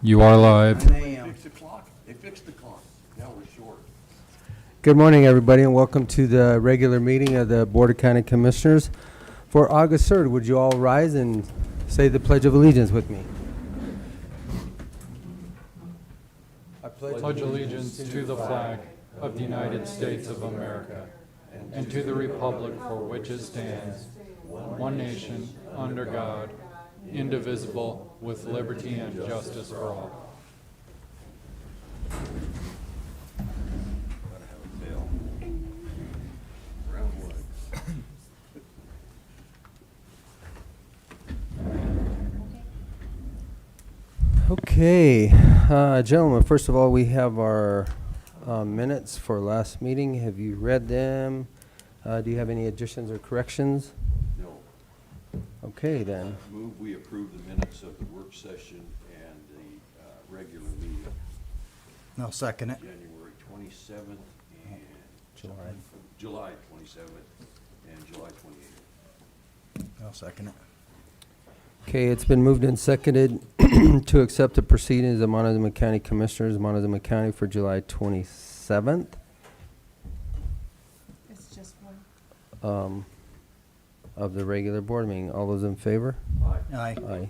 You are live. 9 a.m. Fix the clock. They fixed the clock. Now we're short. Good morning, everybody, and welcome to the regular meeting of the Board of County Commissioners for August 3rd. Would you all rise and say the Pledge of Allegiance with me? I Pledge allegiance to the flag of the United States of America and to the republic for which it stands, one nation, under God, indivisible, with liberty and justice for all. Okay, gentlemen, first of all, we have our minutes for last meeting. Have you read them? Do you have any additions or corrections? No. Okay, then. Move we approve the minutes of the work session and the regular meeting, I'll second it. January 27th and July. July 27th and July 28th. I'll second it. Okay, it's been moved and seconded to accept the proceedings of Montezuma County Commissioners, Montezuma County for July 27th. It's just one. Of the regular board meeting. All those in favor? Aye. Aye.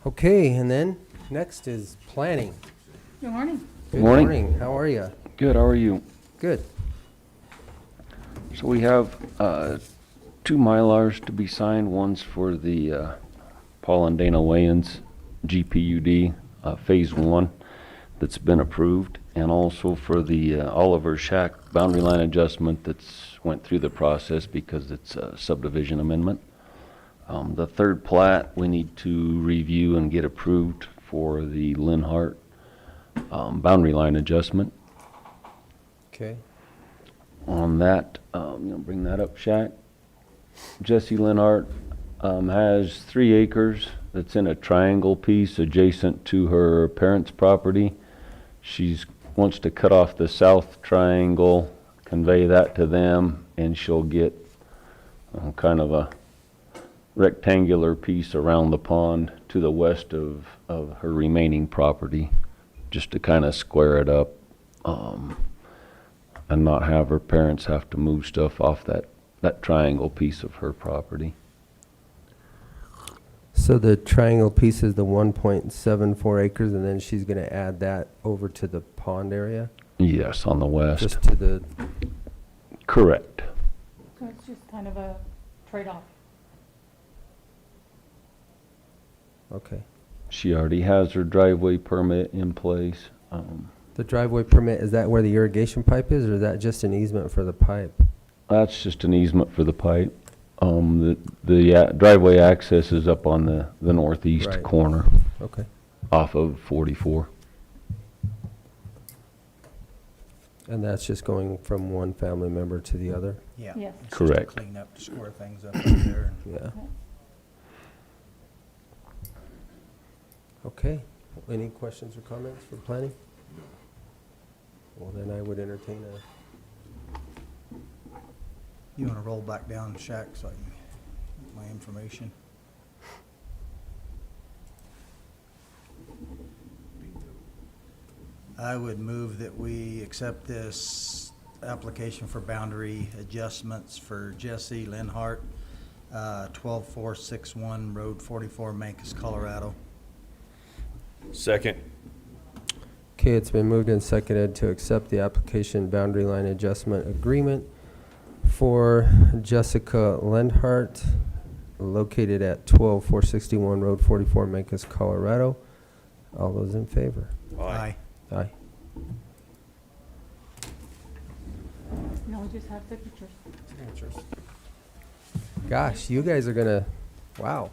Okay, and then next is planning. Good morning. Good Morning. How are you? Good, how are you? Good. So we have two Mylars to be signed. One's for the Paul and Dana Weyand's GPUD Phase 1 that's been approved, and also for the Oliver Shack boundary line adjustment that's went through the process because it's a subdivision amendment. The third plat we need to review and get approved for the Linhart boundary line adjustment. Okay. On that, bring that up, Shaq. Jesse Linhart has 3 acres that's in a triangle piece adjacent to her parents' property. She wants to cut off the south triangle, convey that to them, and she'll get kind of a rectangular piece around the pond to the west of her remaining property, just to kind of square it up. And not have her parents have to move stuff off that triangle piece of her property. So the triangle piece is the 1.74 acres, and then she's going to add that over to the pond area? Yes, on the west. Just to the... Correct. So it's just kind of a trade-off. Okay. She already has her driveway permit in place. The driveway permit, is that where the irrigation pipe is, or is that just an easement for the pipe? That's just an easement for the pipe. The driveway access is up on the northeast Right. corner Okay. off of 44. And that's just going from one family member to the other? Yeah. Yes. It's Correct. Just to clean up, to square things up there. Yeah. Okay. Any questions or comments for planning? Well, then I would entertain You want to roll back down, Shaq, so I can get my information? I would move that we accept this application for boundary adjustments for Jesse Linhart, 12461 Road 44, Mancos, Colorado. Second. Okay, it's been moved and seconded to accept the application boundary line adjustment agreement for Jessica Linhart, located at 12461 Road 44, Mancos, Colorado. All those in favor? Aye. Aye. No, we just have signatures. Gosh, you guys are gonna, wow.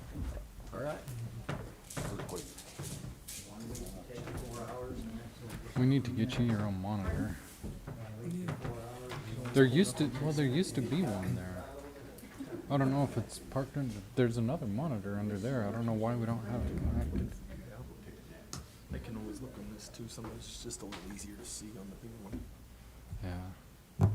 All right. We need to get you your own monitor. There used to be one there. I don't know if it's parked in, there's another monitor under there. I don't know why we don't have it connected. I can always look on this too. Sometimes it's just a little easier to see on the big one. Yeah.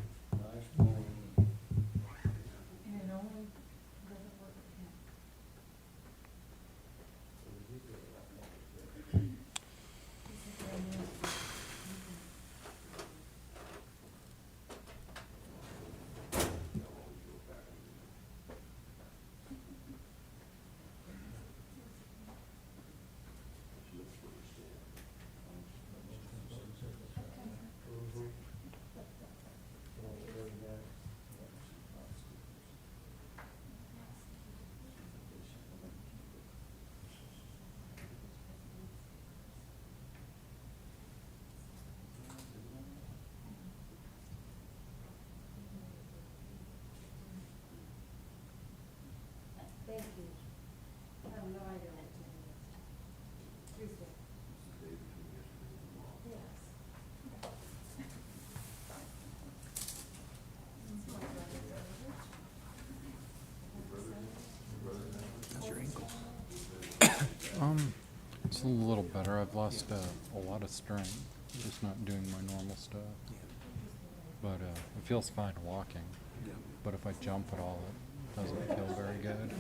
It's a little better. I've lost a lot of strength, just not doing my normal stuff. But it feels fine walking. But if I jump at all, it doesn't feel very good.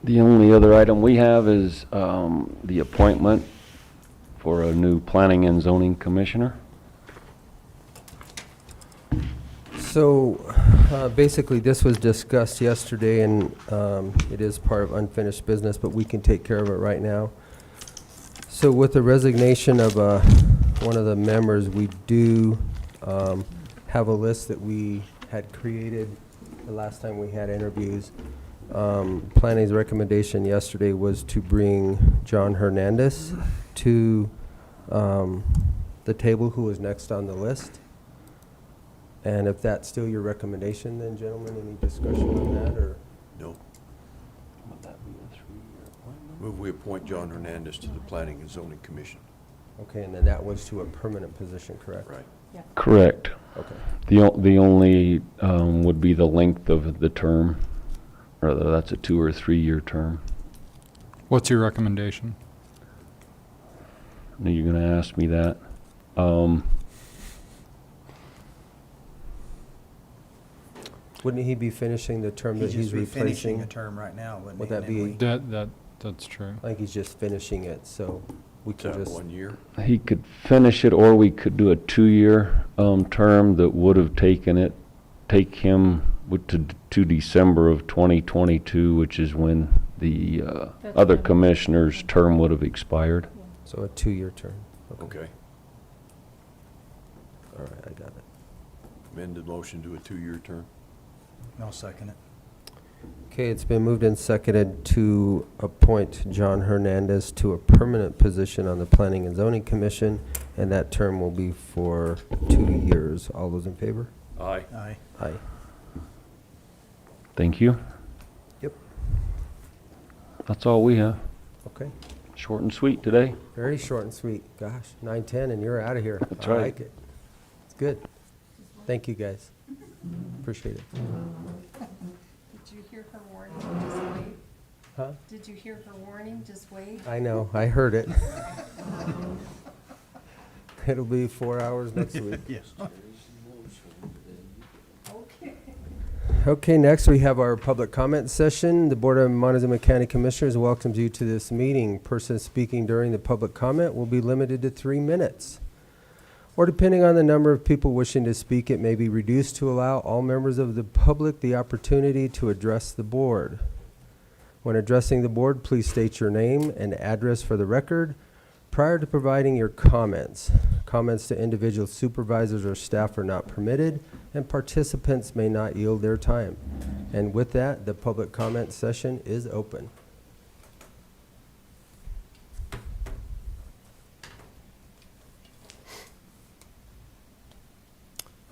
The only other item we have is the appointment for a new planning and zoning commissioner. So, basically, this was discussed yesterday, and it is part of unfinished business, but we can take care of it right now. So with the resignation of one of the members, we do have a list that we had created the last time we had interviews. Planning's recommendation yesterday was to bring John Hernandez to the table, who was next on the list. And if that's still your recommendation, then gentlemen, any discussion on that, or? No. Move we appoint John Hernandez to the Planning and Zoning Commission. Okay, and then that was to a permanent position, correct? Right. Yeah. Correct. Okay. The only would be the length of the term, or whether that's a 2 or 3 year term. What's your recommendation? I knew you were going to ask me that. Wouldn't he be finishing the term that He's he's just finishing replacing? a term right now, wouldn't he? Would that And then be- That's true. I think he's just finishing it, so we Is can that just, 1 year? He could finish it, or we could do a 2 year term that would have take him to December of 2022, which is when the That's other fine. commissioner's term would have expired. so a 2-year term. Okay. All right, I got it. Amended motion to a 2-year term? I'll second it. Okay, it's been moved and seconded to appoint John Hernandez to a permanent position on the Planning and Zoning Commission, and that term will be for 2 years. All those in favor? Aye. Aye. Aye. Thank you. Yep. That's all we have. Okay, Short and sweet today. very short and sweet. Gosh, 9:10 and you're out of here. That's I right. like it. It's good. Thank you, guys. Appreciate it. Did you hear her warning? Just wait. Huh? Did you hear her warning? Just wait. I know, I heard it. It'll be 4 hours next week. Yes. Okay. Okay, next we have our public comment session. The Board of Montezuma County Commissioners welcomes you to this meeting. Persons speaking during the public comment will be limited to 3 minutes. Or depending on the number of people wishing to speak, it may be reduced to allow all members of the public the opportunity to address the board. When addressing the board, please state your name and address for the record prior to providing your comments. Comments to individual supervisors or staff are not permitted, and participants may not yield their time. And with that, the public comment session is open.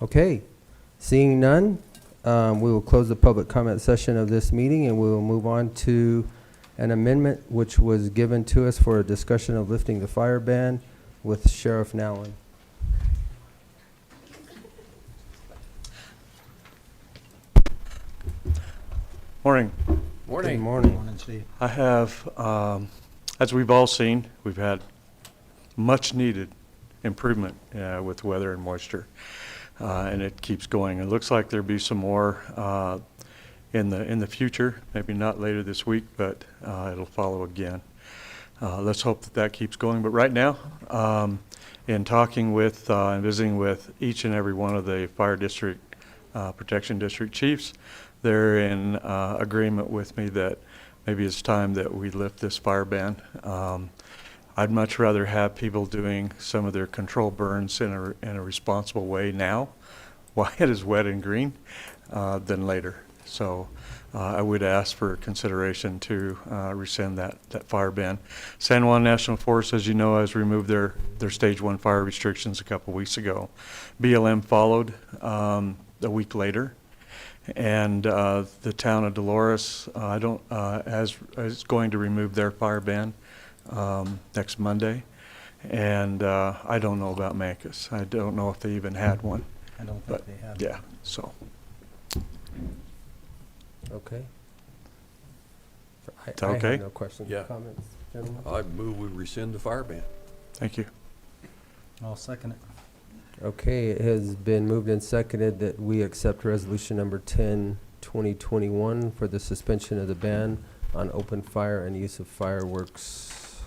Okay, seeing none, we will close the public comment session of this meeting, and we will move on to an amendment which was given to us for a discussion of lifting the fire ban with Sheriff Nowlin. Morning. Good morning. Morning, Steve. I have, as we've all seen, we've had much needed improvement with weather and moisture, and it keeps going. It looks like there'll be some more in the future, maybe not later this week, but it'll follow again. Let's hope that that keeps going. But right now, in talking with and visiting with each and every one of the fire district, protection district chiefs, they're in agreement with me that maybe it's time that we lift this fire ban. I'd much rather have people doing some of their control burns in a responsible way now, while it is wet and green, than later. So I would ask for consideration to rescind that fire ban. San Juan National Forest, as you know, has removed their stage 1 fire restrictions a couple weeks ago. BLM followed a week later. And the town of Dolores is going to remove their fire ban next Monday. And I don't know about Mancos. I don't know if they even had one. I don't But think they have. yeah, so Okay. that okay? I have no questions or Yeah. comments, gentlemen. I move we rescind the fire ban. Thank you. I'll second it. Okay, it has been moved and seconded that we accept resolution number 10, 2021 for the suspension of the ban on open fire and use of fireworks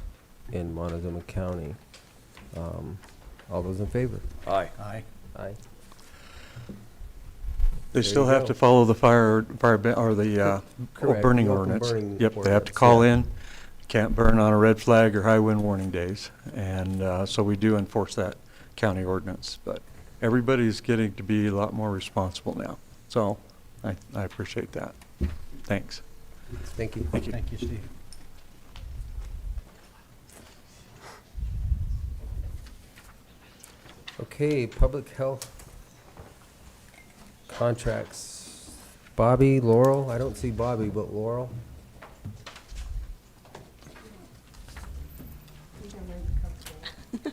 in Montezuma County. All those in favor? Aye. Aye. Aye. They There still you have go. to follow the fire ban or the Correct, burning the open ordinance. burning Yep, they have to ordinance, call yeah. in. Can't burn on a red flag or high wind warning days. And so we do enforce that county ordinance. But everybody's getting to be a lot more responsible now. So I appreciate that. Thanks. Thank you. Thank you. Thank you, Steve. Okay, public health contracts. Bobby, Laurel, I don't see Bobby, but Laurel.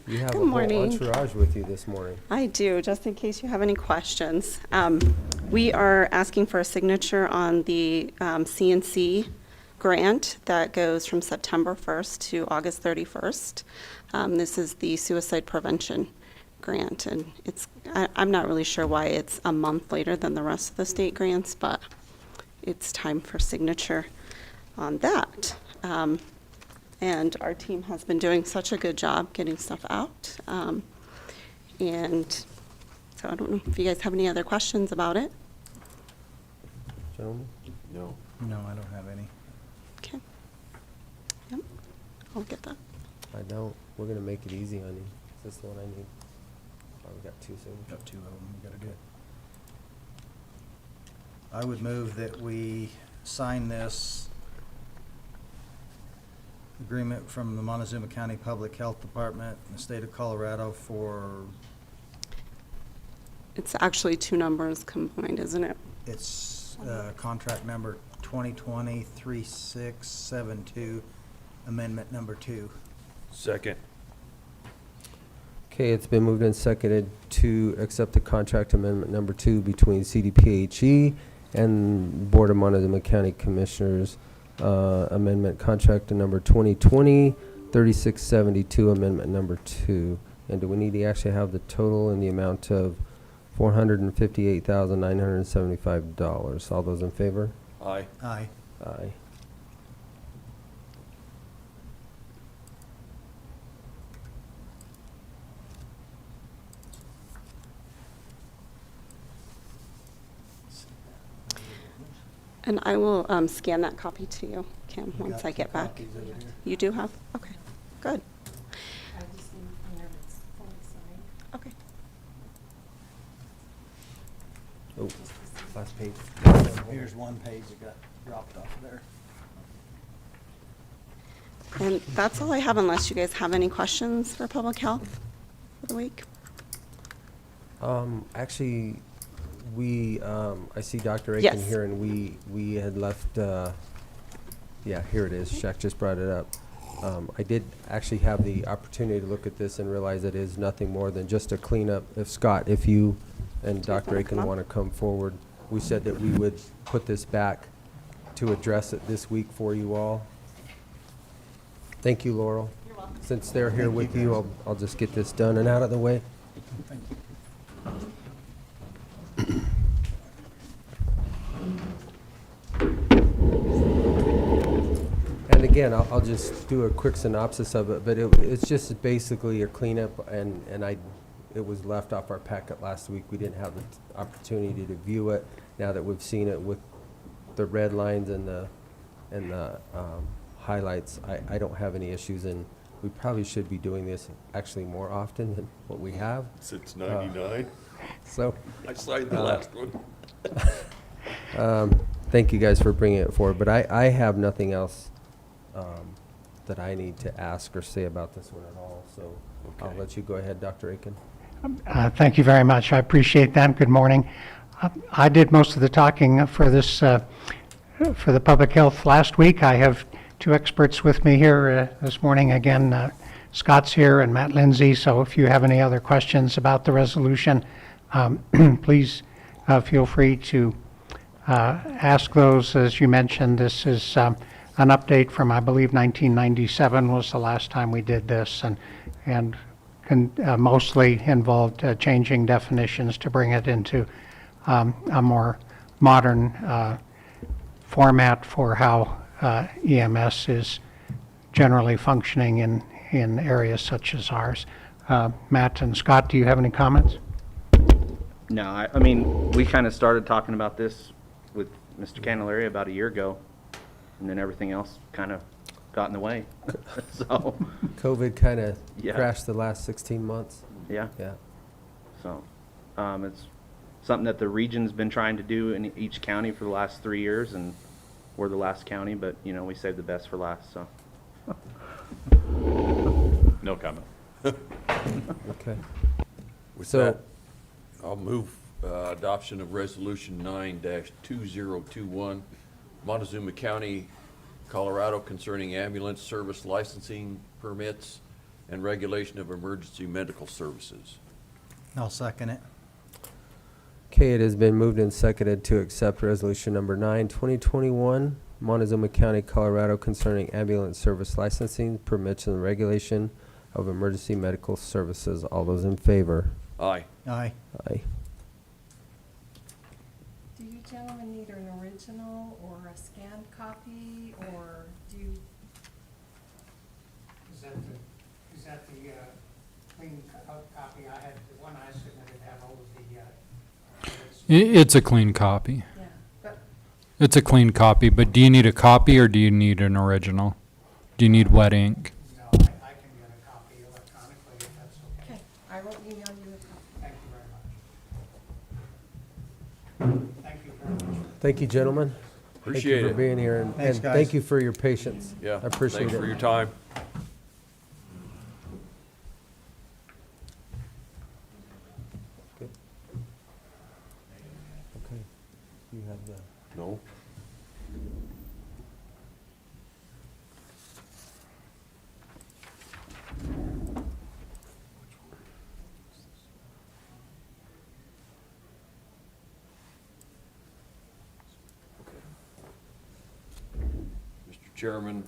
You have a Good whole morning. entourage with you this morning. I do, just in case you have any questions. We are asking for a signature on the CNC grant that goes from September 1st to August 31st. This is the suicide prevention grant, and I'm not really sure why it's a month later than the rest of the state grants, but it's time for signature on that. And our team has been doing such a good job getting stuff out. And so I don't know if you guys have any other questions about it. Gentlemen? No. No, I don't have any. Okay. Yep, I'll get that. I don't. We're gonna make it easy on you. Is this the one I need? Oh, we got two signatures. Got two of them, we gotta do it. I would move that we sign this agreement from the Montezuma County Public Health Department in the state of Colorado for, It's actually two numbers combined, isn't it? its contract number 2020-3672, amendment number 2. Second. Okay, it's been moved and seconded to accept the contract amendment number 2 between CDPHE and Board of Montezuma County Commissioners. Amendment contract number 2020-3672, amendment number 2. And do we need to actually have the total in the amount of $458,975? All those in favor? Aye. Aye. Aye. And I will scan that copy to you, Kim, We once got I get two back. copies over here. You do have? Okay, good. I just need to know it's fully signed. Okay. Oh, last page. Here's one page that got dropped off there. And that's all I have unless you guys have any questions for public health for the week. Actually, I see Dr. Aiken Yes. here, and we had left, yeah, here it is. Shaq just brought it up. I did actually have the opportunity to look at this and realize it is nothing more than just a cleanup. If Scott, if you and Do you Dr. wanna Aiken come up? want to come forward, we said that we would put this back to address it this week for you all. Thank you, Laurel. You're welcome. Since they're here Thank you, with you, guys. I'll just get this done and out of the way. Thank you. And again, I'll just do a quick synopsis of it, but it's just basically a cleanup, and it was left off our packet last week. We didn't have the opportunity to view it. Now that we've seen it with the red lines and the highlights, I don't have any issues, and we probably should be doing this actually more often than what we have. Since '99, So, I signed the last one. thank you guys for bringing it forward, but I have nothing else that I need to ask or say about this one at all, so I'll Okay. let you go ahead, Dr. Aiken. Thank you very much. I appreciate that. Good morning. I did most of the talking for this, for the public health last week. I have two experts with me here this morning. Again, Scott's here and Matt Lindsay, so if you have any other questions about the resolution, please feel free to ask those. As you mentioned, this is an update from, I believe, 1997 was the last time we did this, and mostly involved changing definitions to bring it into a more modern format for how EMS is generally functioning in areas such as ours. Matt and Scott, do you have any comments? No, I mean, we kind of started talking about this with Mr. Candelaria about a year ago, and then everything else kind of got in the way. So, COVID kind of Yeah. crashed the last 16 months. yeah, Yeah. so, it's something that the region's been trying to do in each county for the last 3 years, and we're the last county, but, you know, we saved the best for last, so. No comment. Okay. With So- that, I'll move adoption of Resolution 9-2021, Montezuma County, Colorado, concerning ambulance service licensing permits and regulation of emergency medical services. I'll second it. Okay, it has been moved and seconded to accept resolution number 9, 2021, Montezuma County, Colorado, concerning ambulance service licensing, permits, and regulation of emergency medical services. All those in favor? Aye. Aye. Aye. Do you gentlemen need an original or a scanned copy, or do you? Is that the clean copy? I had, the one I submitted had all of the, It's a clean copy. Yeah, but It's a clean copy, but do you need a copy or do you need an original? Do you need wet ink? no, I can get a copy electronically if that's okay. okay, I will email you a copy. Thank you very much. Thank you very much. Thank you, gentlemen. Appreciate Thank you for it. being here, and Thanks, thank guys. you for your patience. Yeah. I appreciate it. Thanks for your time. Okay. You have the... No? Mr. Chairman,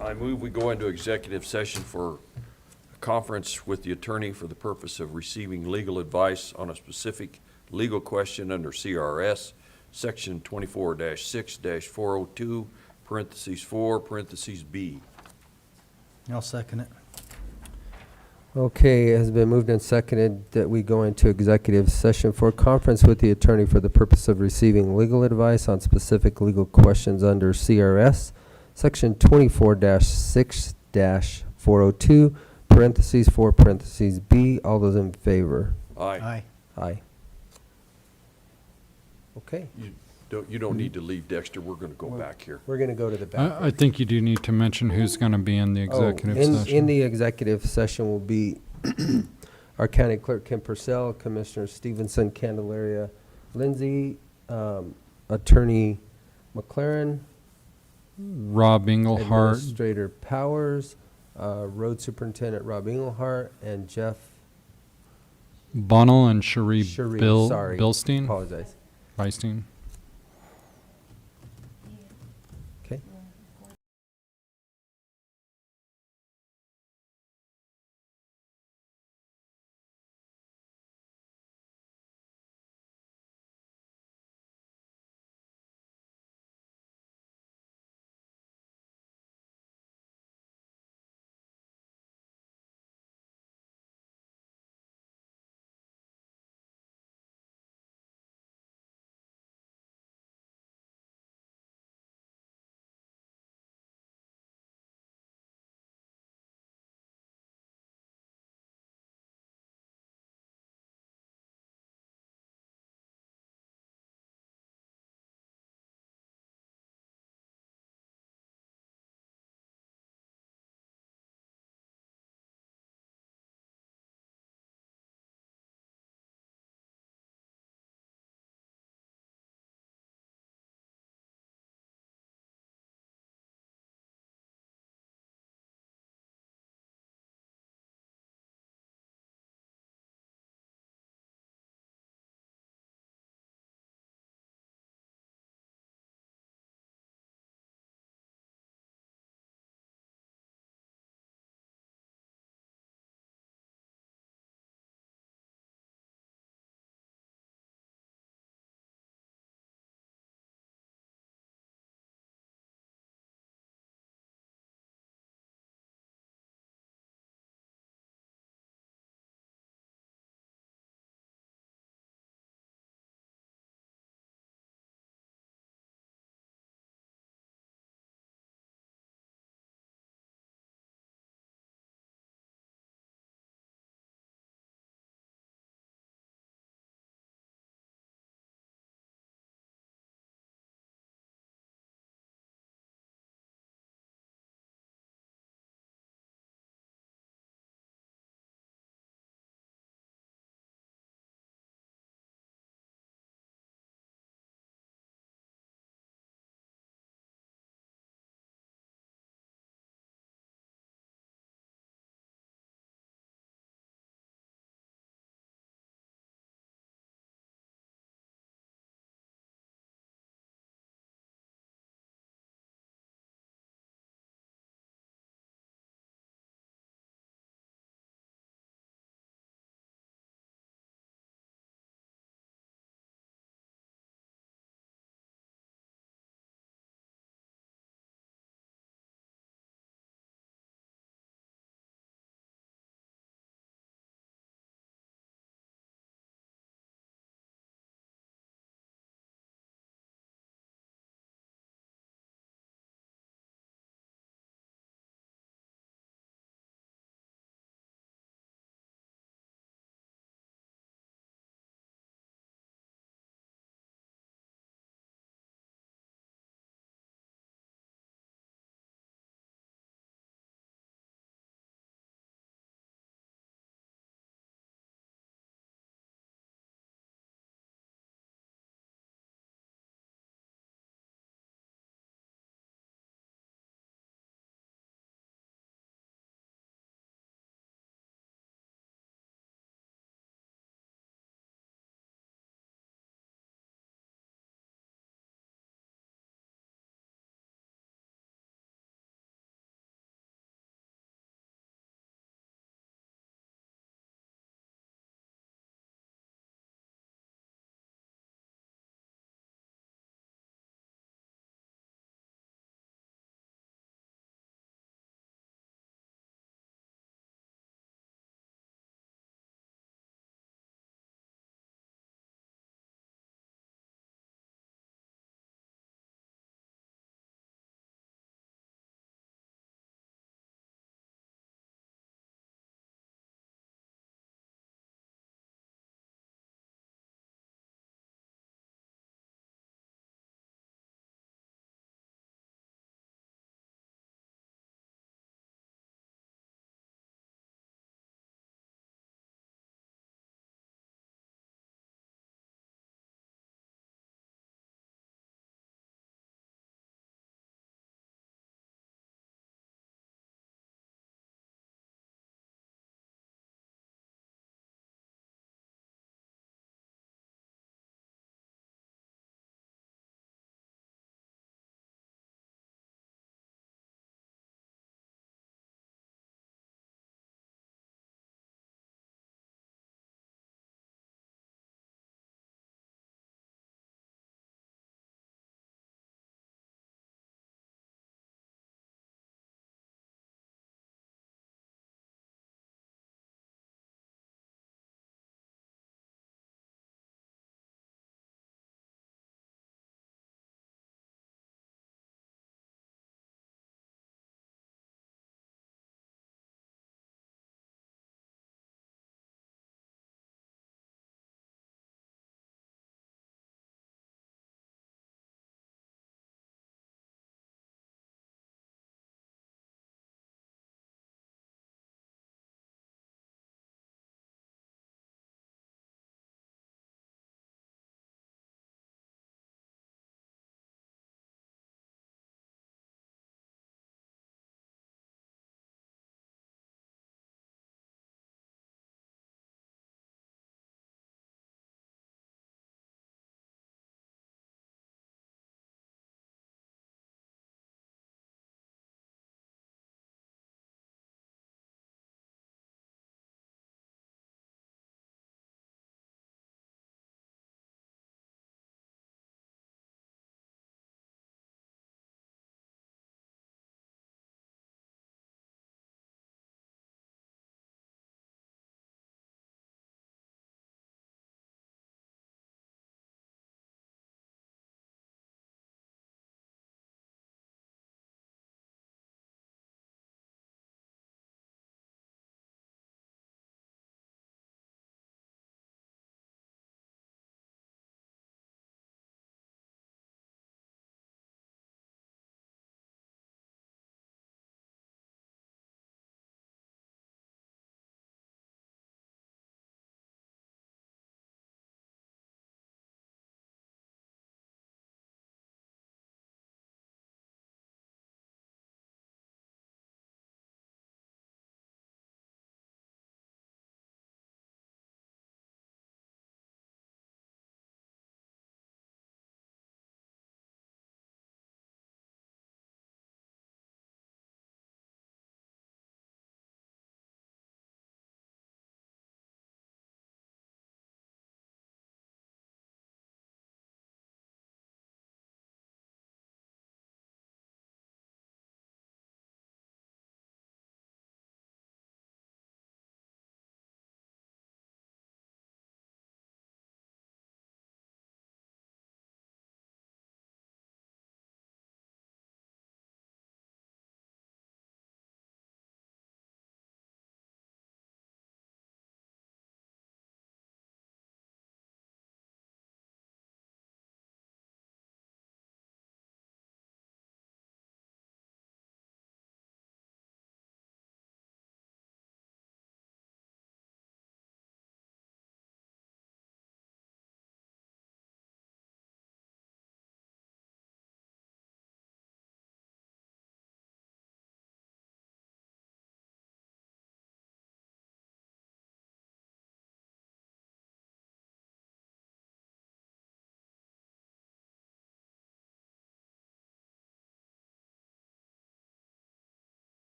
I move we go into executive session for a conference with the attorney for the purpose of receiving legal advice on a specific legal question under CRS, Section 24-6-402, parentheses 4, parentheses B. I'll second it. Okay, it has been moved and seconded that we go into executive session for conference with the attorney for the purpose of receiving legal advice on specific legal questions under CRS, Section 24-6-402, parentheses 4, parentheses B. All those in favor? Aye. Aye. Okay, You don't need to leave, Dexter. We're going to go back here. we're going to go to the back. I think you do need to mention who's going to be in the executive session. In the executive session will be our county clerk, Kim Purcell, Commissioner Stevenson, Candelaria, Lindsay, Attorney McLaren, Rob Englehart, Administrator Powers, Road Superintendent Rob Englehart, and Jeff Bonnell, and Cherie Cherie, Bilstein. Apologize. Beistein.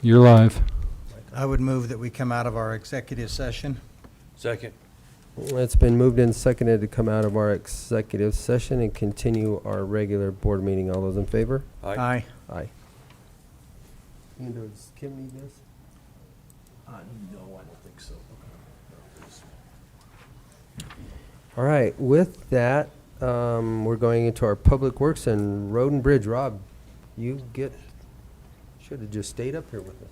You're live. I would move that we come out of our executive session. Second. It's been moved and seconded to come out of our executive session and continue our regular board meeting. All those in favor? Aye. Aye. Does Kim need this? No, I don't think so. All right, with that, we're going into our Public Works and Road and Bridge. Rob, should have just stayed up here with us.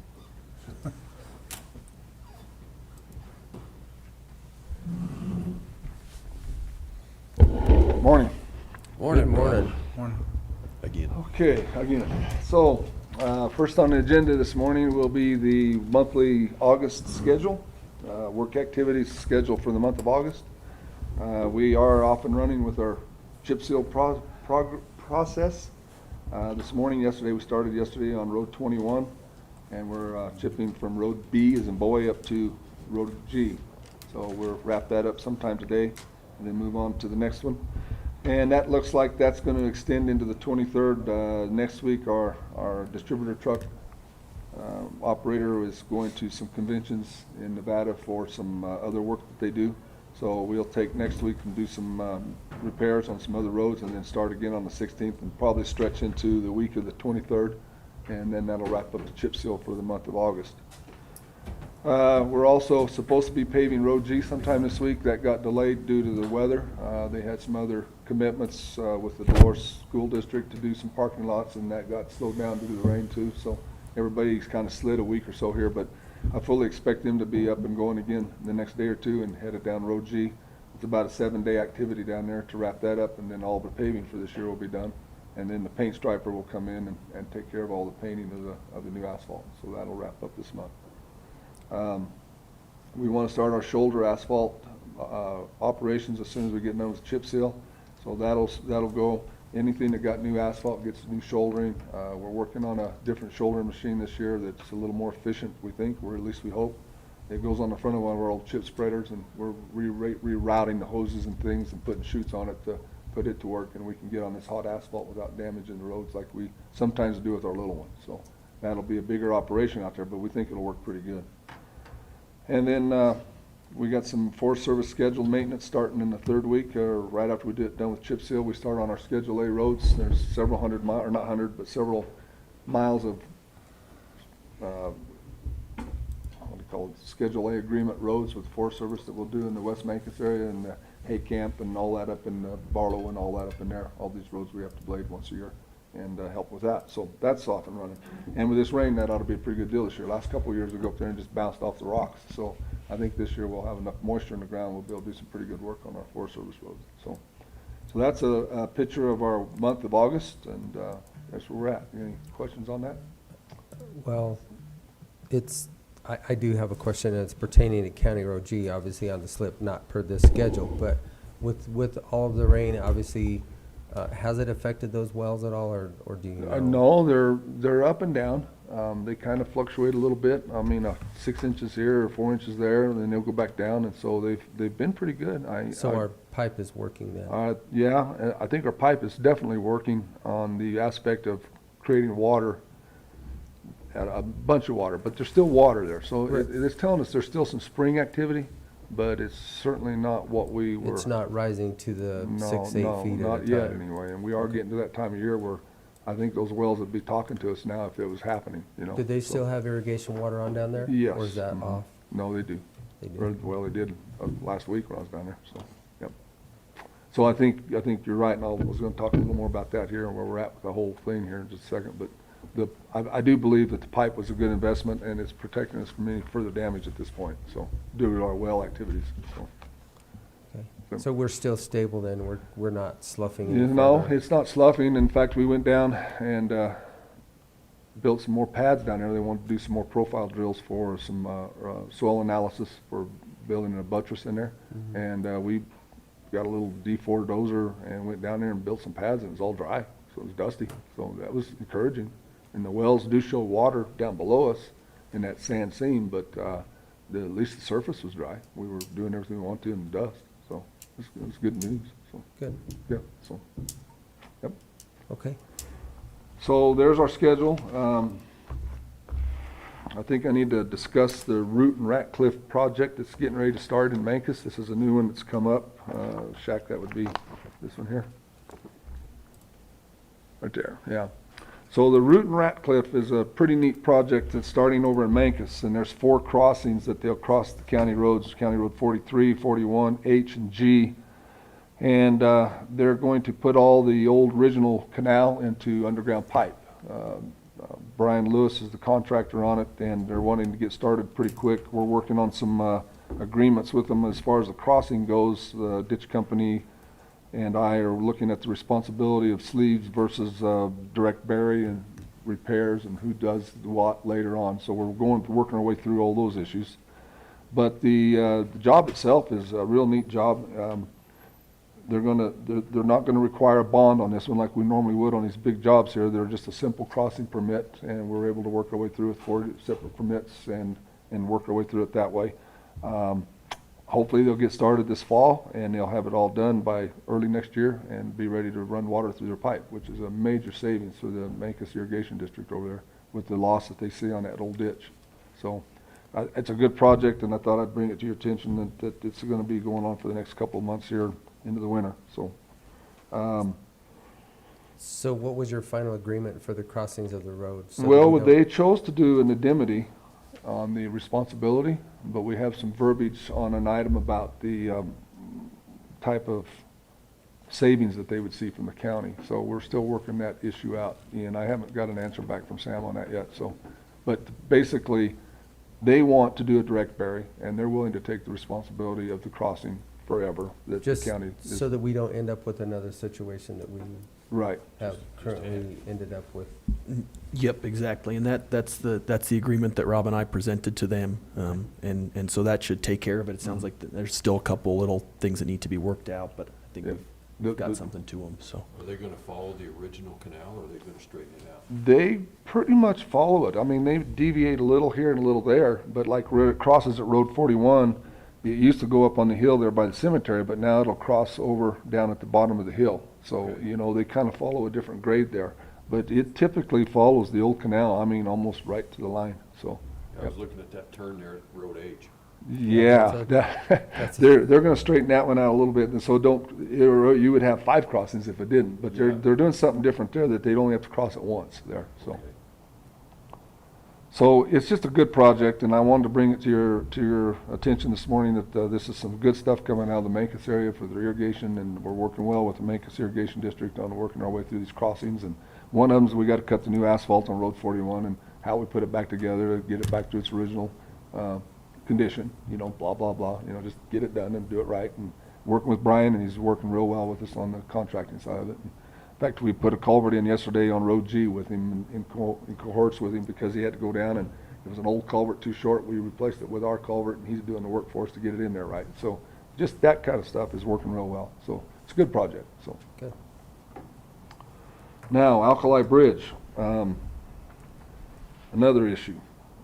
Morning. Morning. Good morning. Morning. Again. Okay, again. So, first on the agenda this morning will be the monthly August schedule, work activities schedule for the month of August. We are off and running with our chip seal process. Yesterday we started on Road 21, and we're chipping from Road B as in boy up to Road G. So we'll wrap that up sometime today and then move on to the next one. And that looks like that's going to extend into the 23rd. Next week, our distributor truck operator is going to some conventions in Nevada for some other work that they do. So we'll take next week and do some repairs on some other roads and then start again on the 16th and probably stretch into the week of the 23rd. And then that'll wrap up the chip seal for the month of August. We're also supposed to be paving Road G sometime this week. That got delayed due to the weather. They had some other commitments with the Dolores School District to do some parking lots, and that got slowed down due to the rain too. So everybody's kind of slid a week or so here, but I fully expect them to be up and going again the next day or two and headed down Road G. It's about a 7-day activity down there to wrap that up, and then all the paving for this year will be done. And then the paint striper will come in and take care of all the painting of the new asphalt. So that'll wrap up this month. We want to start our shoulder asphalt operations as soon as we get done with chip seal. So that'll go. Anything that got new asphalt gets new shouldering. We're working on a different shouldering machine this year that's a little more efficient, we think, or at least we hope. It goes on the front of one of our old chip spreaders, and we're rerouting the hoses and things and putting chutes on it to put it to work, and we can get on this hot asphalt without damaging the roads like we sometimes do with our little ones. So that'll be a bigger operation out there, but we think it'll work pretty good. And then we got some Forest Service scheduled maintenance starting in the 3rd week, or right after we get done with chip seal. We start on our Schedule A roads. There's several hundred miles, or not 100, but several miles of what do you call it, Schedule A agreement roads with Forest Service that we'll do in the West Mancus area and the Hay Camp and all that up in Barlow and all that up in there. All these roads we have to blade once a year and help with that. So that's off and running. And with this rain, that ought to be a pretty good deal this year. Last couple of years we go up there and just bounced off the rocks. So I think this year we'll have enough moisture in the ground. We'll be able to do some pretty good work on our Forest Service roads. So that's a picture of our month of August, and that's where we're at. Any questions on that? Well, I do have a question, and it's pertaining to County Road G, obviously on the slip, not per this schedule, but with all of the rain, obviously, has it affected those wells at all, or do you know? No, they're up and down. They kind of fluctuate a little bit. I mean, 6 inches here or 4 inches there, and then they'll go back down, and so they've been pretty good. So our pipe is working then? Yeah, I think our pipe is definitely working on the aspect of creating water, a bunch of water, but there's still water there. So Right. it's telling us there's still some spring activity, but it's certainly not what we were. It's not rising to the 6-8 feet at a time? No, not yet anyway. And we are getting to that time of year where I think those wells would be talking to us now if it was happening, you know. Did they So- still have irrigation water on down there? Yes. Or is that Mhm. off? No, they do. They do? Well, they did last week when I was down there, so, yep. So I think you're right, and I was gonna talk a little more about that here and where we're at with the whole thing here in just a second, but I do believe that the pipe was a good investment, and it's protecting us from any further damage at this point, so, due to our well activities, so. Okay. So we're still stable then, we're not sloughing any No, further? it's not sloughing. In fact, we went down and built some more pads down there. They wanted to do some more profile drills for some soil analysis for building a buttress in there. Mhm. And we got a little D4 dozer and went down there and built some pads, and it was all dry, so it was dusty. So that was encouraging. And the wells do show water down below us in that sand seam, but at least the surface was dry. We were doing everything we wanted to in the dust, so it was good news. So Good, yeah, so yep. okay. So there's our schedule. I think I need to discuss the Root and Ratcliffe project that's getting ready to start in Mancus. This is a new one that's come up. Shaq, that would be this one here. Right there, yeah. So the Root and Ratcliffe is a pretty neat project that's starting over in Mancus, and there's 4 crossings that they'll cross the county roads, County Road 43, 41, H, and G. And they're going to put all the old original canal into underground pipe. Brian Lewis is the contractor on it, and they're wanting to get started pretty quick. We're working on some agreements with them as far as the crossing goes. The ditch company and I are looking at the responsibility of sleeves versus direct bury and repairs and who does what later on. So we're working our way through all those issues. But the job itself is a real neat job. They're not gonna require a bond on this one like we normally would on these big jobs here. They're just a simple crossing permit, and we're able to work our way through with 4 separate permits and work our way through it that way. Hopefully they'll get started this fall, and they'll have it all done by early next year and be ready to run water through their pipe, which is a major savings for the Mancus Irrigation District over there with the loss that they see on that old ditch. So it's a good project, and I thought I'd bring it to your attention that it's gonna be going on for the next couple of months here into the winter. So So what was your final agreement for the crossings of the road? So well, we don't- they chose to do an indemnity on the responsibility, but we have some verbiage on an item about the type of savings that they would see from the county. So we're still working that issue out, and I haven't got an answer back from Sam on that yet. So, but basically, they want to do a direct bury, and they're willing to take the responsibility of the crossing forever. That Just the county is, so that we don't end up with another situation that we right. have currently ended up with. Yep, exactly, and that's the agreement that Rob and I presented to them, and so that should take care of it. It sounds like there's still a couple little things that need to be worked out, but I think we've got something to them, so. Are they gonna follow the original canal, or are they gonna straighten it out? They pretty much follow it. I mean, they deviate a little here and a little there, but like where it crosses at Road 41, it used to go up on the hill there by the cemetery, but now it'll cross over down at the bottom of the hill. So, Okay. you know, they kind of follow a different grade there. But it typically follows the old canal, I mean, almost right to the line, so. I was looking at that turn there at Road H. Yeah, they're gonna straighten that one out a little bit, and so you would have 5 crossings if it didn't, but they're doing something different there, that they'd only have to cross it once there, so. Okay. So it's just a good project, and I wanted to bring it to your attention this morning that this is some good stuff coming out of the Mancus area for the irrigation, and we're working well with the Mancus Irrigation District on working our way through these crossings. And one of them is we got to cut the new asphalt on Road 41, and how we put it back together to get it back to its original condition. You know, blah blah blah. You know, just get it done and do it right. And working with Brian, and he's working real well with us on the contracting side of it. In fact, we put a culvert in yesterday on Road G with him, in cohorts with him, because he had to go down, and it was an old culvert too short. We replaced it with our culvert, and he's doing the work for us to get it in there right. So just that kind of stuff is working real well. So it's a good project. So Good. now, Alkali Bridge, another issue.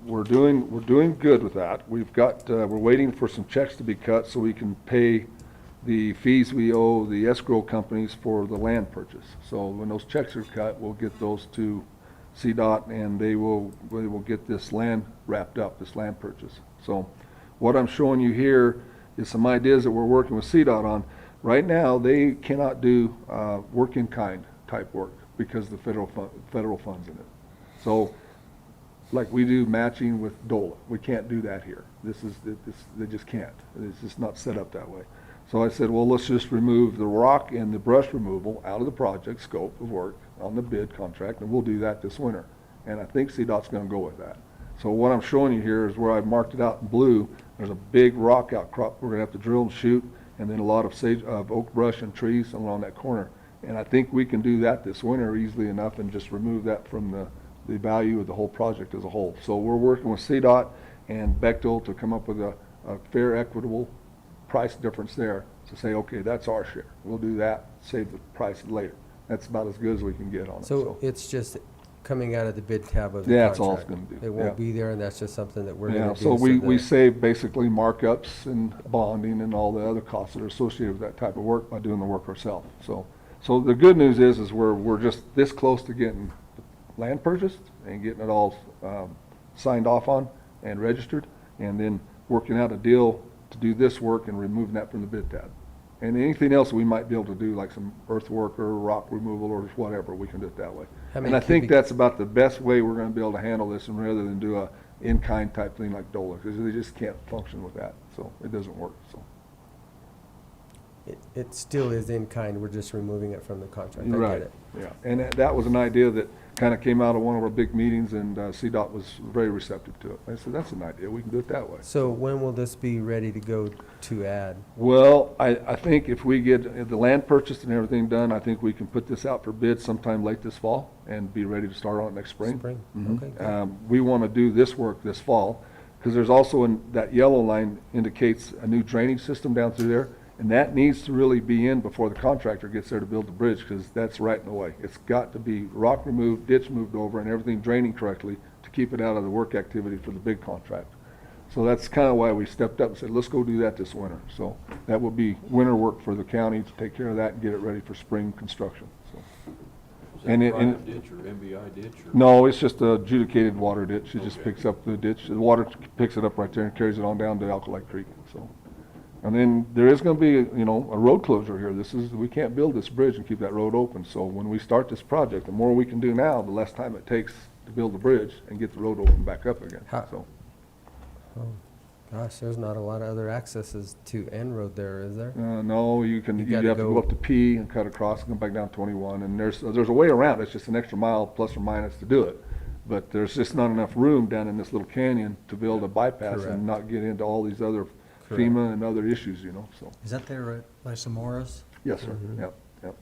We're doing good with that. We've got we're waiting for some checks to be cut so we can pay the fees we owe the escrow companies for the land purchase. So when those checks are cut, we'll get those to CDOT, and they will get this land wrapped up, this land purchase. So what I'm showing you here is some ideas that we're working with CDOT on. Right now, they cannot do work in kind type work because of the federal funds in it. So like we do matching with DOLA, we can't do that here. They just can't. It's just not set up that way. So I said, well, let's just remove the rock and the brush removal out of the project scope of work on the bid contract, and we'll do that this winter. And I think CDOT's gonna go with that. So what I'm showing you here is where I've marked it out in blue. There's a big rock outcrop we're gonna have to drill and shoot, and then a lot of oak brush and trees along that corner. And I think we can do that this winter easily enough and just remove that from the value of the whole project as a whole. So we're working with CDOT and Bechtel to come up with a fair, equitable price difference there to say, okay, that's our share. We'll do that, save the price later. That's about as good as we can get on it. So it's just coming out of the bid tab of the Yeah, that's all it's contract. gonna do. It won't Yeah. be there, and that's just something that we're Yeah, gonna do. so we that- save basically markups and bonding and all the other costs that are associated with that type of work by doing the work ourselves. So the good news is we're just this close to getting land purchased and getting it all signed off on and registered, and then working out a deal to do this work and removing that from the bid tab. And anything else we might be able to do, like some earthwork or rock removal or whatever, we can do it that way. How And many I think cubic- that's about the best way we're gonna be able to handle this, and rather than do a in-kind type thing like DOLA, because they just can't function with that, so it doesn't work, so. It still is in kind, we're just removing it from the contract. I get Right, it. yeah, and that was an idea that kind of came out of one of our big meetings, and CDOT was very receptive to it. I said, that's an idea, we can do it that way. So when will this be ready to go to add? Well, I think if we get the land purchased and everything done, I think we can put this out for bid sometime late this fall and be ready to start on it next spring. Spring, Mhm. okay, good. We want to do this work this fall, because there's also, that yellow line indicates a new drainage system down through there, and that needs to really be in before the contractor gets there to build the bridge, because that's right in the way. It's got to be rock removed, ditch moved over, and everything draining correctly to keep it out of the work activity for the big contract. So that's kind of why we stepped up and said, let's go do that this winter. So that will be winter work for the county to take care of that and get it ready for spring construction, so. Is that And a it- and- private ditch or MBI ditch? Or? No, it's just a adjudicated water ditch. It just picks up the ditch. The water picks it up right there and carries it on down to Alkali Creek, so. And then there is gonna be, a road closure here. We can't build this bridge and keep that road open. So when we start this project, the more we can do now, the less time it takes to build the bridge and get the road open back up again, How- so. Oh, gosh, there's not a lot of other accesses to N Road there, is there? No, you You have gotta to go go- up to P and cut across and come back down 21. And there's a way around. It's just an extra mile plus or minus to do it. But there's just not enough room down in this little canyon to build a bypass Correct. and not get into all these other Correct. FEMA and other issues, so. Is that there right by Samora's? Yes, sir. Mhm. Yep, yep.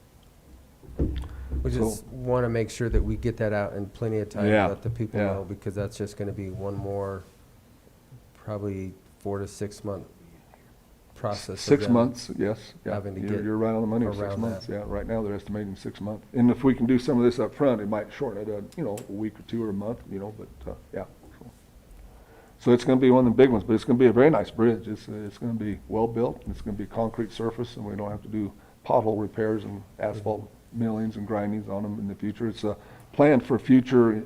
We So- just want to make sure that we get that out in plenty of time to Yeah, let the people yeah. know, because that's just going to be one more, probably 4 to 6 month process. of 6 them. months, yes. Yeah, having to you're, get you're right on the money, 6 around months. that. Yeah, right now they're estimating 6 months. And if we can do some of this up front, it might shorten it, a week or two or a month, but, yeah. So it's gonna be one of the big ones, but it's gonna be a very nice bridge. It's gonna be well-built, and it's gonna be concrete surface, and we don't have to do pothole repairs and asphalt millings and grindings on them in the future. It's a plan for future,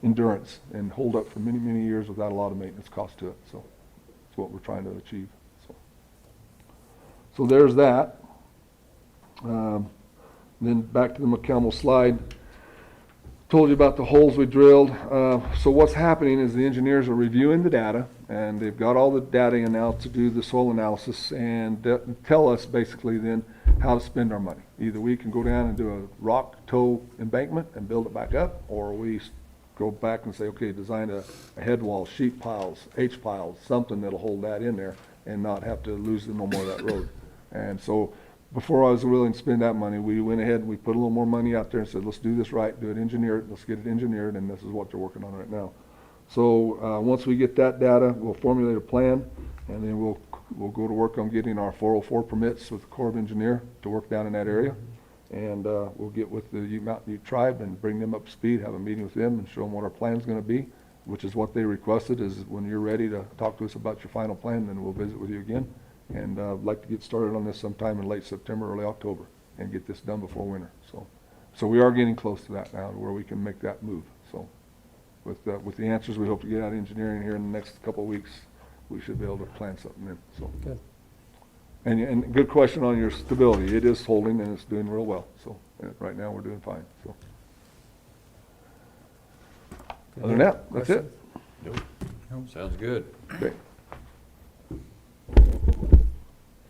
endurance and hold up for many, many years without a lot of maintenance cost to it, so that's what we're trying to achieve, so. So there's that. Then back to the McCamel slide. Told you about the holes we drilled. So what's happening is the engineers are reviewing the data, and they've got all the data in now to do the soil analysis and tell us basically then how to spend our money. Either we can go down and do a rock toe embankment and build it back up, or we go back and say, okay, design a head wall, sheet piles, H piles, something that'll hold that in there and not have to lose no more of that road. And so before I was willing to spend that money, we went ahead and we put a little more money out there and said, let's do this right, do it engineered, let's get it engineered, and this is what they're working on right now. So once we get that data, we'll formulate a plan, and then we'll go to work on getting our 404 permits with the Corps of Engineer to work down in that area. And we'll get with the Mountain Ute tribe and bring them up to speed, have a meeting with them and show them what our plan's gonna be, which is what they requested, is when you're ready to talk to us about your final plan, then we'll visit with you again. And I'd like to get started on this sometime in late September, early October, and get this done before winter. So we are getting close to that now, where we can make that move. So with the answers we hope to get out of engineering here in the next couple of weeks, we should be able to plan something in, so. Good. And good question on your stability. It is holding and it's doing real well. So right now we're doing fine, so. Other than that, that's it. Sounds good. Okay.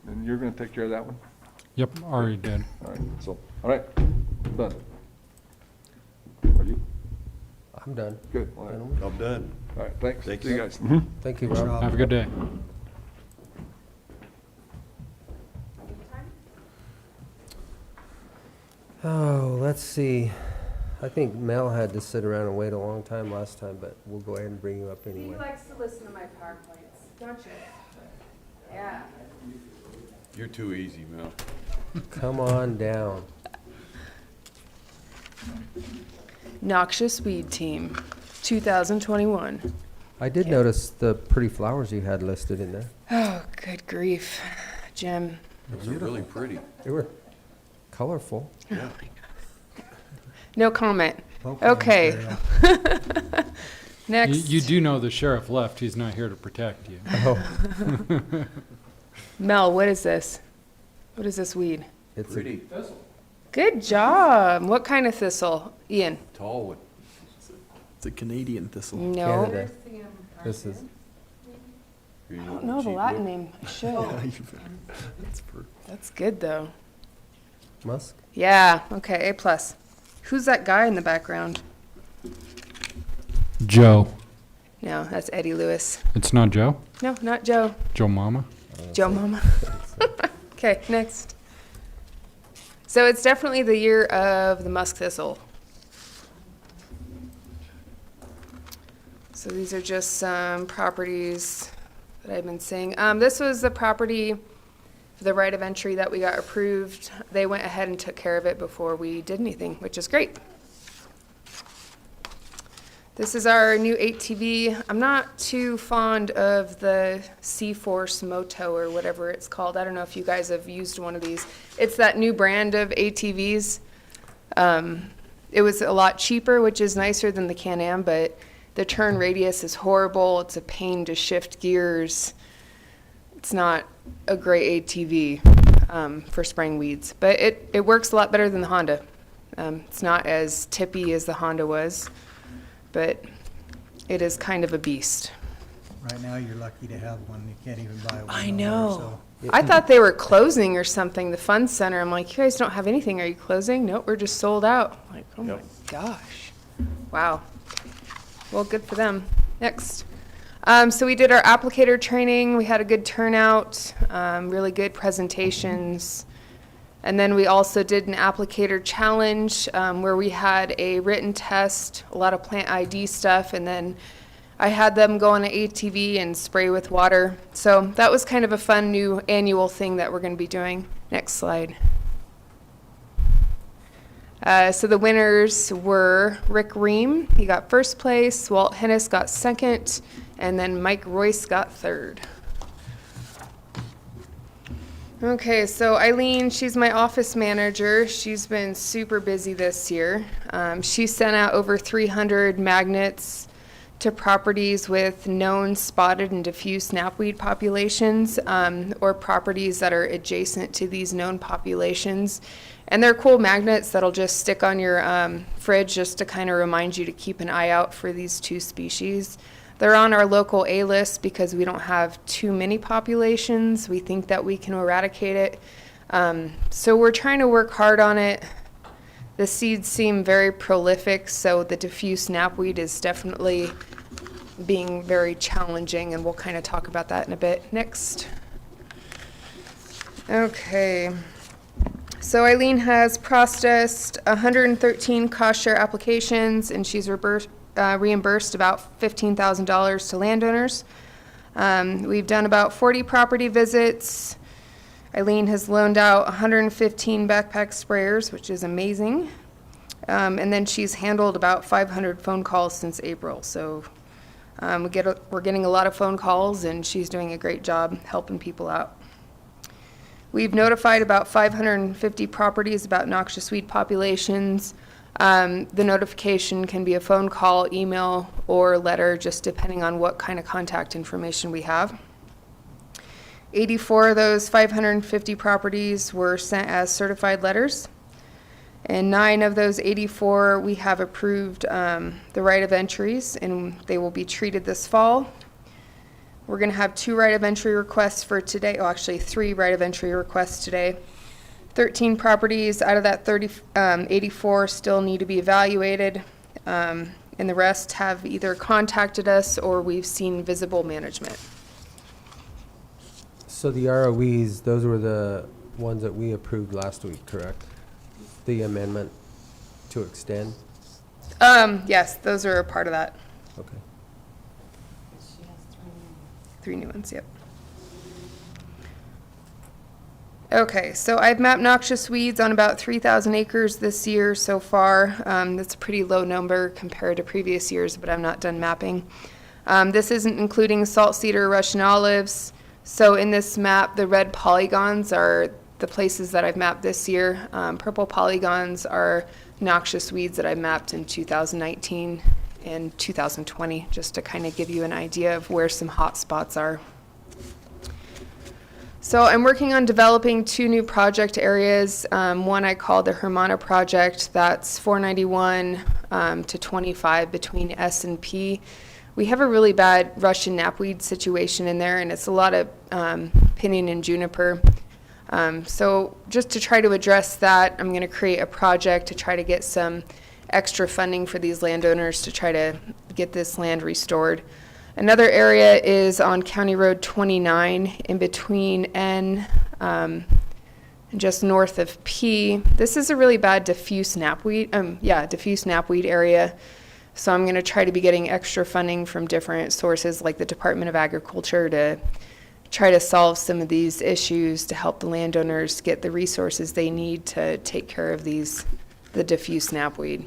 And you're gonna take care of that one? Yep, already did. All right, so, all right, done. Are you? I'm done. Good. All right, Gentlemen. I'm done. all right, thanks. Thanks. See you guys. Thank you, Thanks, Rob. Rob. Have a good day. Oh, let's see. I think Mel had to sit around and wait a long time last time, but we'll go ahead and bring you up He anyway. likes to listen to my PowerPoints, don't you? Yeah. You're too easy, Mel. Come on down. Noxious Weed Team, 2021. I did notice the pretty flowers you had listed in there. Oh, good grief. Jim. Those are really pretty. They were colorful. Yeah. No comment. Okay, Okay. material. Next. You do know the sheriff left. He's not here to protect you. Mel, what is this? What is this weed? It's Pretty Good job. What kind of thistle? Ian? tall one. It's a Canadian thistle. No. Canada. This is, I don't know the Latin name. I should. That's good though. musk? Yeah, okay, A+. Who's that guy in the background? Joe. No, that's Eddie Lewis. It's not Joe? No, not Joe. Joe Mama? Joe Mama. Okay, next. So it's definitely the year of the musk thistle. So these are just some properties that I've been seeing. This was the property, the right of entry that we got approved. They went ahead and took care of it before we did anything, which is great. This is our new ATV. I'm not too fond of the C-Force Moto or whatever it's called. I don't know if you guys have used one of these. It's that new brand of ATVs. It was a lot cheaper, which is nicer than the Can-Am, but the turn radius is horrible. It's a pain to shift gears. It's not a great ATV for spraying weeds, but it works a lot better than the Honda. It's not as tippy as the Honda was, but it is kind of a beast. Right now, you're lucky to have one. You can't even buy one. I no know. more, so. I thought they were closing or something, the Fun Center. I'm like, you guys don't have anything. Are you closing? Nope, we're just sold out. I'm like, oh my gosh. Wow. Well, good for them. Next. So we did our applicator training. We had a good turnout, really good presentations. And then we also did an applicator challenge where we had a written test, a lot of plant ID stuff, and then I had them go on an ATV and spray with water. So that was kind of a fun new annual thing that we're going to be doing. Next slide. So the winners were Rick Ream, he got first place, Walt Hennis got second, and then Mike Royce got third. Okay, so Eileen, she's my office manager. She's been super busy this year. She sent out over 300 magnets to properties with known spotted and diffuse snapweed populations, or properties that are adjacent to these known populations. And they're cool magnets that'll just stick on your fridge just to kind of remind you to keep an eye out for these two species. They're on our local A list because we don't have too many populations. We think that we can eradicate it. So we're trying to work hard on it. The seeds seem very prolific, so the diffuse snapweed is definitely being very challenging, and we'll kind of talk about that in a bit. Next. Okay. So Eileen has processed 113 cost share applications, and she's reimbursed about $15,000 to landowners. We've done about 40 property visits. Eileen has loaned out 115 backpack sprayers, which is amazing. And then she's handled about 500 phone calls since April. So we're getting a lot of phone calls, and she's doing a great job helping people out. We've notified about 550 properties about noxious weed populations. The notification can be a phone call, email, or letter, just depending on what kind of contact information we have. 84 of those 550 properties were sent as certified letters, and 9 of those 84 we have approved the right of entries, and they will be treated this fall. We're going to have 2 right of entry requests for today, well, actually 3 right of entry requests today. 13 properties out of that 84 still need to be evaluated, and the rest have either contacted us or we've seen visible management. So the ROEs, those were the ones that we approved last week, correct? The amendment to extend? Yes, those are a part of that. Okay. 3 new ones, yep. Okay, so I've mapped noxious weeds on about 3,000 acres this year so far. That's a pretty low number compared to previous years, but I've not done mapping. This isn't including salt cedar, Russian olives. So in this map, the red polygons are the places that I've mapped this year. Purple polygons are noxious weeds that I mapped in 2019 in 2020, just to kind of give you an idea of where some hot spots are. So I'm working on developing 2 new project areas. One I call the Hermana project. That's 491 to 25 between S&P. We have a really bad Russian knapweed situation in there, and it's a lot of pinyon and juniper. So just to try to address that, I'm going to create a project to try to get some extra funding for these landowners to try to get this land restored. Another area is on County Road 29 in between N and just north of P. This is a really bad diffuse knapweed, diffuse knapweed area. So I'm going to try to be getting extra funding from different sources like the Department of Agriculture to try to solve some of these issues to help the landowners get the resources they need to take care of the diffuse knapweed.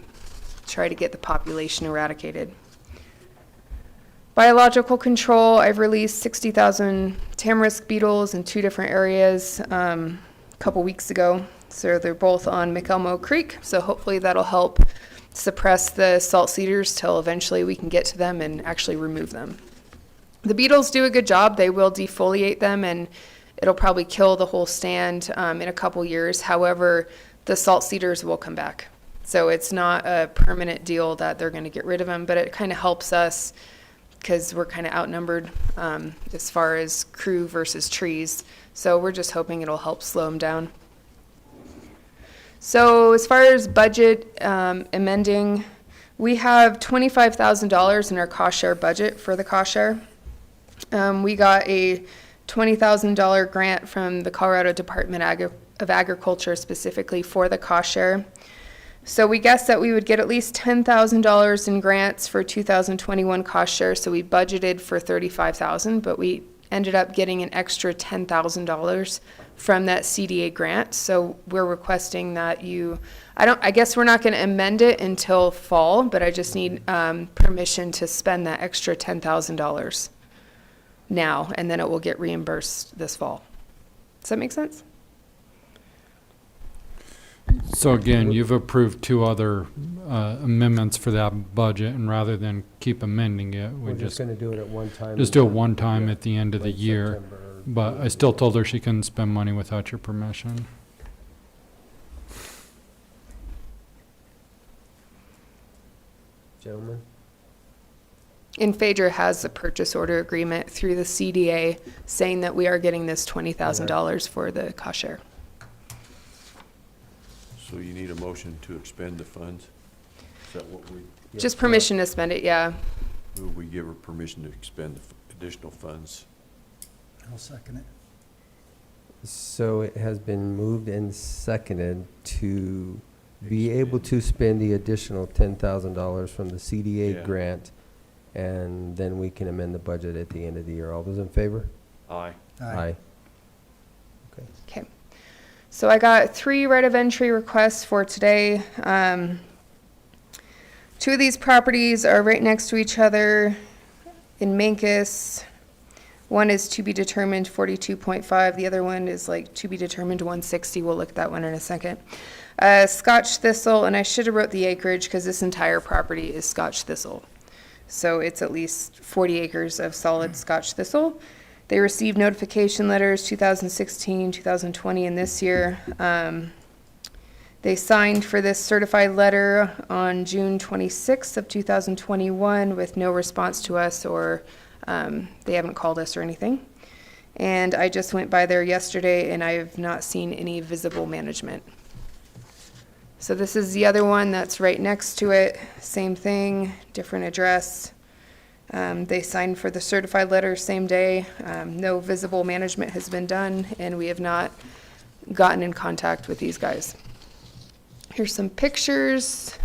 Try to get the population eradicated. Biological control, I've released 60,000 tamarisk beetles in 2 different areas a couple weeks ago. So they're both on McElmo Creek, so hopefully that'll help suppress the salt cedars till eventually we can get to them and actually remove them. The beetles do a good job. They will defoliate them, and it'll probably kill the whole stand in a couple years. However, the salt cedars will come back. So it's not a permanent deal that they're going to get rid of them, but it kind of helps us because we're kind of outnumbered as far as crew versus trees. So we're just hoping it'll help slow them down. So as far as budget amending, we have $25,000 in our cost share budget for the cost share. We got a $20,000 grant from the Colorado Department of Agriculture specifically for the cost share. So we guessed that we would get at least $10,000 in grants for 2021 cost share. So we budgeted for $35,000, but we ended up getting an extra $10,000 from that CDA grant. So we're requesting that I guess we're not going to amend it until fall, but I just need permission to spend that extra $10,000 now, and then it will get reimbursed this fall. Does that make sense? So again, you've approved 2 other amendments for that budget, and rather than keep amending it, We're just going to do it at one time. just do it one time at the end of the year. But I still told her she couldn't spend money without your permission. Gentlemen? And Phaedra has a purchase order agreement through the CDA saying that we are getting this $20,000 for the cost share. So you need a motion to expend the funds? Is that what we? Just permission to spend it, yeah. Will we give her permission to expend the additional funds? I'll second it. So it has been moved and seconded to be able to spend the additional $10,000 from the CDA Yeah. grant, and then we can amend the budget at the end of the year. All those in favor? Aye. Aye. Okay. So I got 3 right of entry requests for today. 2 of these properties are right next to each other in Mancus. One is to be determined 42.5. The other one is like to be determined 160. We'll look at that one in a second. Scotch thistle, and I should have wrote the acreage because this entire property is Scotch thistle. So it's at least 40 acres of solid Scotch thistle. They received notification letters 2016, 2020, and this year. They signed for this certified letter on June 26th of 2021 with no response to us, or they haven't called us or anything. And I just went by there yesterday and I have not seen any visible management. So this is the other one that's right next to it. Same thing, different address. They signed for the certified letter same day. No visible management has been done, and we have not gotten in contact with these guys. Here's some pictures.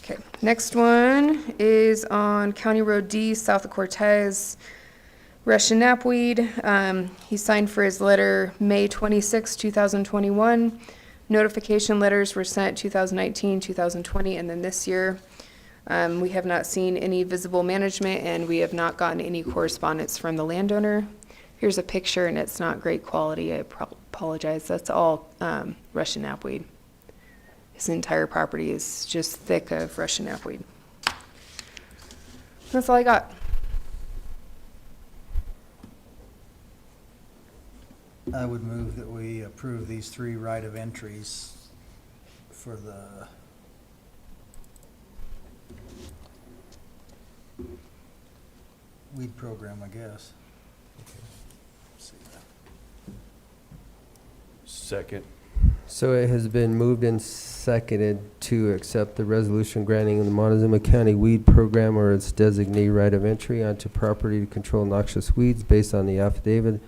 Okay, next one is on County Road D, south of Cortez. Russian knapweed. He signed for his letter May 26, 2021. Notification letters were sent 2019, 2020, and then this year. We have not seen any visible management, and we have not gotten any correspondence from the landowner. Here's a picture, and it's not great quality. I apologize. That's all Russian knapweed. This entire property is just thick of Russian knapweed. That's all I got. I would move that we approve these 3 right of entries for the weed program, I guess. Second. So it has been moved and seconded to accept the resolution granting the Montezuma County Weed Program or its designee right of entry onto property to control noxious weeds based on the affidavit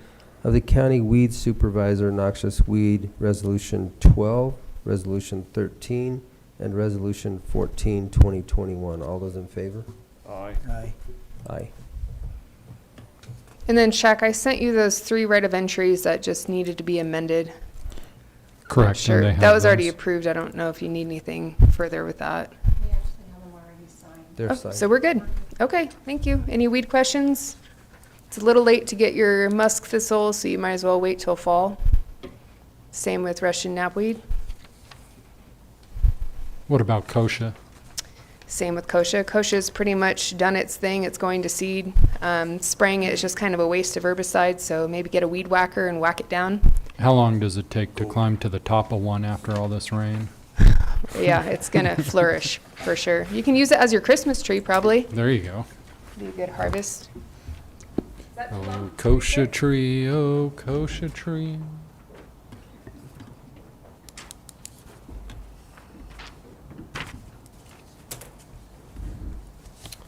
of the County Weed Supervisor, Noxious Weed Resolution 12, Resolution 13, and Resolution 14, 2021. All those in favor? Aye. Aye. Aye. And then Shaq, I sent you those 3 right of entries that just needed to be amended. Correct. and Sure, they that have was already those. approved. I don't know if you need anything further with that. We actually have them already signed. They're Oh, signed. so we're good. Okay, thank you. Any weed questions? It's a little late to get your musk thistle, so you might as well wait till fall. Same with Russian knapweed. What about kochia? Same with kochia. Kochia's pretty much done its thing. It's going to seed. Spraying it is just kind of a waste of herbicide, so maybe get a weed whacker and whack it down. How long does it take to climb to the top of one after all this rain? Yeah, it's gonna flourish for sure. You can use it as your Christmas tree, probably. There you go. Be a good harvest. Oh, kochia tree, oh, kochia tree.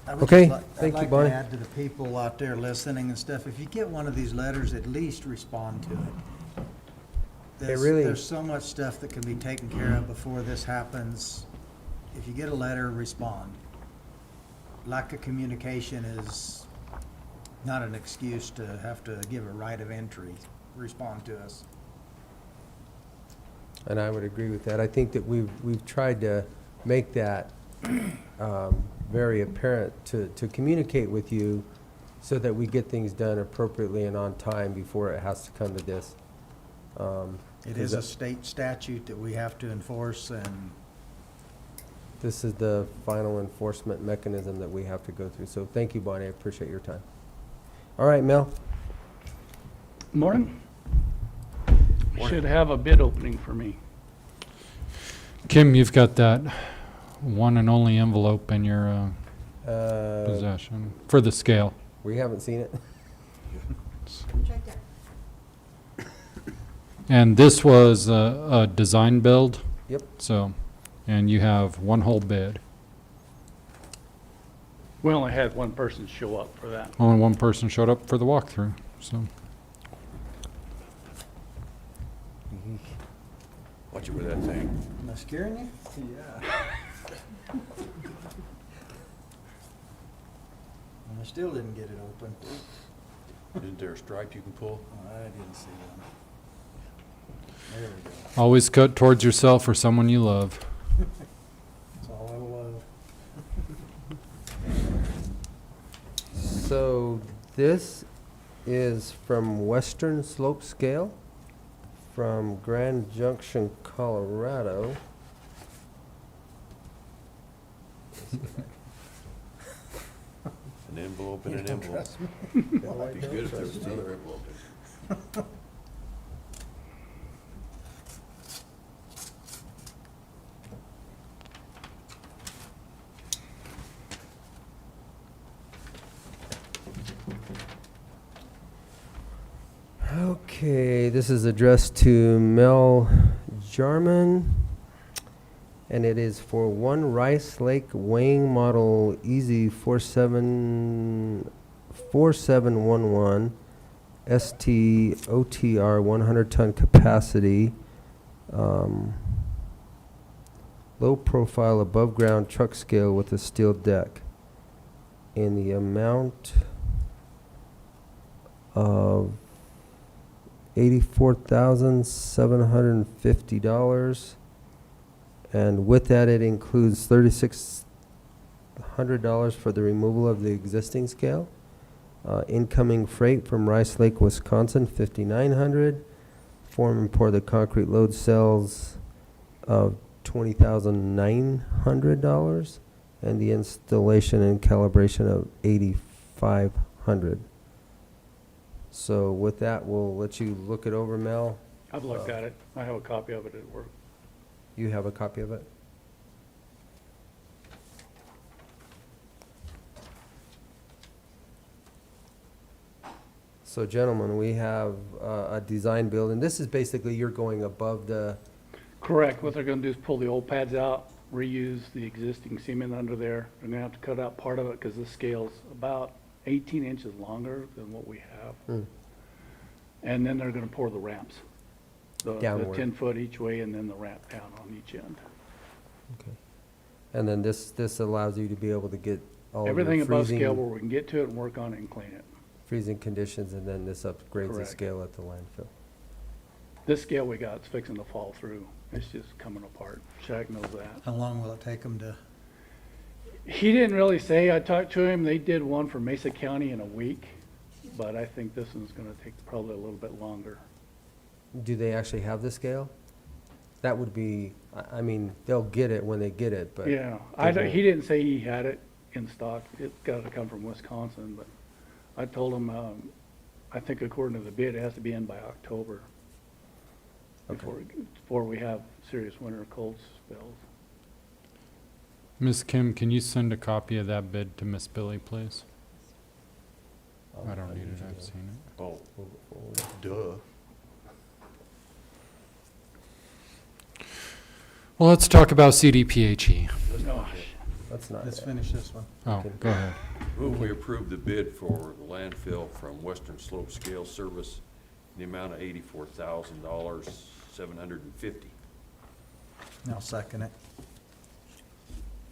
I would Okay, just thank you, I'd like Bonnie. to add to the people out there listening and stuff, if you get one of these letters, at least respond to it. really- There's so much stuff that can be taken care of before this happens. If you get a letter, respond. Lack of communication is not an excuse to have to give a right of entry. Respond to us. And I would agree with that. I think that we've tried to make that very apparent to communicate with you so that we get things done appropriately and on time before it has to come to this. It is a state statute that we have to enforce, and This is the final enforcement mechanism that we have to go through. So thank you, Bonnie. I appreciate your time. All right, Mel. Morning. Should have a bid opening for me. Kim, you've got that one and only envelope in your possession for the scale. We haven't seen it. It's right there. And this was a design build. Yep. So, and you have one whole bid. We only had one person show up for that. Only one person showed up for the walkthrough, so. Watch it with that thing. am I scaring you? Yeah. And I still didn't get it open. Isn't there a stripe you can pull? Oh, I didn't see one. There we go. Always cut towards yourself or someone you love. That's all I love. So this is from Western Slope Scale from Grand Junction, Colorado. An envelope and an envelope. Trust me. Might be good if there was another envelope in. Okay, this is addressed to Mel Jarman, and it is for one Rice Lake weighing model Easy 4711 ST OTR 100-ton capacity, low profile above ground truck scale with a steel deck in the amount of $84,750, and with that it includes $3,600 for the removal of the existing scale. Incoming freight from Rice Lake, Wisconsin, $5,900. Form and pour the concrete load cells of $20,900, and the installation and calibration of $8,500. So with that, we'll let you look it over, Mel. I've looked at it. I have a copy of it at work. You have a copy of it? So gentlemen, we have a design build, and this is basically you're going above the, Correct. What they're gonna do is pull the old pads out, reuse the existing cement under there. They're gonna have to cut out part of it because this scale's about 18 inches longer than what we have. And then they're gonna pour the ramps. The Downward. 10 foot each way and then the ramp down on each end. and then this allows you to be able to get all of your Everything above freezing- scale where we can get to it and work on it and clean it. freezing conditions, and then this upgrades the Correct. scale at the landfill. This scale we got is fixing to fall through. It's just coming apart. Shaq knows that. How long will it take them to? He didn't really say. I talked to him. They did one for Mesa County in a week, but I think this one's gonna take probably a little bit longer. Do they actually have the scale? That would be, I mean, they'll get it when they get it, but. Yeah, they he won't. didn't say he had it in stock. It's gotta come from Wisconsin, but I told him, I think according to the bid, it has to be in by October. Before we have serious winter cold spells. Ms. Kim, can you send a copy of that bid to Miss Billy, please? I don't need it, I've seen it. Oh, Duh. Well, let's talk about CDPHE. That's not. Let's finish this one. Oh, go ahead. move we approve the bid for the landfill from Western Slope Scale Service in the amount of $84,750. I'll second it.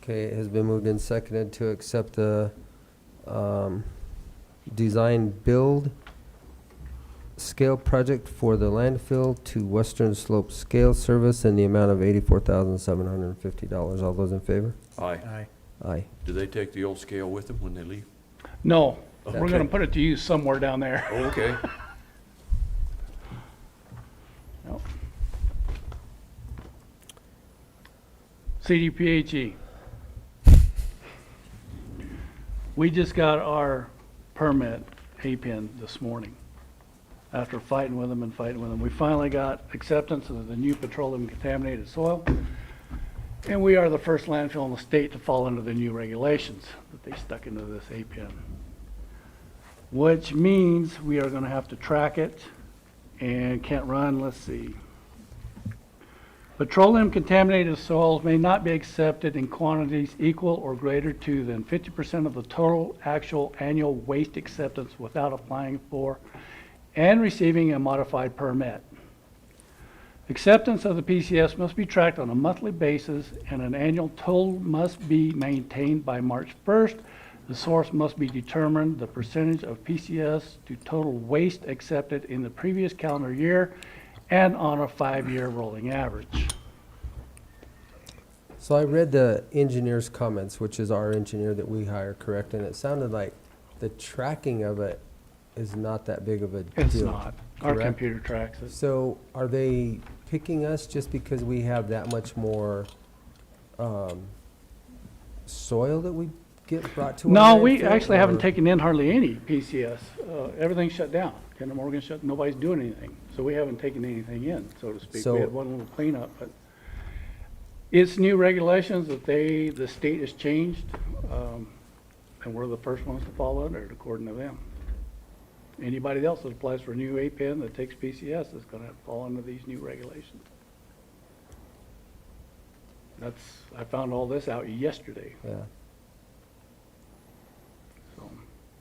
Okay, it has been moved and seconded to accept the design build scale project for the landfill to Western Slope Scale Service in the amount of $84,750. All those in favor? Aye. Aye. Aye. Do they take the old scale with them when they leave? No, we're Okay. gonna put it to use somewhere down there. Oh, okay. Yep. CDPHE. We just got our permit, N.M.P.M, this morning. After fighting with them and fighting with them, we finally got acceptance of the new petroleum contaminated soil. And we are the first landfill in the state to fall under the new regulations that they stuck into this N.M.P.M. Which means we are gonna have to track it and can't run, let's see. Petroleum contaminated soils may not be accepted in quantities equal or greater to than 50% of the total actual annual waste acceptance without applying for and receiving a modified permit. Acceptance of the PCS must be tracked on a monthly basis and an annual total must be maintained by March 1st. The source must be determined, the percentage of PCS to total waste accepted in the previous calendar year and on a 5-year rolling average. So I read the engineer's comments, which is our engineer that we hire, correct? And it sounded like the tracking of it is not that big of a deal. It's not. Our correct? computer tracks it. So are they picking us just because we have that much more soil that we get brought to our No, we landfill, actually haven't or- taken in hardly any PCS. Everything's shut down. Kinder Morgan shut, nobody's doing anything. So we haven't taken anything in, so to speak. So- We had one little cleanup, but it's new regulations that the state has changed, and we're the first ones to fall under it, according to them. Anybody else that applies for a new N.M.P.M that takes PCS is gonna fall under these new regulations. I found all this out yesterday, Yeah. so.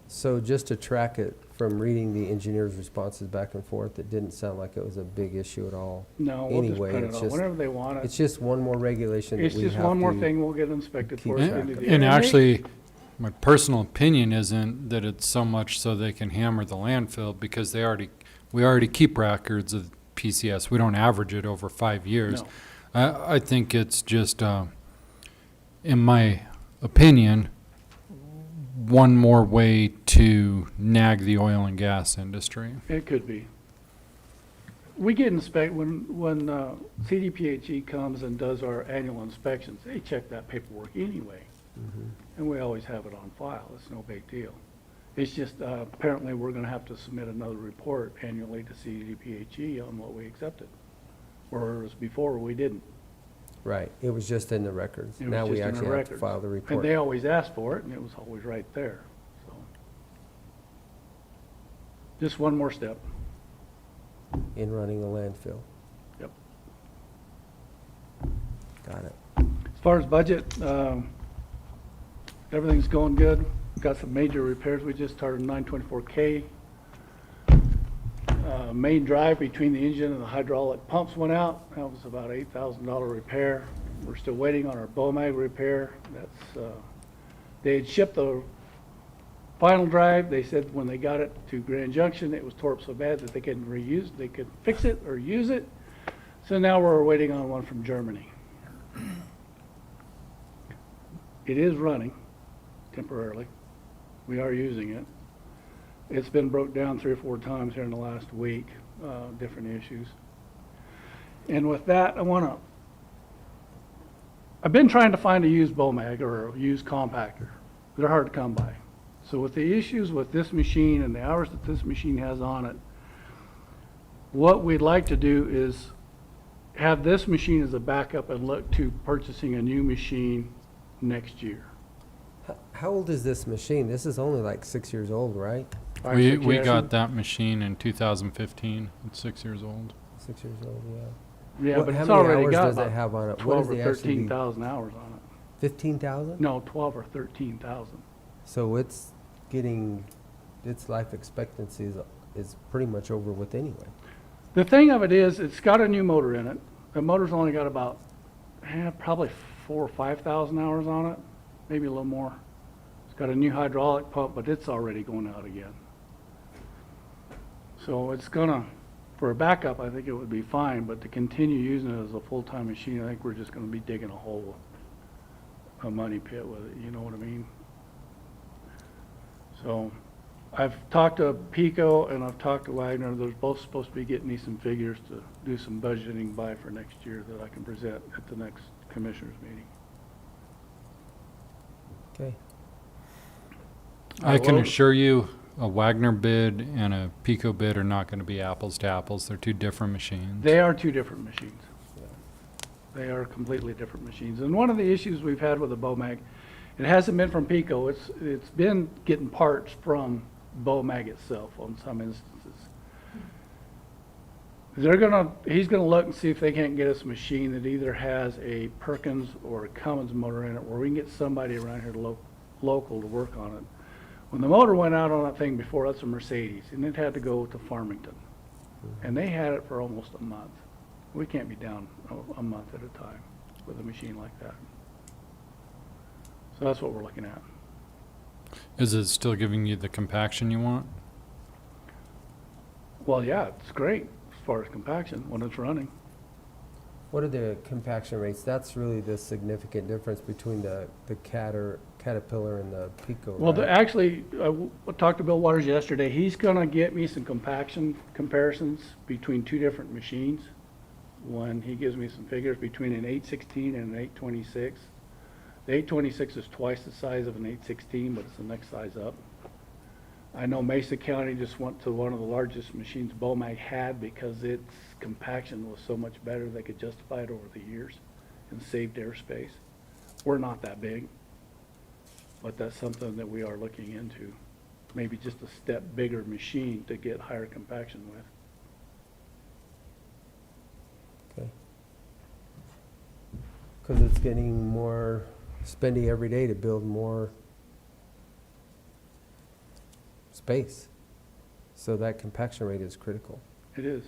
So just to track it from reading the engineer's responses back and forth, it didn't sound like it was a big issue at all. No, we'll just Anyway, print it it's off just- whenever they want it. It's just one more regulation that It's we just have one more to thing we'll get inspected keep for. at the track end of of. the year. And they- actually, my personal opinion isn't that it's so much so they can hammer the landfill, because we already keep records of PCS. We don't average it over 5 years. No. I think it's just, in my opinion, one more way to nag the oil and gas industry. It could be. we get when CDPHE comes and does our annual inspections, they check that paperwork anyway. And we always have it on file. It's no big deal. It's just, apparently we're gonna have to submit another report annually to CDPHE on what we accepted. Whereas before, we didn't. Right, it was just in the records. It was Now we just in the actually have to records. file the And report. they always asked for it, and it was always right there, so. Just one more step. In running a landfill. Yep. Got it. As far as budget, everything's going good. Got some major repairs. We just started 924K. Main drive between the engine and the hydraulic pumps went out. That was about $8,000 repair. We're still waiting on our BOMAG repair. That's, they had shipped the final drive. They said when they got it to Grand Junction, it was tore up so bad that they couldn't reuse, they could fix it or use it. So now we're waiting on one from Germany. It is running temporarily. We are using it. It's been broke down 3 or 4 times here in the last week, different issues. And with that, I've been trying to find a used BOMAG or a used compactor. They're hard to come by. So with the issues with this machine and the hours that this machine has on it, what we'd like to do is have this machine as a backup and look to purchasing a new machine next year. How old is this machine? This is only like 6 years old, right? We got that machine in 2015. It's 6 years old. 6 years old, yeah. Yeah, What- but how it's many already hours got does it about have on it? What 12 does or it actually be? 13,000 hours on it. 15,000? No, 12 or 13,000. So it's getting, its life expectancy is pretty much over with anyway. The thing of it is, it's got a new motor in it. The motor's only got about, probably 4,000 or 5,000 hours on it, maybe a little more. It's got a new hydraulic pump, but it's already going out again. So it's gonna, for a backup, I think it would be fine, but to continue using it as a full-time machine, I think we're just gonna be digging a hole, a money pit with it, you know what I mean? So I've talked to Pico and I've talked to Wagner. They're both supposed to be getting me some figures to do some budgeting by for next year that I can present at the next commissioners meeting. Okay. I can will- assure you, a Wagner bid and a Pico bid are not going to be apples to apples. They're two different machines. They are two different machines. They are completely different machines. And one of the issues we've had with the BOMAG, it hasn't been from Pico. It's been getting parts from BOMAG itself on some instances. He's gonna look and see if they can't get us a machine that either has a Perkins or a Cummins motor in it, where we can get somebody around here local to work on it. When the motor went out on that thing before, that's a Mercedes, and it had to go to Farmington. And they had it for almost a month. We can't be down a month at a time with a machine like that. So that's what we're looking at. Is it still giving you the compaction you want? Well, yeah, it's great as far as compaction when it's running. What are the compaction rates? That's really the significant difference between the Caterpillar and the Pico, Well, right? actually, I talked to Bill Waters yesterday. He's gonna get me some compaction comparisons between two different machines when he gives me some figures between an 816 and an 826. The 826 is twice the size of an 816, but it's the next size up. I know Mesa County just went to one of the largest machines BOMAG had because its compaction was so much better they could justify it over the years and saved airspace. We're not that big, but that's something that we are looking into. Maybe just a step bigger machine to get higher compaction with. Okay. Because it's getting more spendy every day to build more space. So that compaction rate is critical. It is.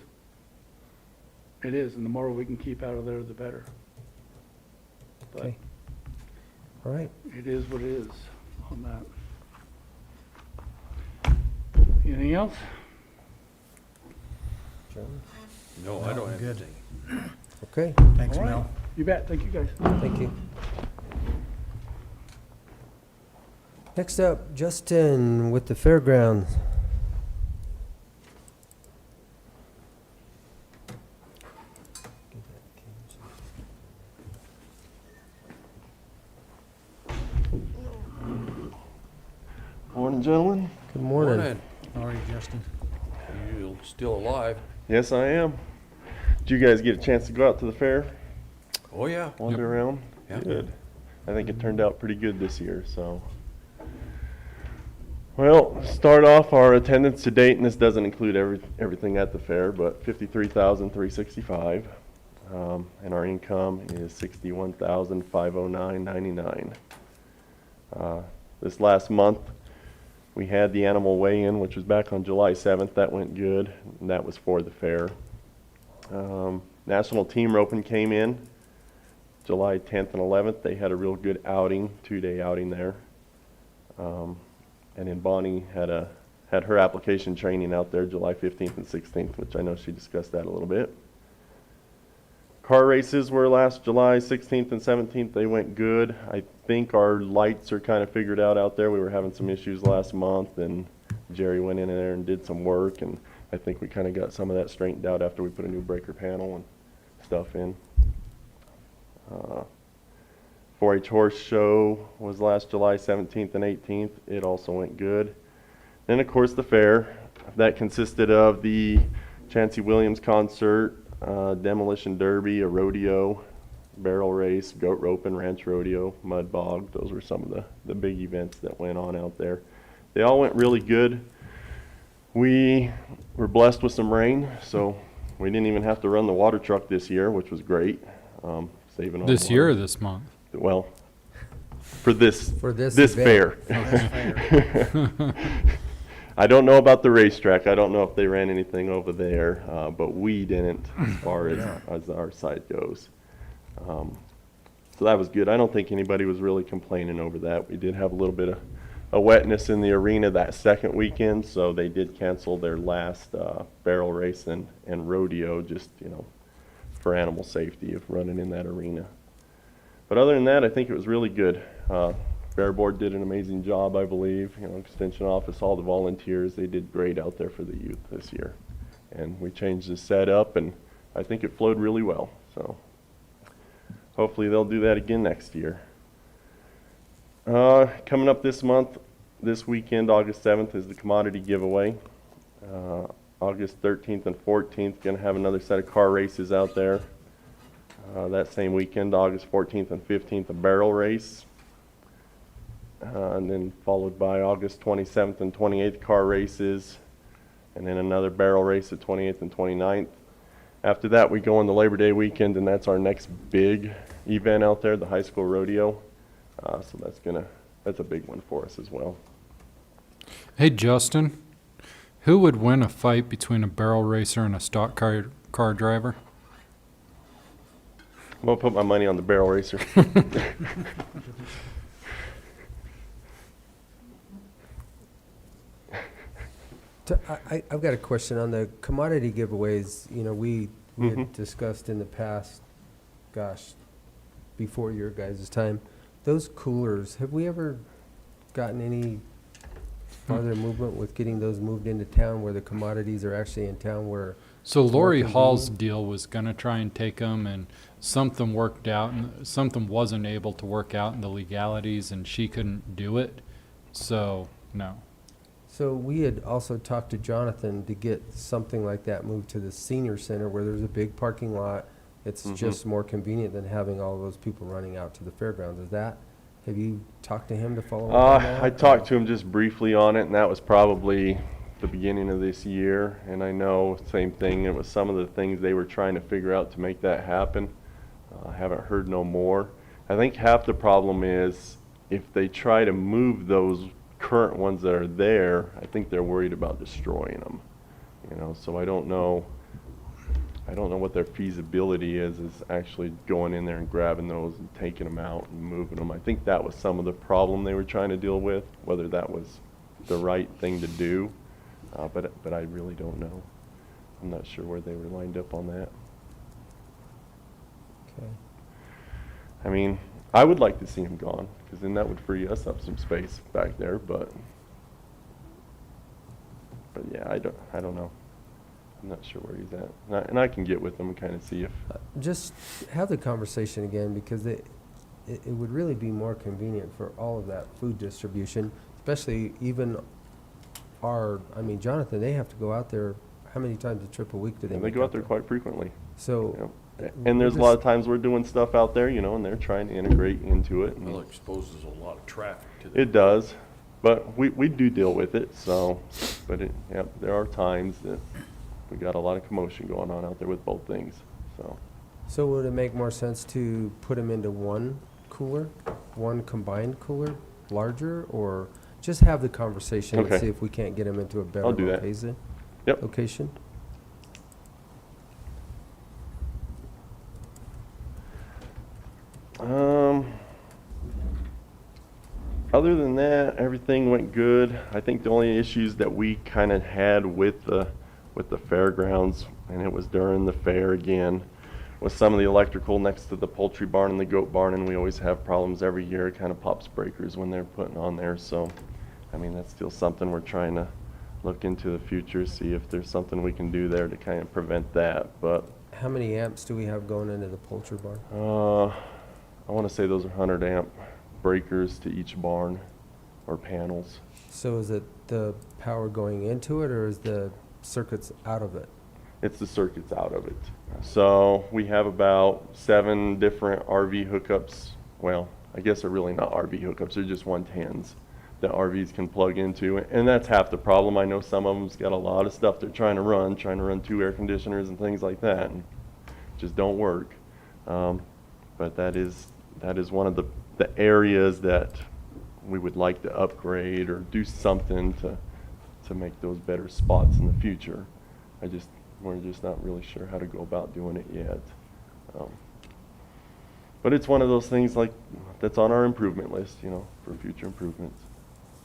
It is, and the more we can keep out of there, the better. But Okay. All right. it is what it is on that. Anything else? Chairman? No, I don't have Good. anything. Okay, Thanks, All right. Mel. You bet. Thank you, guys. thank you. Next up, Justin with the fairgrounds. Morning, gentlemen. Good morning. Morning. How are you, Justin? You still alive? Yes, I am. Did you guys get a chance to go out to the fair? Oh, yeah. Wander around? Yep. Good. I think it turned out pretty good this year, so. Well, start off our attendance to date, and this doesn't include everything at the fair, but 53,365. And our income is 61,509.99. This last month, we had the animal weigh-in, which was back on July 7th. That went good, and that was for the fair. National Team Roping came in July 10th and 11th. They had a real good outing, 2-day outing there. And then Bonnie had her application training out there July 15th and 16th, which I know she discussed that a little bit. Car races were last July 16th and 17th. They went good. I think our lights are kind of figured out there. We were having some issues last month, and Jerry went in there and did some work, and I think we kind of got some of that straightened out after we put a new breaker panel and stuff in. 4-H horse show was last July 17th and 18th. It also went good. Then, of course, the fair. That consisted of the Chancey Williams concert, demolition derby, a rodeo, barrel race, goat roping, ranch rodeo, mud bog. Those were some of the big events that went on out there. They all went really good. We were blessed with some rain, so we didn't even have to run the water truck this year, which was great. Saving on This year or this month? For Well, this this fair. I don't know about the racetrack. I don't know if they ran anything over there, but we didn't as far as our side goes. So that was good. I don't think anybody was really complaining over that. We did have a little bit of a wetness in the arena that second weekend, so they did cancel their last barrel race and rodeo, just, for animal safety of running in that arena. But other than that, I think it was really good. Fair Board did an amazing job, I believe. Extension office, all the volunteers, they did great out there for the youth this year. And we changed the setup, and I think it flowed really well. So hopefully they'll do that again next year. Coming up this month, this weekend, August 7th, is the commodity giveaway. August 13th and 14th, going to have another set of car races out there. That same weekend, August 14th and 15th, a barrel race. And then followed by August 27th and 28th, car races. And then another barrel race at 28th and 29th. After that, we go on the Labor Day weekend, and that's our next big event out there, the high school rodeo. So that's a big one for us as well. Hey, Justin, who would win a fight between a barrel racer and a stock car driver? I'm going to put my money on the barrel racer. I've got a question on the commodity giveaways. We had discussed in the past, before your guys' time, those coolers, have we ever gotten any farther movement with getting those moved into town where the commodities are actually in town where? So Lori Hall's deal was going to try and take them, and something worked out, and something wasn't able to work out in the legalities, and she couldn't do it. So, no. So we had also talked to Jonathan to get something like that moved to the senior center where there's a big parking lot. It's just more convenient than having all those people running out to the fairgrounds. Have you talked to him to follow up on that? I talked to him just briefly on it, and that was probably the beginning of this year. And I know, same thing, it was some of the things they were trying to figure out to make that happen. I haven't heard no more. I think half the problem is if they try to move those current ones that are there, I think they're worried about destroying them. So I don't know what their feasibility is actually going in there and grabbing those and taking them out and moving them. I think that was some of the problem they were trying to deal with, whether that was the right thing to do, but I really don't know. I'm not sure where they were lined up on that. Okay. I mean, I would like to see him gone, because then that would free us up some space back there, but yeah, I don't know. I'm not sure where he's at. And I can get with him and kind of see if... Just have the conversation again, because it would really be more convenient for all of that food distribution. especially even Jonathan, they have to go out there, how many times a trip a week do they And make they go out there there? quite frequently. So. And there's a lot of times we're doing stuff out there, you know, and they're trying to integrate into it. and Well, it exposes a lot of traffic to them. It does, but we do deal with it, so, but there are times that we got a lot of commotion going on out there with both things, so. So would it make more sense to put them into one cooler, one combined cooler, larger, or just have the conversation and Okay. see if we can't get them into a better I'll do that. location? Yep. Location? Other than that, everything went good. I think the only issues that we kind of had with the fairgrounds, and it was during the fair again, was some of the electrical next to the poultry barn and the goat barn, and we always have problems every year. It kind of pops breakers when they're putting on there. So, I mean, that's still something we're trying to look into the future, see if there's something we can do there to kind of prevent that. But How many amps do we have going into the poultry barn? I want to say those are 100 amp breakers to each barn or panels. So is it the power going into it, or is the circuits out of it? It's the circuits out of it. So we have about 7 different RV hookups. Well, I guess they're really not RV hookups, they're just 110s that RVs can plug into. And that's half the problem. I know some of them's got a lot of stuff they're trying to run 2 air conditioners and things like that, and just don't work. But that is one of the areas that we would like to upgrade or do something to make those better spots in the future. We're just not really sure how to go about doing it yet. But it's one of those things like that's on our improvement list, you know, for future improvements.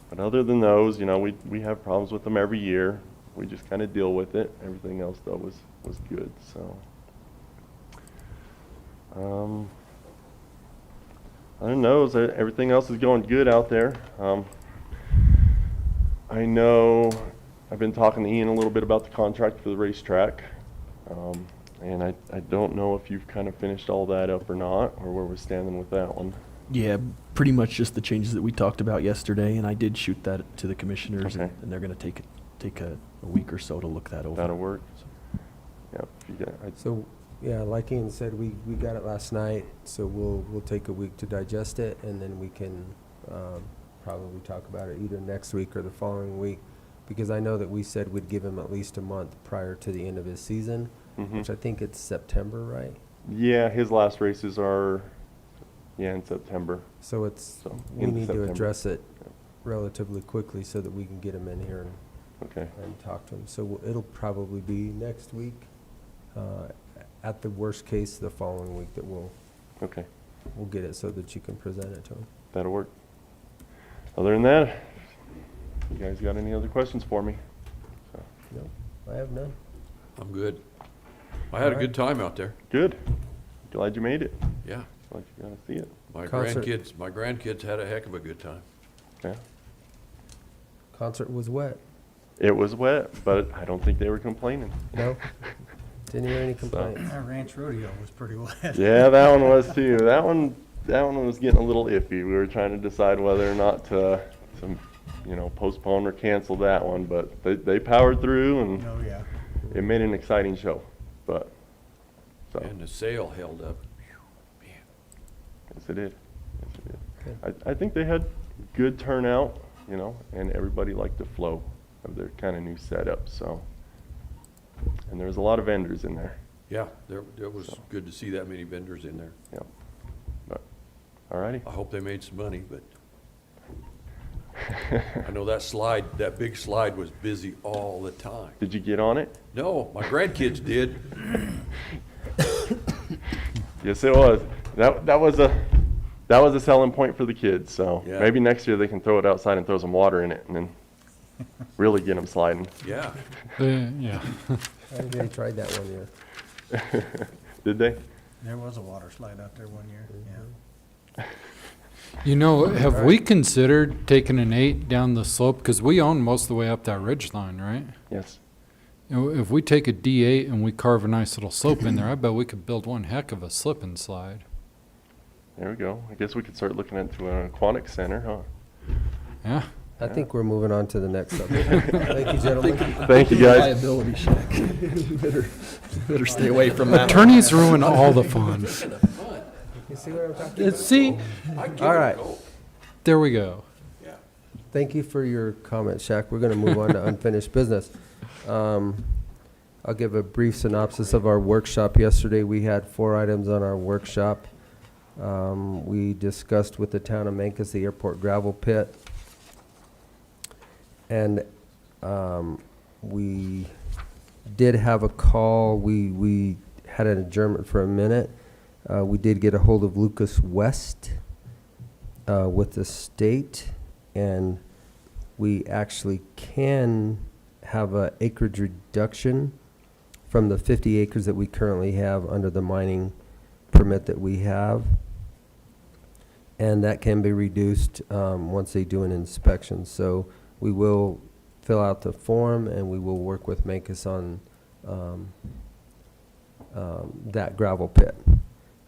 But other than those, you know, we have problems with them every year. We just kind of deal with it. Everything else though was good. So other than those, everything else is going good out there. I know I've been talking to Ian a little bit about the contract for the racetrack. And I don't know if you've kind of finished all that up or not, or where we're standing with that one. Yeah, pretty much just the changes that we talked about yesterday, and I did shoot that to the commissioners, Okay. and they're going to take a week or so to look that over. That'll work. Yep. So, yeah, like Ian said, we got it last night, so we'll take a week to digest it, and then we can probably talk about it either next week or the following week, because I know that we said we'd give him at least a month prior to the end of his season, which I think it's September, right? Yeah, his last races are, in September. So we into need to September. address it relatively quickly so that we can get him in here and talk to him. So it'll probably be next week, at the worst case, the following week that we'll get it so that you can present it to him. That'll work. Other than that, you guys got any other questions for me? No, I have none. I'm good. I had a good time out there. Good. Glad you made it. Yeah. Glad you got to see it. My grandkids had a heck of a good time. Yeah. Concert was wet. It was wet, but I don't think they were complaining. No? Didn't hear any complaints. That ranch rodeo was pretty wet. Yeah, that one was too. That one was getting a little iffy. We were trying to decide whether or not to postpone or cancel that one, but they powered through, and it made an exciting show. And the sail held up. Yes, it did. I think they had good turnout, and everybody liked the flow of their kind of new setup. So, and there was a lot of vendors in there. Yeah, there was good to see that many vendors in there. Yeah. But, alrighty. I hope they made some money, but I know that big slide was busy all the time. Did you get on it? No, my grandkids did. Yes, it was. That was a selling point for the kids. So maybe next year they can throw it outside and throw some water in it, and then really get them sliding. Yeah. Yeah. I think they tried that one year. Did they? There was a water slide out there one year, yeah. Have we considered taking an 8 down the slope? Because we own most of the way up that ridge line, right? Yes. If we take a D8 and we carve a nice little slope in there, I bet we could build one heck of a slip and slide. There we go. I guess we could start looking into an aquatic center, huh? Yeah. I think we're moving on to the next subject. Thank you, gentlemen. Thank you, guys. Liability check. Better stay away from that. Attorneys ruin all the fun. You see what I'm talking about? See, All right. there we go. Thank you for your comment, Shaq. We're going to move on to unfinished business. I'll give a brief synopsis of our workshop yesterday. We had 4 items on our workshop. We discussed with the town of Mancos the airport gravel pit. And we did have a call. We had an adjournment for a minute. We did get a hold of Lucas West with the state, and we actually can have an acreage reduction from the 50 acres that we currently have under the mining permit that we have. And that can be reduced once they do an inspection. So we will fill out the form, and we will work with Mancos on that gravel pit.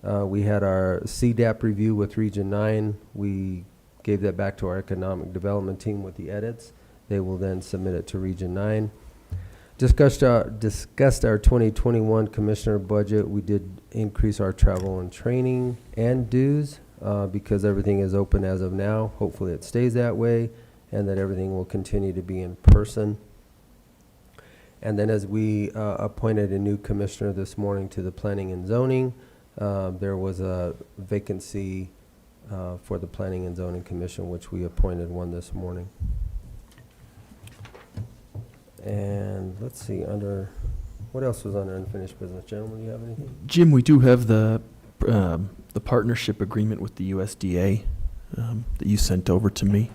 We had our CDAP review with Region 9. We gave that back to our economic development team with the edits. They will then submit it to Region 9. Discussed our 2021 commissioner budget. We did increase our travel and training and dues because everything is open as of now. Hopefully it stays that way, and that everything will continue to be in person. And then as we appointed a new commissioner this morning to the planning and zoning, there was a vacancy for the Planning and Zoning Commission, which we appointed one this morning. And let's see, what else was under unfinished business? Gentlemen, do you have anything? Jim, we do have the partnership agreement with the USDA that you sent over to me.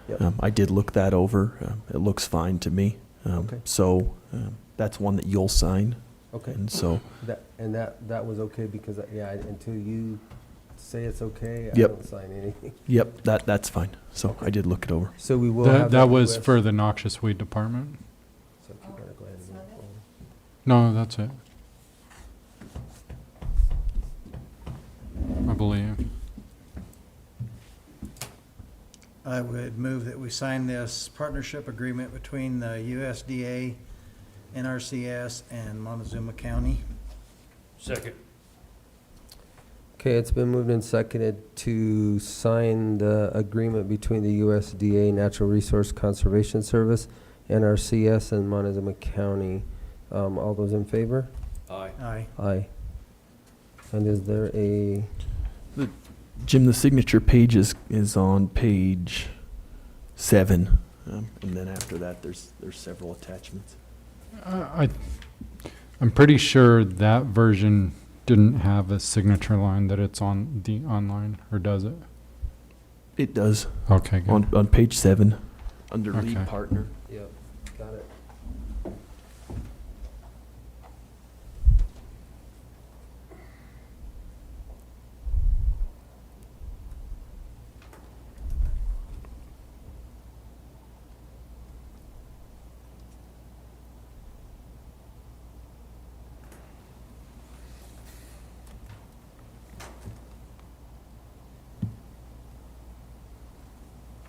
Yep. I did look that over. It looks fine to me. Okay. So that's one that you'll sign. Okay. And so that was okay because, until you say it's okay, Yep. I don't sign anything. Yep, that's fine. So I did look it over. So we will have That was US for the noxious weed department. So keep on go ahead and move forward. No, that's it. I believe. I would move that we sign this partnership agreement between the USDA, NRCS, and Montezuma County. Second. Okay, it's been moved and seconded to sign the agreement between the USDA Natural Resource Conservation Service, NRCS, and Montezuma County. All those in favor? Aye. Aye. Aye. And is there a, Jim, the signature page is on page 7, and then after that, there's several attachments. I'm pretty sure that version didn't have a signature line that it's on the online, or does it? It does. Okay, good. On page 7, under Okay. lead partner. yep, got it.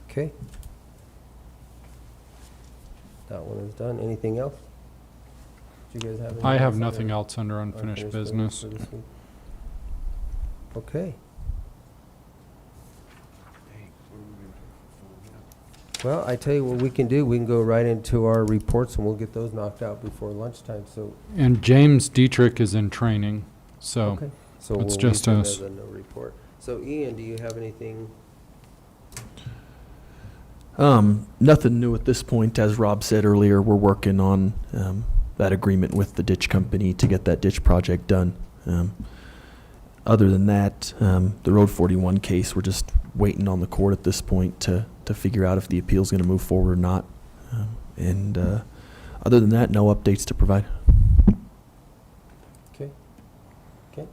Okay. That one is done. Anything else? Do you guys have anything? I have else nothing under else under unfinished business. for this week? Okay. Well, I tell you what we can do. We can go right into our reports, and we'll get those knocked out before lunchtime. So, And James Dietrich is in training, so okay. So it's we'll just leave him us. as a no report. So, Ian, do you have anything? Nothing new at this point. As Rob said earlier, we're working on that agreement with the ditch company to get that ditch project done. Other than that, the Road 41 case, we're just waiting on the court at this point to figure out if the appeal is going to move forward or not. And other than that, no updates to provide. Okay. Okay.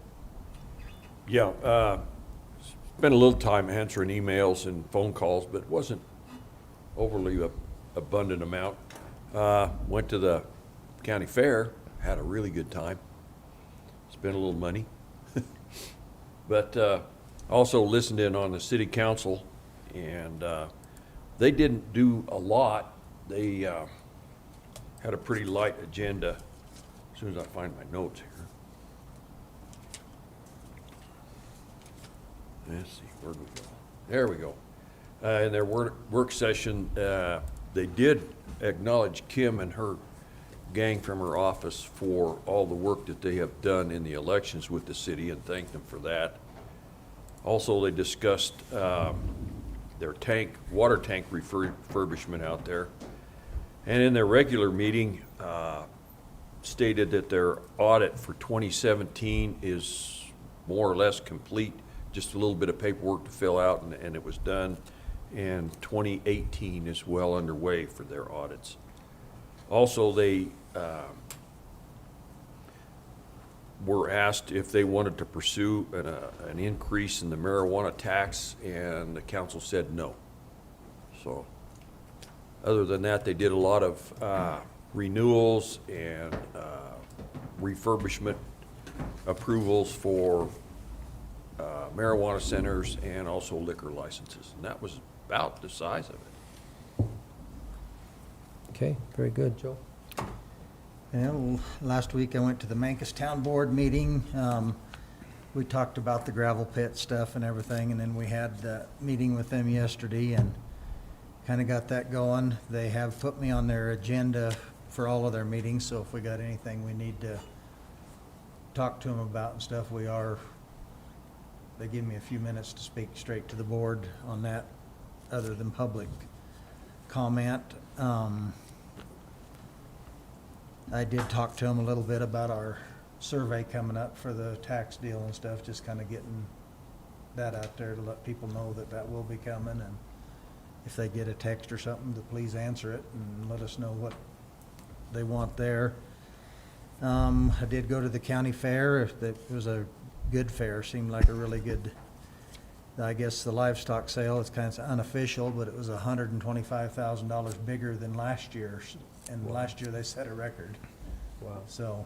Yeah, spent a little time answering emails and phone calls, but it wasn't overly abundant amount. Went to the county fair, had a really good time. Spent a little money. But also listened in on the city council, and They didn't do a lot. They had a pretty light agenda. As soon as I find my notes here. Let's see, where'd we go? There we go. In their work session, they did acknowledge Kim and her gang from her office for all the work that they have done in the elections with the city and thanked them for that. Also, they discussed their water tank refurbishment out there. And in their regular meeting, stated that their audit for 2017 is more or less complete. Just a little bit of paperwork to fill out, and it was done. And 2018 is well underway for their audits. Also, they were asked if they wanted to pursue an increase in the marijuana tax, and the council said no. So, other than that, they did a lot of renewals and refurbishment approvals for marijuana centers and also liquor licenses. And that was about the size of it. Okay, very good. Joe? Well, last week I went to the Mancos Town Board meeting. We talked about the gravel pit stuff and everything, and then we had the meeting with them yesterday and kind of got that going. They have put me on their agenda for all of their meetings, so if we got anything we need to talk to them about and stuff, they give me a few minutes to speak straight to the board on that, other than public comment. I did talk to them a little bit about our survey coming up for the tax deal and stuff, just kind of getting that out there to let people know that that will be coming, and if they get a text or something, to please answer it and let us know what they want there. I did go to the county fair. It was a good fair, seemed like a really good, I guess the livestock sale is kind of unofficial, but it was $125,000 bigger than last year, and last year they set a record. Wow. So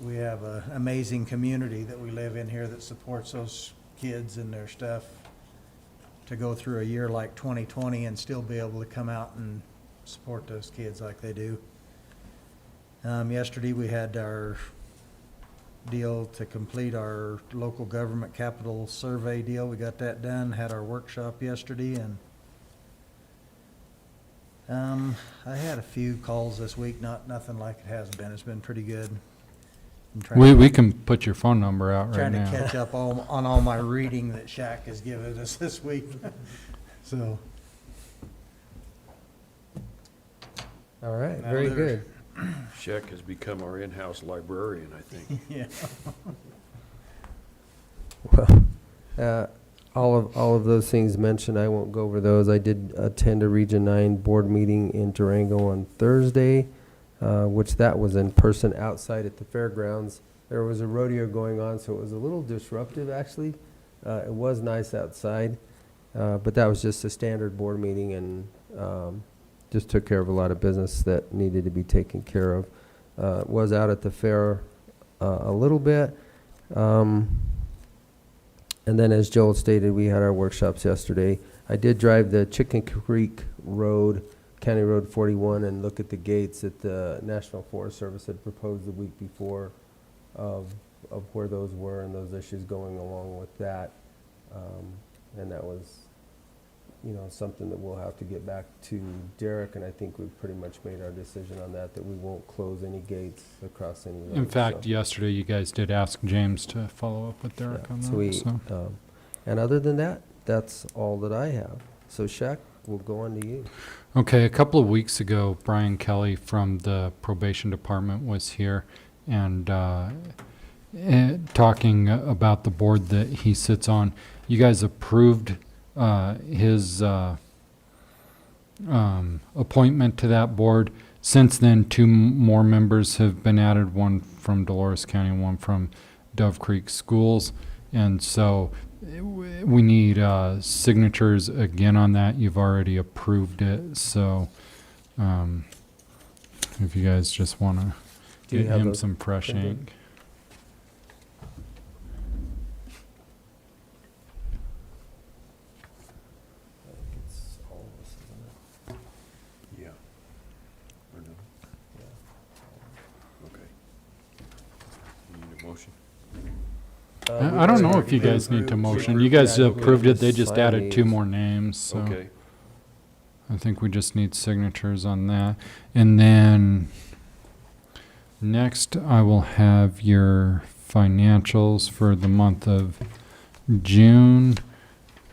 we have an amazing community that we live in here that supports those kids and their stuff to go through a year like 2020 and still be able to come out and support those kids like they do. Yesterday we had our deal to complete our local government capital survey deal. We got that done, had our workshop yesterday, and I had a few calls this week, nothing like it has been. It's been pretty good. We can put your phone number out right Trying now. to catch up on all my reading that Shaq has given us this week. So. All right, very good. Shaq has become our in-house librarian, I think. Yeah. Well, all of those things mentioned, I won't go over those. I did attend a Region 9 board meeting in Durango on Thursday, which that was in person outside at the fairgrounds. There was a rodeo going on, so it was a little disruptive, actually. It was nice outside, but that was just a standard board meeting, and just took care of a lot of business that needed to be taken care of. Was out at the fair a little bit. And then, as Joel stated, we had our workshops yesterday. I did drive the Chicken Creek Road, County Road 41, and look at the gates that the National Forest Service had proposed the week before of where those were and those issues going along with that. And that was, something that we'll have to get back to Derek, and I think we've pretty much made our decision on that we won't close any gates across any roads. In fact, so. yesterday you guys did ask James to follow up with Derek on that. And other than that, that's all that I have. So Shaq, we'll go on to you. Okay, a couple of weeks ago, Brian Kelly from the probation department was here and talking about the board that he sits on. You guys approved his appointment to that board. Since then, 2 more members have been added, one from Dolores County, one from Dove Creek Schools. And so we need signatures again on that. You've already approved it. So if you guys just want to get him some fresh ink. I don't know if you guys need to motion. You guys approved it, they just added 2 more names, so. Okay. I think we just need signatures on that. And then next I will have your financials for the month of June.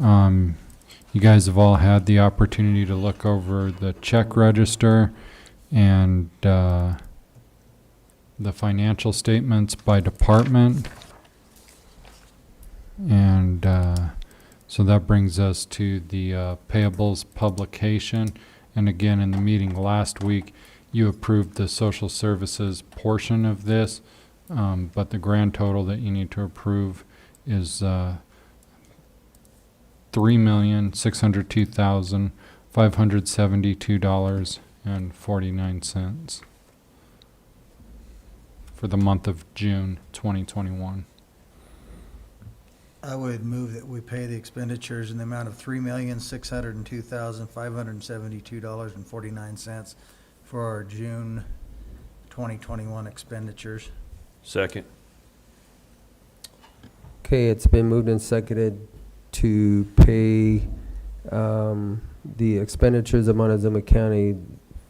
You guys have all had the opportunity to look over the check register and the financial statements by department. And so that brings us to the payables publication. And again, in the meeting last week, you approved the social services portion of this, but the grand total that you need to approve is $3,602,572.49 for the month of June 2021. I would move that we pay the expenditures in the amount of $3,602,572.49 for our June 2021 expenditures. Second. Okay, it's been moved and seconded to pay the expenditures of Montezuma County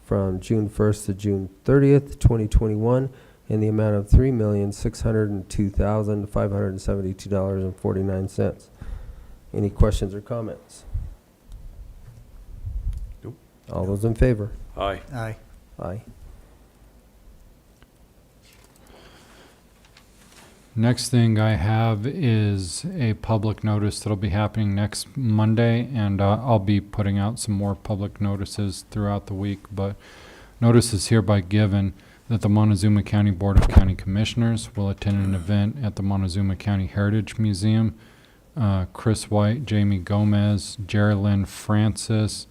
from June 1st to June 30th, 2021, in the amount of $3,602,572.49. Any questions or comments? Nope. All those in favor? Aye. Aye. Aye. Next thing I have is a public notice that'll be happening next Monday, and I'll be putting out some more public notices throughout the week, but notice is hereby given that the Montezuma County Board of County Commissioners will attend an event at the Montezuma County Heritage Museum. Chris White, Jamie Gomez, Geraldine Francis,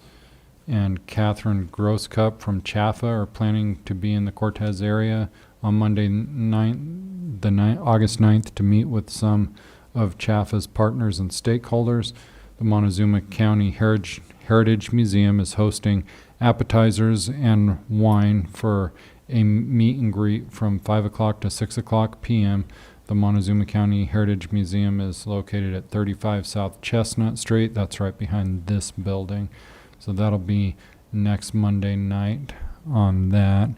and Catherine Grosscup from Chaffa are planning to be in the Cortez area on Monday August 9th to meet with some of Chaffa's partners and stakeholders. The Montezuma County Heritage Museum is hosting appetizers and wine for a meet and greet from 5 o'clock to 6 o'clock p.m. The Montezuma County Heritage Museum is located at 35 South Chestnut Street. That's right behind this building. So that'll be next Monday night on that.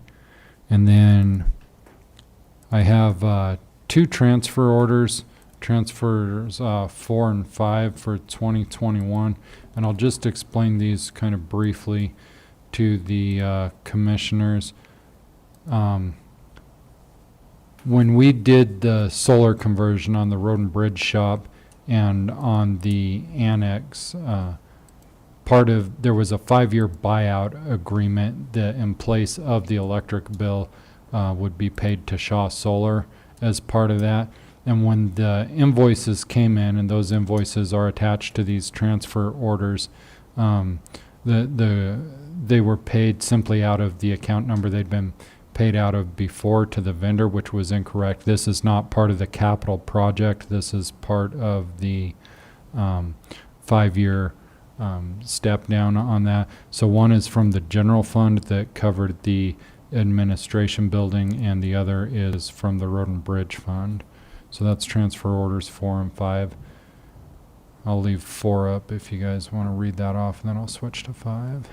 And then I have 2 transfer orders, transfers 4 and 5 for 2021. And I'll just explain these kind of briefly to the commissioners. When we did the solar conversion on the road and bridge shop and on the annex, there was a 5-year buyout agreement that in place of the electric bill would be paid to Shaw Solar as part of that. And when the invoices came in, and those invoices are attached to these transfer orders, they were paid simply out of the account number they'd been paid out of before to the vendor, which was incorrect. This is not part of the capital project. This is part of the 5-year step down on that. So one is from the general fund that covered the administration building, and the other is from the road and bridge fund. So that's transfer orders 4 and 5. I'll leave 4 up if you guys want to read that off, and then I'll switch to 5.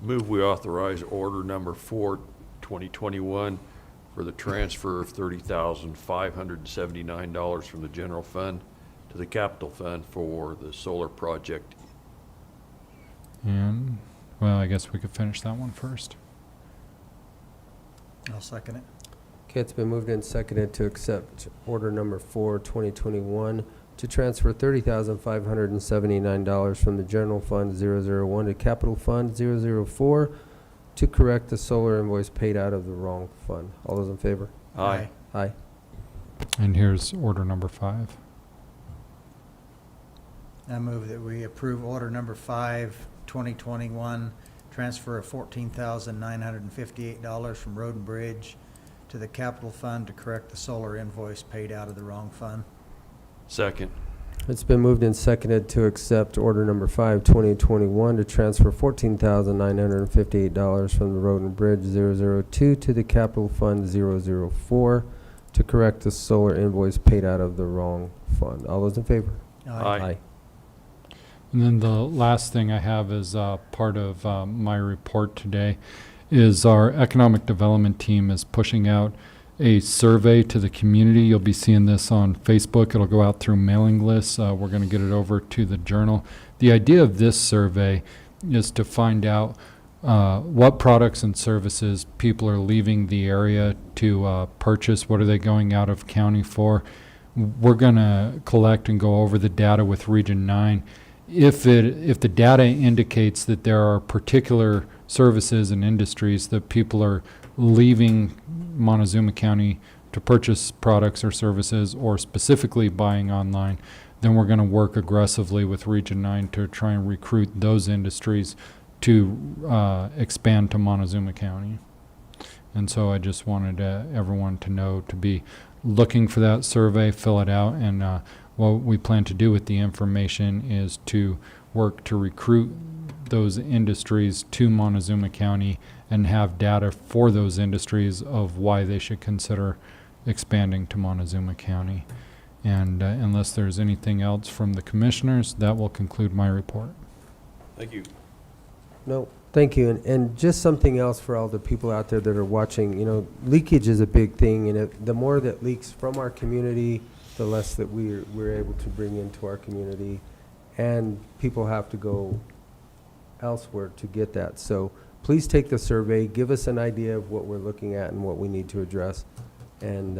Move we authorize order number 4, 2021 for the transfer of $30,579 from the general fund to the capital fund for the solar project. And, well, I guess we could finish that one first. I'll second it. Okay, it's been moved and seconded to accept order number 4, 2021, to transfer $30,579 from the general fund 001 to capital fund 004 to correct the solar invoice paid out of the wrong fund. All those in favor? Aye. Aye. And here's order number 5. I move that we approve order number 5, 2021, transfer of $14,958 from Road and Bridge to the capital fund to correct the solar invoice paid out of the wrong fund. Second. It's been moved and seconded to accept order number 5, 2021, to transfer $14,958 from the Road and Bridge 002 to the capital fund 004 to correct the solar invoice paid out of the wrong fund. All those in favor? Aye. And then the last thing I have is part of my report today is our economic development team is pushing out a survey to the community. You'll be seeing this on Facebook. It'll go out through mailing lists. We're going to get it over to the Journal. The idea of this survey is to find out what products and services people are leaving the area to purchase. What are they going out of county for? We're going to collect and go over the data with Region 9. If the data indicates that there are particular services and industries that people are leaving Montezuma County to purchase products or services, or specifically buying online, then we're going to work aggressively with Region 9 to try and recruit those industries to expand to Montezuma County. And so I just wanted everyone to know to be looking for that survey, fill it out, and what we plan to do with the information is to work to recruit those industries to Montezuma County and have data for those industries of why they should consider expanding to Montezuma County. And unless there's anything else from the commissioners, that will conclude my report. Thank you. No, thank you. And just something else for all the people out there that are watching, you know, leakage is a big thing, and the more that leaks from our community, the less that we're able to bring into our community, and people have to go elsewhere to get that. So please take the survey, give us an idea of what we're looking at and what we need to address. And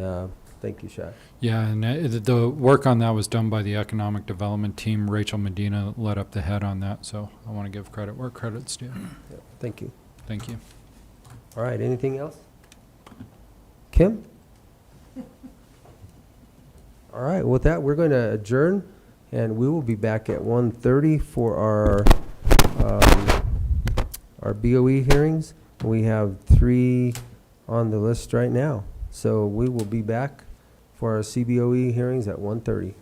thank you, Shaq. Yeah, and the work on that was done by the economic development team. Rachel Medina led up the head on that, so I want to give credit where credit's due. Yeah, thank you. Thank you. All right, anything else? Kim? All right, with that, we're going to adjourn, and we will be back at 1:30 for our BOE hearings. We have 3 on the list right now. So we will be back for our CBOE hearings at 1:30.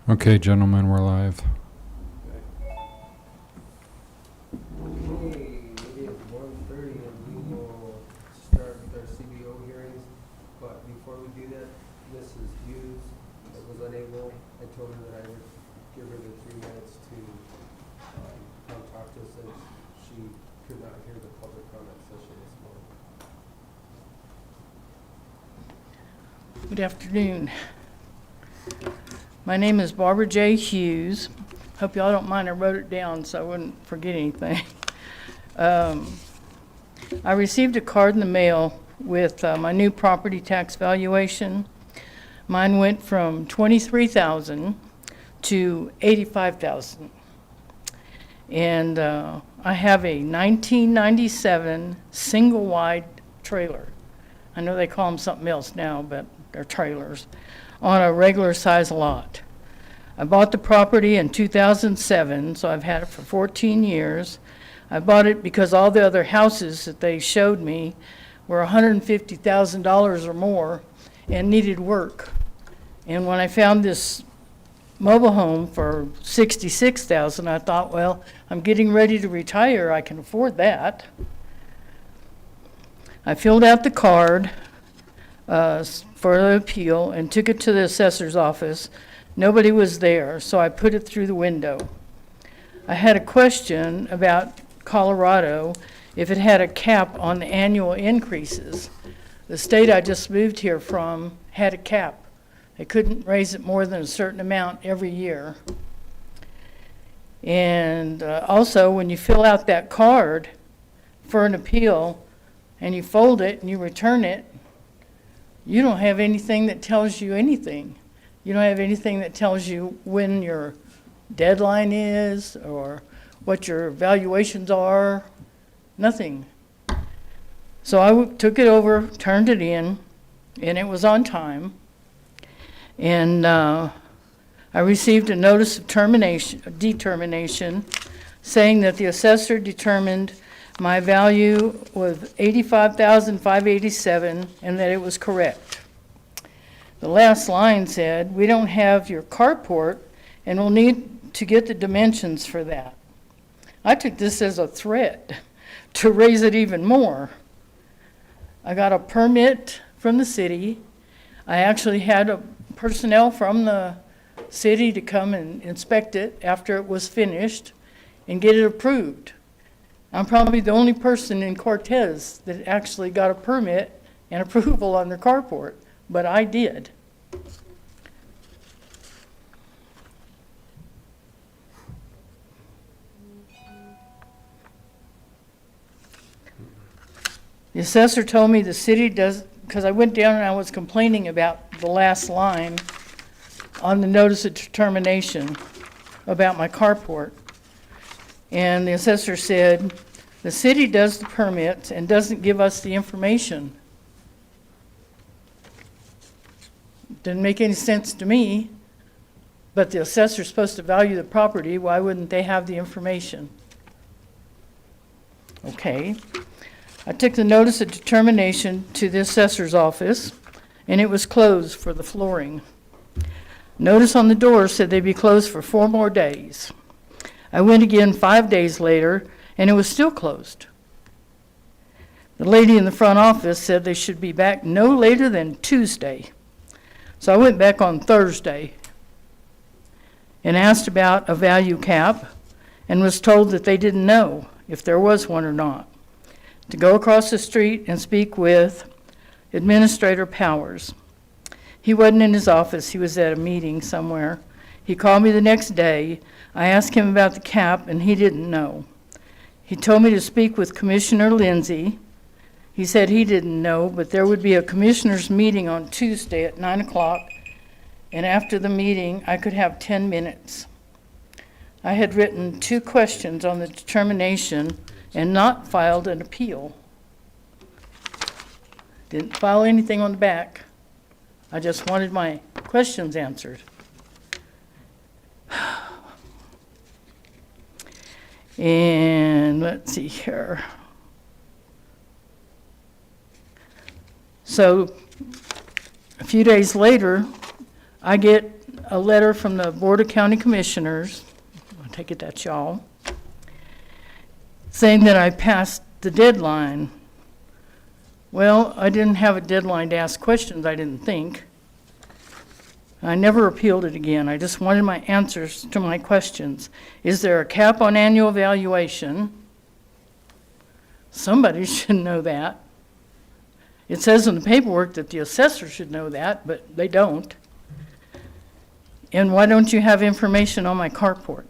Okay, gentlemen, we're live. Okay, it is 1:30 and we will start with our CBO hearings. But before we do that, Mrs. Hughes was unable. I told her that I would give her the 3 minutes to come talk to us, and she could not hear the public comment session this morning. Good afternoon. My name is Barbara J. Hughes. Hope y'all don't mind I wrote it down so I wouldn't forget anything. I received a card in the mail with my new property tax valuation. Mine went from $23,000 to $85,000. And I have a 1997 single-wide trailer. I know they call them something else now, but they're trailers, on a regular size lot. I bought the property in 2007, so I've had it for 14 years. I bought it because all the other houses that they showed me were $150,000 or more and needed work. And when I found this mobile home for $66,000, I thought, well, I'm getting ready to retire, I can afford that. I filled out the card for the appeal and took it to the assessor's office. Nobody was there, so I put it through the window. I had a question about Colorado, if it had a cap on the annual increases. The state I just moved here from had a cap. They couldn't raise it more than a certain amount every year. And also, when you fill out that card for an appeal and you fold it and you return it, you don't have anything that tells you anything. You don't have anything that tells you when your deadline is or what your valuations are, nothing. So I took it over, turned it in, and it was on time. And I received a notice of determination saying that the assessor determined my value was $85,587 and that it was correct. The last line said, "We don't have your carport and we'll need to get the dimensions for that." I took this as a threat to raise it even more. I got a permit from the city. I actually had a personnel from the city to come and inspect it after it was finished and get it approved. I'm probably the only person in Cortez that actually got a permit and approval on their carport, but I did. The assessor told me the city does, because I went down and I was complaining about the last line on the notice of determination about my carport. And the assessor said, the city does the permits and doesn't give us the information. Didn't make any sense to me, but the assessor's supposed to value the property. Why wouldn't they have the information? Okay. I took the notice of determination to the assessor's office, and it was closed for the flooring. Notice on the door said they'd be closed for 4 more days. I went again 5 days later, and it was still closed. The lady in the front office said they should be back no later than Tuesday. So I went back on Thursday and asked about a value cap and was told that they didn't know if there was one or not. To go across the street and speak with Administrator Powers. He wasn't in his office, he was at a meeting somewhere. He called me the next day. I asked him about the cap and he didn't know. He told me to speak with Commissioner Lindsay. He said he didn't know, but there would be a commissioners meeting on Tuesday at 9 o'clock, and after the meeting, I could have 10 minutes. I had written 2 questions on the determination and not filed an appeal. Didn't file anything on the back. I just wanted my questions answered. And let's see here. So a few days later, I get a letter from the Board of County Commissioners, I take it that's y'all, saying that I passed the deadline. Well, I didn't have a deadline to ask questions, I didn't think. I never appealed it again. I just wanted my answers to my questions. Is there a cap on annual valuation? Somebody should know that. It says in the paperwork that the assessor should know that, but they don't. And why don't you have information on my carport?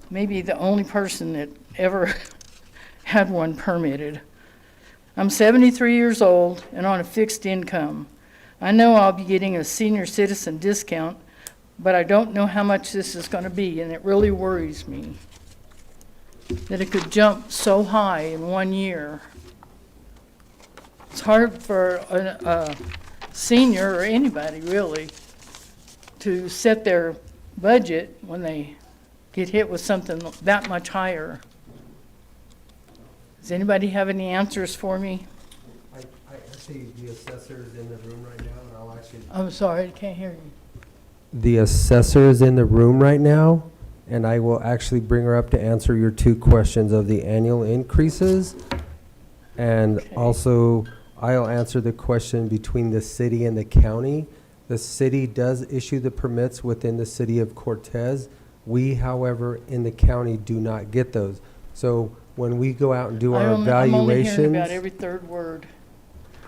Maybe the only person that ever had one permitted. I'm 73 years old and on a fixed income. I know I'll be getting a senior citizen discount, but I don't know how much this is going to be, and it really worries me that it could jump so high in 1 year. It's hard for a senior or anybody really to set their budget when they get hit with something that much higher. Does anybody have any answers for me? I see the assessor is in the room right now, and I'll actually... I'm sorry, I can't hear you. The assessor is in the room right now, and I will actually bring her up to answer your 2 questions of the annual increases. And also, I'll answer the question between the city and the county. The city does issue the permits within the city of Cortez. We, however, in the county do not get those. So when we go out and do our evaluations... I'm only hearing about every third word.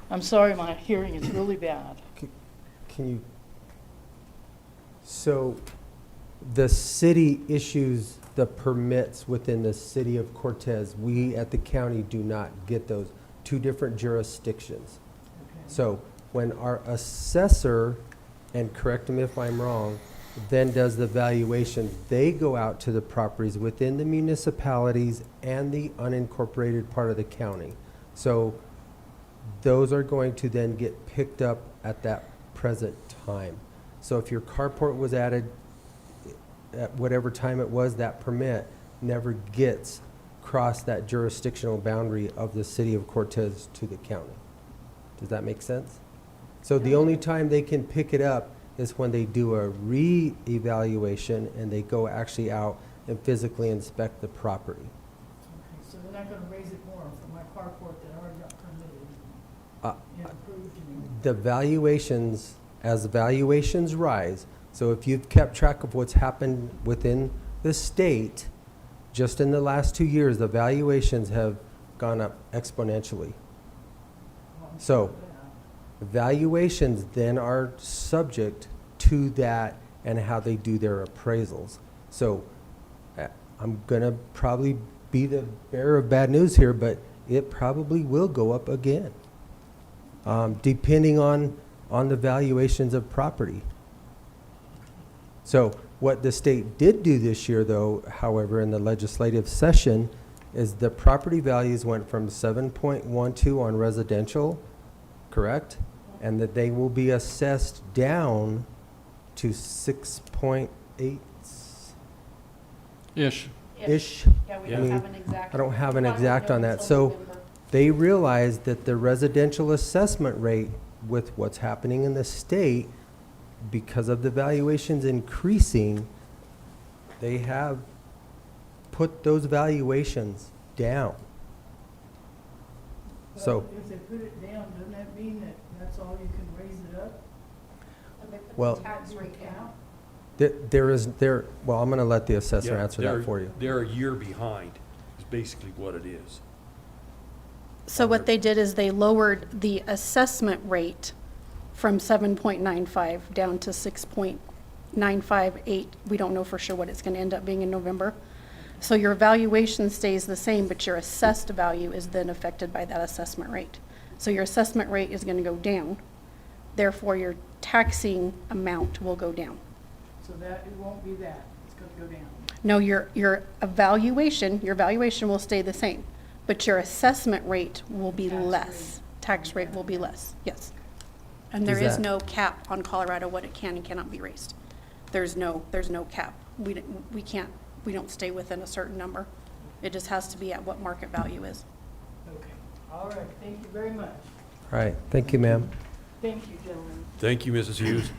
I'm sorry, my hearing is really bad. Can you... So the city issues the permits within the city of Cortez. We at the county do not get those. 2 different jurisdictions. Okay. So when our assessor, and correct me if I'm wrong, then does the valuation, they go out to the properties within the municipalities and the unincorporated part of the county. So those are going to then get picked up at that present time. So if your carport was added at whatever time it was, that permit never gets crossed that jurisdictional boundary of the city of Cortez to the county. Does that make sense? So the only time they can pick it up is when they do a re-evaluation and they go actually out and physically inspect the property. Okay, so they're not going to raise it more for my carport that already got permitted and approved to me. The valuations, as valuations rise, so if you've kept track of what's happened within the state, just in the last 2 years, the valuations have gone up exponentially. So valuations then are subject to that and how they do their appraisals. So I'm going to probably be the bearer of bad news here, but it probably will go up again, depending on the valuations of property. So what the state did do this year, though, however, in the legislative session, is the property values went from 7.12 on residential, correct? And that they will be assessed down to 6.8 Ish. ish. Yeah, we I don't mean, have an exact. I don't have an we won't exact know on that. until So November. they realized that the residential assessment rate with what's happening in the state, because of the valuations increasing, they have put those valuations down. So, if they put it down, doesn't that mean that that's all you can raise it up? And they put the well, tax rate down. well, I'm going to let the assessor Yeah, answer that for you. They're a year behind, is basically what it is. So what they did is they lowered the assessment rate from 7.95 down to 6.958. We don't know for sure what it's going to end up being in November. So your valuation stays the same, but your assessed value is then affected by that assessment rate. So your assessment rate is going to go down. Therefore, your taxing amount will go down. So that, it won't be that, it's going to go down. No, your valuation will stay the same, but your assessment rate will be less. Tax rate will be less, yes. And there is no cap on Colorado what it can and cannot be raised. There's no cap. We don't stay within a certain number. It just has to be at what market value is. Okay, all right, thank you very much. All right, thank you, ma'am. Thank you, gentlemen. Thank you, Mrs. Hughes.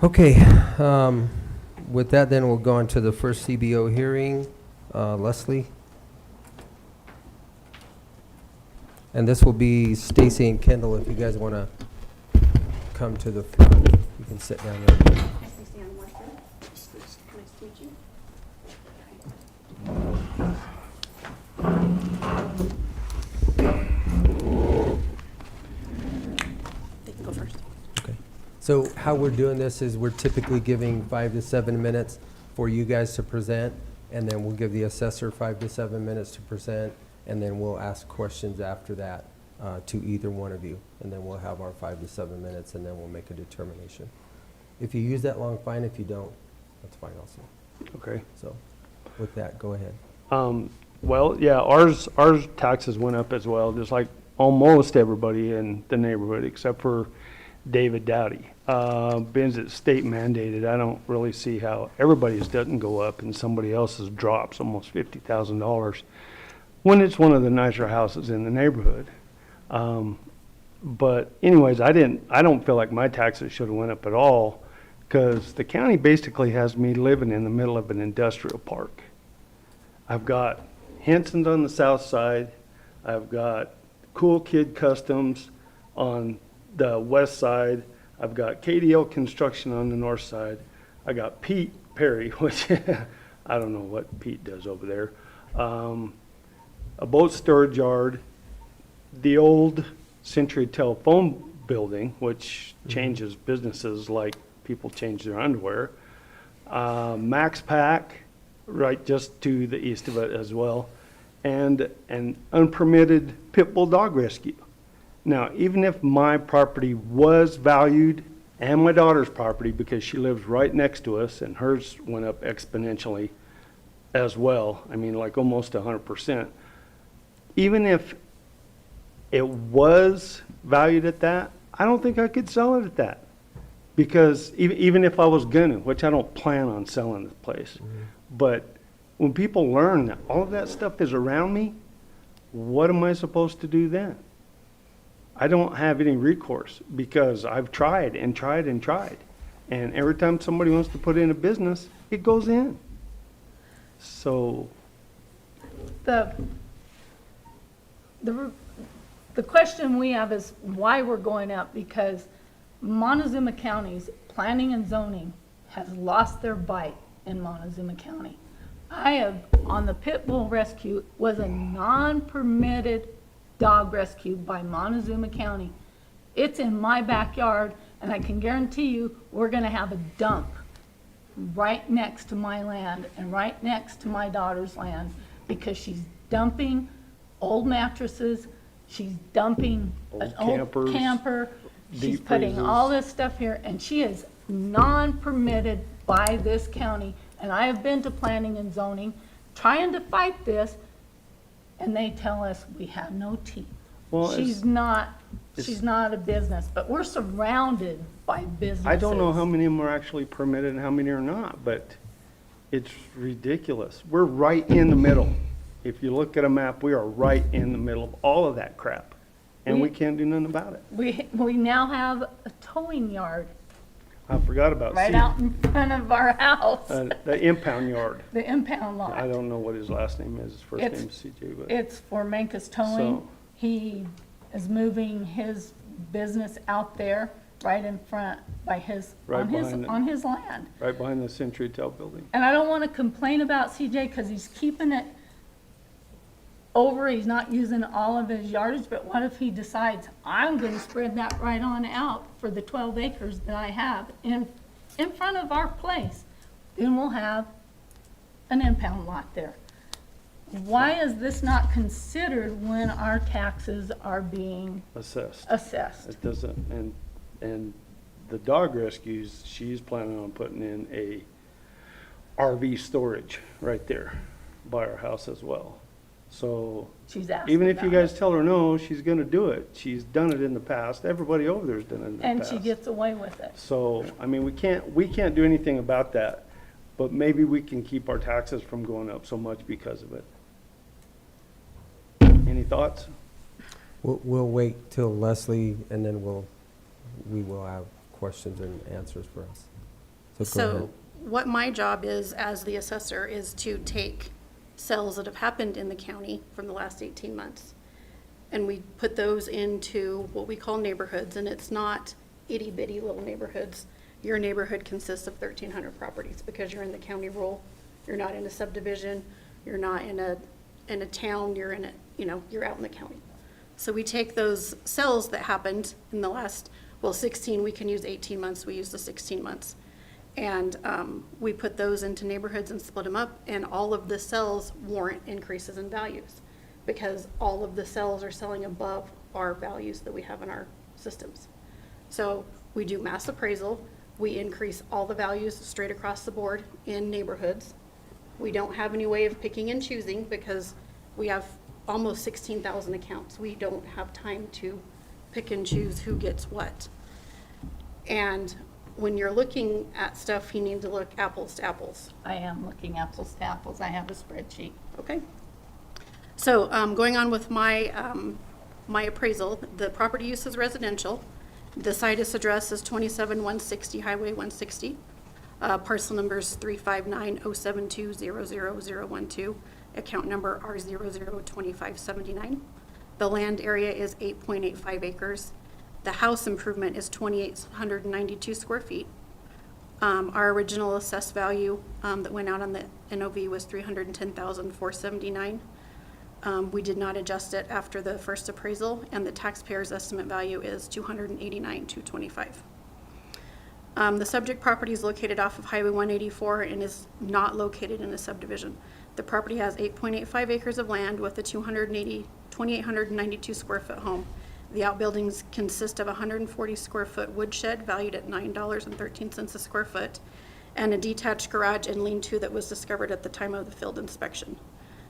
Okay, with that then we'll go on to the first CBO hearing. Leslie? And this will be Stacy and Kendall, if you guys want to come to the front. You can sit down there. Nice to meet you. They can go first. Okay. So how we're doing this is we're typically giving 5 to 7 minutes for you guys to present, and then we'll give the assessor 5 to 7 minutes to present, and then we'll ask questions after that to either one of you. And then we'll have our 5 to 7 minutes, and then we'll make a determination. If you use that long, fine. If you don't, that's fine also. Okay. So with that, go ahead. Well, yeah, ours taxes went up as well, just like almost everybody in the neighborhood, except for David Dowdy. Being it's state mandated, I don't really see how everybody's doesn't go up and somebody else's drops almost $50,000 when it's one of the nicer houses in the neighborhood. But anyways, I don't feel like my taxes should have went up at all, because the county basically has me living in the middle of an industrial park. I've got Henson's on the south side. I've got Cool Kid Customs on the west side. I've got KDL Construction on the north side. I got Pete Perry, which I don't know what Pete does over there. A boat storage yard, the old Century Telephone building, which changes businesses like people change their underwear. Max Pack, right just to the east of it as well, and an unpermitted pit bull dog rescue. Now, even if my property was valued, and my daughter's property, because she lives right next to us, and hers went up exponentially as well, I mean, like almost 100%. Even if it was valued at that, I don't think I could sell it at that. Because even if I was gonna, which I don't plan on selling this place, but when people learn that all of that stuff is around me, what am I supposed to do then? I don't have any recourse, because I've tried and tried and tried. And every time somebody wants to put in a business, it goes in. So. The question we have is why we're going up, because Montezuma County's planning and zoning has lost their bite in Montezuma County. I have, on the pit bull rescue, was a non-permitted dog rescue by Montezuma County. It's in my backyard, and I can guarantee you we're gonna have a dump right next to my land and right next to my daughter's land, because she's dumping old mattresses, she's dumping an old camper, she's putting all this stuff here, and she is non-permitted by this county. And I have been to planning and zoning trying to fight this, and they tell us we have no teeth. Well, she's not a business, but we're surrounded by businesses. I don't know how many of them are actually permitted and how many are not, but it's ridiculous. We're right in the middle. If you look at a map, we are right in the middle of all of that crap, and we can't do nothing about it. We now have a towing yard I forgot about right out in front of our house. the impound yard. The impound lot. I don't know what his last name is. His first name is CJ. But It's for Mankus Towing. So- He is moving his business out there right in front by his, Right on his, behind the- on his land. right behind the Century Tel building. And I don't want to complain about CJ because he's keeping it over, he's not using all of his yardage, but what if he decides, I'm going to spread that right on out for the 12 acres that I have in front of our place? Then we'll have an impound lot there. Why is this not considered when our taxes are being Assessed. assessed? It doesn't, and the dog rescues, she's planning on putting in a RV storage right there by our house as well. So She's asked even if you about guys tell her no, she's gonna do it. She's done it in the past. Everybody over there's done it in the And past. she gets away with it. So, I mean, we can't do anything about that, but maybe we can keep our taxes from going up so much because of it. Any thoughts? We'll wait till Leslie, and then we will have questions and answers for us. So go So ahead. what my job is as the assessor is to take sales that have happened in the county from the last 18 months. And we put those into what we call neighborhoods, and it's not itty bitty little neighborhoods. Your neighborhood consists of 1,300 properties because you're in the county rule. You're not in a subdivision. You're not in a town. You're in a, you're out in the county. So we take those sales that happened in the last, 16, we can use 18 months. We use the 16 months. And we put those into neighborhoods and split them up, and all of the cells warrant increases in values because all of the cells are selling above our values that we have in our systems. So we do mass appraisal. We increase all the values straight across the board in neighborhoods. We don't have any way of picking and choosing because we have almost 16,000 accounts. We don't have time to pick and choose who gets what. And when you're looking at stuff, you need to look apples to apples. I am looking apples to apples. I have a spreadsheet. Okay. So going on with my my appraisal, the property use is residential. The site address is 27160 Highway 160. Parcel number is 35907200012. Account number R002579. The land area is 8.85 acres. The house improvement is 2,892 square feet. Our original assessed value that went out on the NOV was $310,479. We did not adjust it after the first appraisal, and the taxpayer's estimate value is $289,225. The subject property is located off of Highway 184 and is not located in a subdivision. The property has 8.85 acres of land with a 2,892 square foot home. The outbuildings consist of a 140 square foot woodshed valued at $9.13 a square foot, and a detached garage and lean-to that was discovered at the time of the field inspection.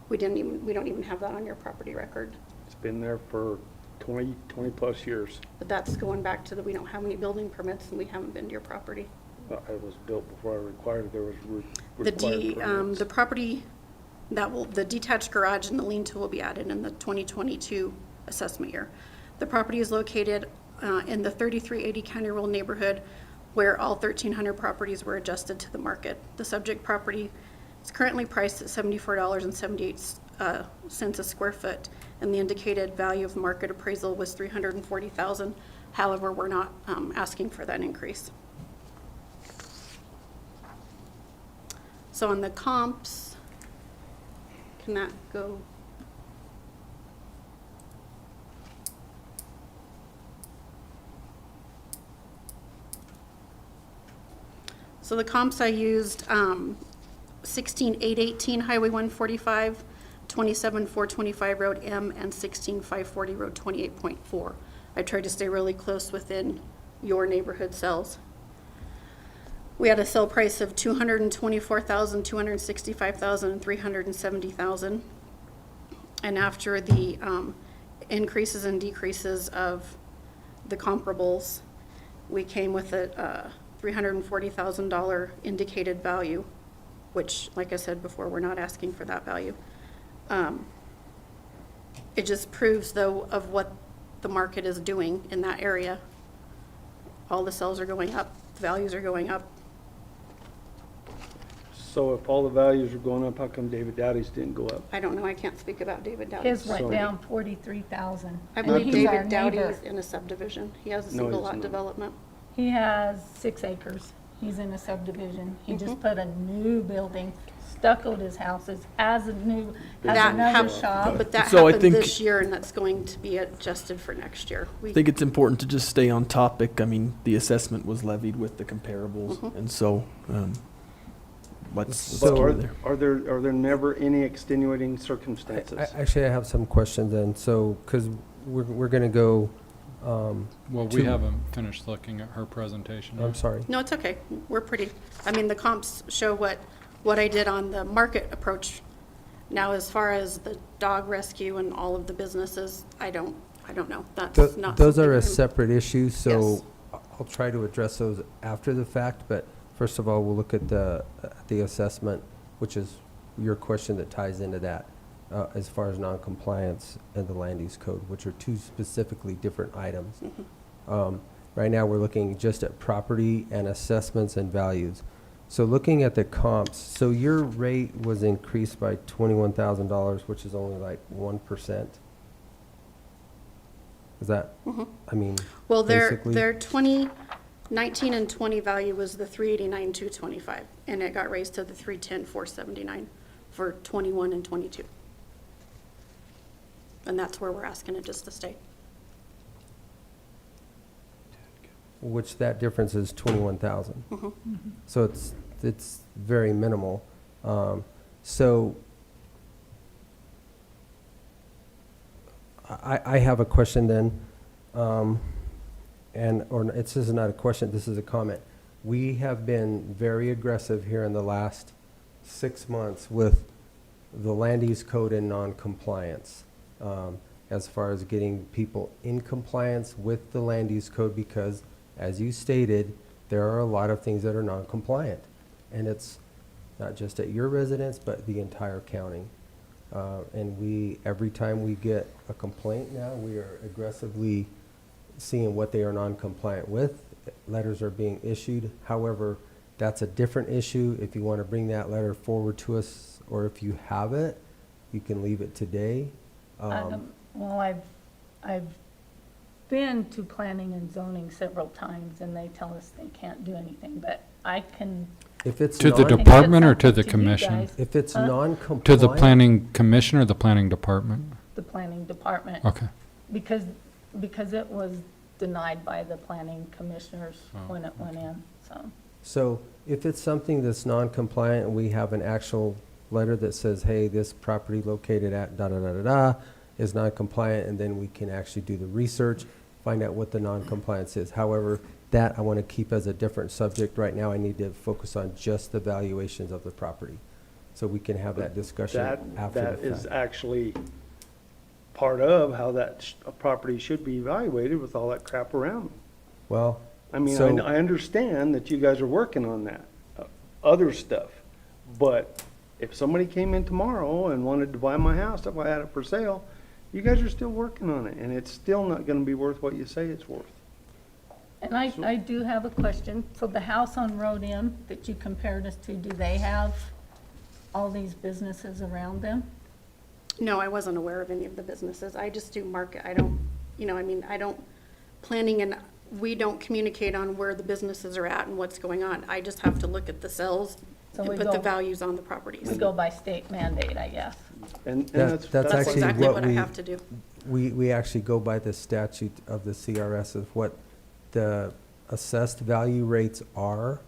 We don't even have that on your property record. It's been there for 20 plus years. But that's going back to we don't have any building permits and we haven't been to your property. It was built before I required, there was The required permits. the property the detached garage and the lean-to will be added in the 2022 assessment year. The property is located in the 3380 County Road neighborhood where all 1,300 properties were adjusted to the market. The subject property is currently priced at $74.78 a square foot, and the indicated value of market appraisal was $340,000. However, we're not asking for that increase. So on the comps, can that go? So the comps I used, 16,818 Highway 145, 27,425 Road M, and 16,540 Road 28.4. I tried to stay really close within your neighborhood cells. We had a sale price of $224,000, $265,000, and $370,000. And after the increases and decreases of the comparables, we came with a $340,000 indicated value, which, like I said before, we're not asking for that value. It just proves, though, of what the market is doing in that area. All the sales are going up, the values are going up. So if all the values are going up, how come David Dowdy's didn't go up? I don't know, I can't speak about David Dowdy. His went down 43,000. I believe He's our David Dowdy neighbor. is in a subdivision. He has a No, single he's lot not. development. He has 6 acres. He's in a subdivision. He just put a new building, stuccoed his houses, has another shop. But that So I happened think- this year, and that's going to be adjusted for next year. I think it's important to just stay on topic. I mean, the assessment was levied with the comparables, and so let's But go there. are there never any extenuating circumstances? Actually, I have some questions then. So, because we're going to go. Well, we haven't finished looking at her presentation. I'm sorry. No, it's okay. We're pretty, I mean, the comps show what I did on the market approach. Now, as far as the dog rescue and all of the businesses, I don't know. That's not Those are a something separate issue, so Yes. I'll try to address those after the fact, but first of all, we'll look at the assessment, which is your question that ties into that. as far as non-compliance and the land use code, which are two specifically different items. Right now, we're looking just at property and assessments and values. So looking at the comps, so your rate was increased by $21,000, which is only like 1%. Is that, I mean, Well, basically? their 2019 and 20 value was the 389,225, and it got raised to the 310,479 for 21 and 22. And that's where we're asking it just to stay. Which that difference is 21,000. So it's very minimal. So I have a question then, or this is not a question, this is a comment. We have been very aggressive here in the last 6 months with the land use code and non-compliance, as far as getting people in compliance with the land use code, because as you stated, there are a lot of things that are non-compliant. And it's not just at your residence, but the entire county. And every time we get a complaint now, we are aggressively seeing what they are non-compliant with. Letters are being issued. However, that's a different issue. If you want to bring that letter forward to us, or if you have it, you can leave it today. Well, I've been to planning and zoning several times, and they tell us they can't do anything, but I can. If it's To the non- department or to the you commission? guys. If it's Huh? non-compliant. To the planning commission or the planning department? The planning department. Okay. Because it was denied by the planning commissioners when it went in, so. So if it's something that's non-compliant and we have an actual letter that says, hey, this property located at da-da-da-da-da is non-compliant, and then we can actually do the research, find out what the non-compliance is. However, that I want to keep as a different subject. Right now, I need to focus on just the valuations of the property. So we can have that discussion after the fact. That is actually part of how a property should be evaluated with all that crap around. Well, I mean, so- I understand that you guys are working on that, other stuff. But if somebody came in tomorrow and wanted to buy my house, if I had it for sale, you guys are still working on it, and it's still not gonna be worth what you say it's worth. And I do have a question. So the house on Road M that you compared us to, do they have all these businesses around them? No, I wasn't aware of any of the businesses. I just do market. I don't, I don't, planning and we don't communicate on where the businesses are at and what's going on. I just have to look at the sales So and we put the go- values on the properties. We go by state mandate, I guess. And That's That's actually exactly what what I we, have to do. we actually go by the statute of the CRS of what the assessed value rates are.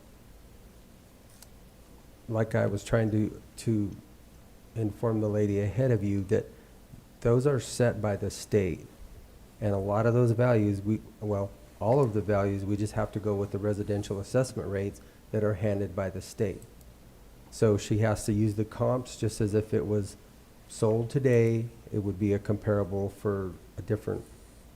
Like I was trying to inform the lady ahead of you, that those are set by the state. And a lot of those values, all of the values, we just have to go with the residential assessment rates that are handed by the state. So she has to use the comps just as if it was sold today, it would be a comparable for a different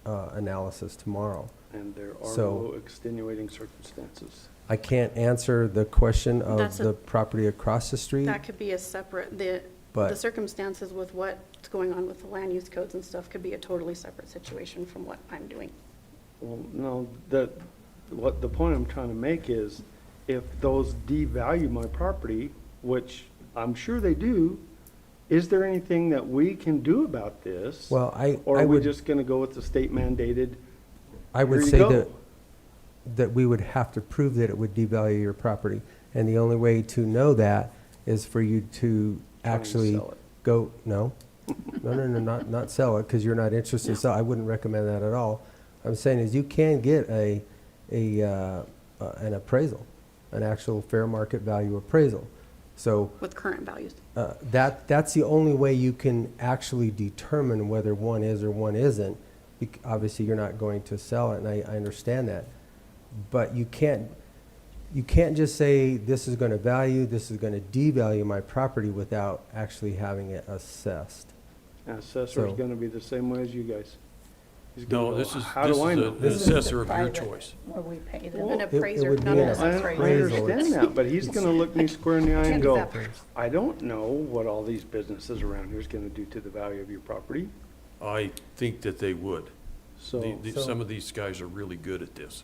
analysis tomorrow. And there are So- no extenuating circumstances. I can't answer the question of That's a- the property across the street. That could be a separate, the But- circumstances with what's going on with the land use codes and stuff could be a totally separate situation from what I'm doing. Well, no, the point I'm trying to make is, if those devalue my property, which I'm sure they do, is there anything that we can do about this? Well, Or I are we would, just gonna go with the state mandated? I would here you say go? that we would have to prove that it would devalue your property. And the only way to know that is for you to Try and actually sell it. go, no, not sell it, because you're not interested in sell. I wouldn't recommend that at all. I'm saying is you can get an appraisal, an actual fair market value appraisal. So With current values. that's the only way you can actually determine whether one is or one isn't. Obviously, you're not going to sell it, and I understand that. But you can't just say, this is going to value, this is going to devalue my property without actually having it assessed. Assessor's So- gonna be the same way as you guys. He's gonna No, go, this is how do I know? an assessor of your choice. Where we pay An them. appraiser, would not be an an assessor. I understand that, but he's gonna look me square in the eye and Can't do go, that. I don't know what all these businesses around here is gonna do to the value of your property. I think that they would. So, Some of these guys are really good at this.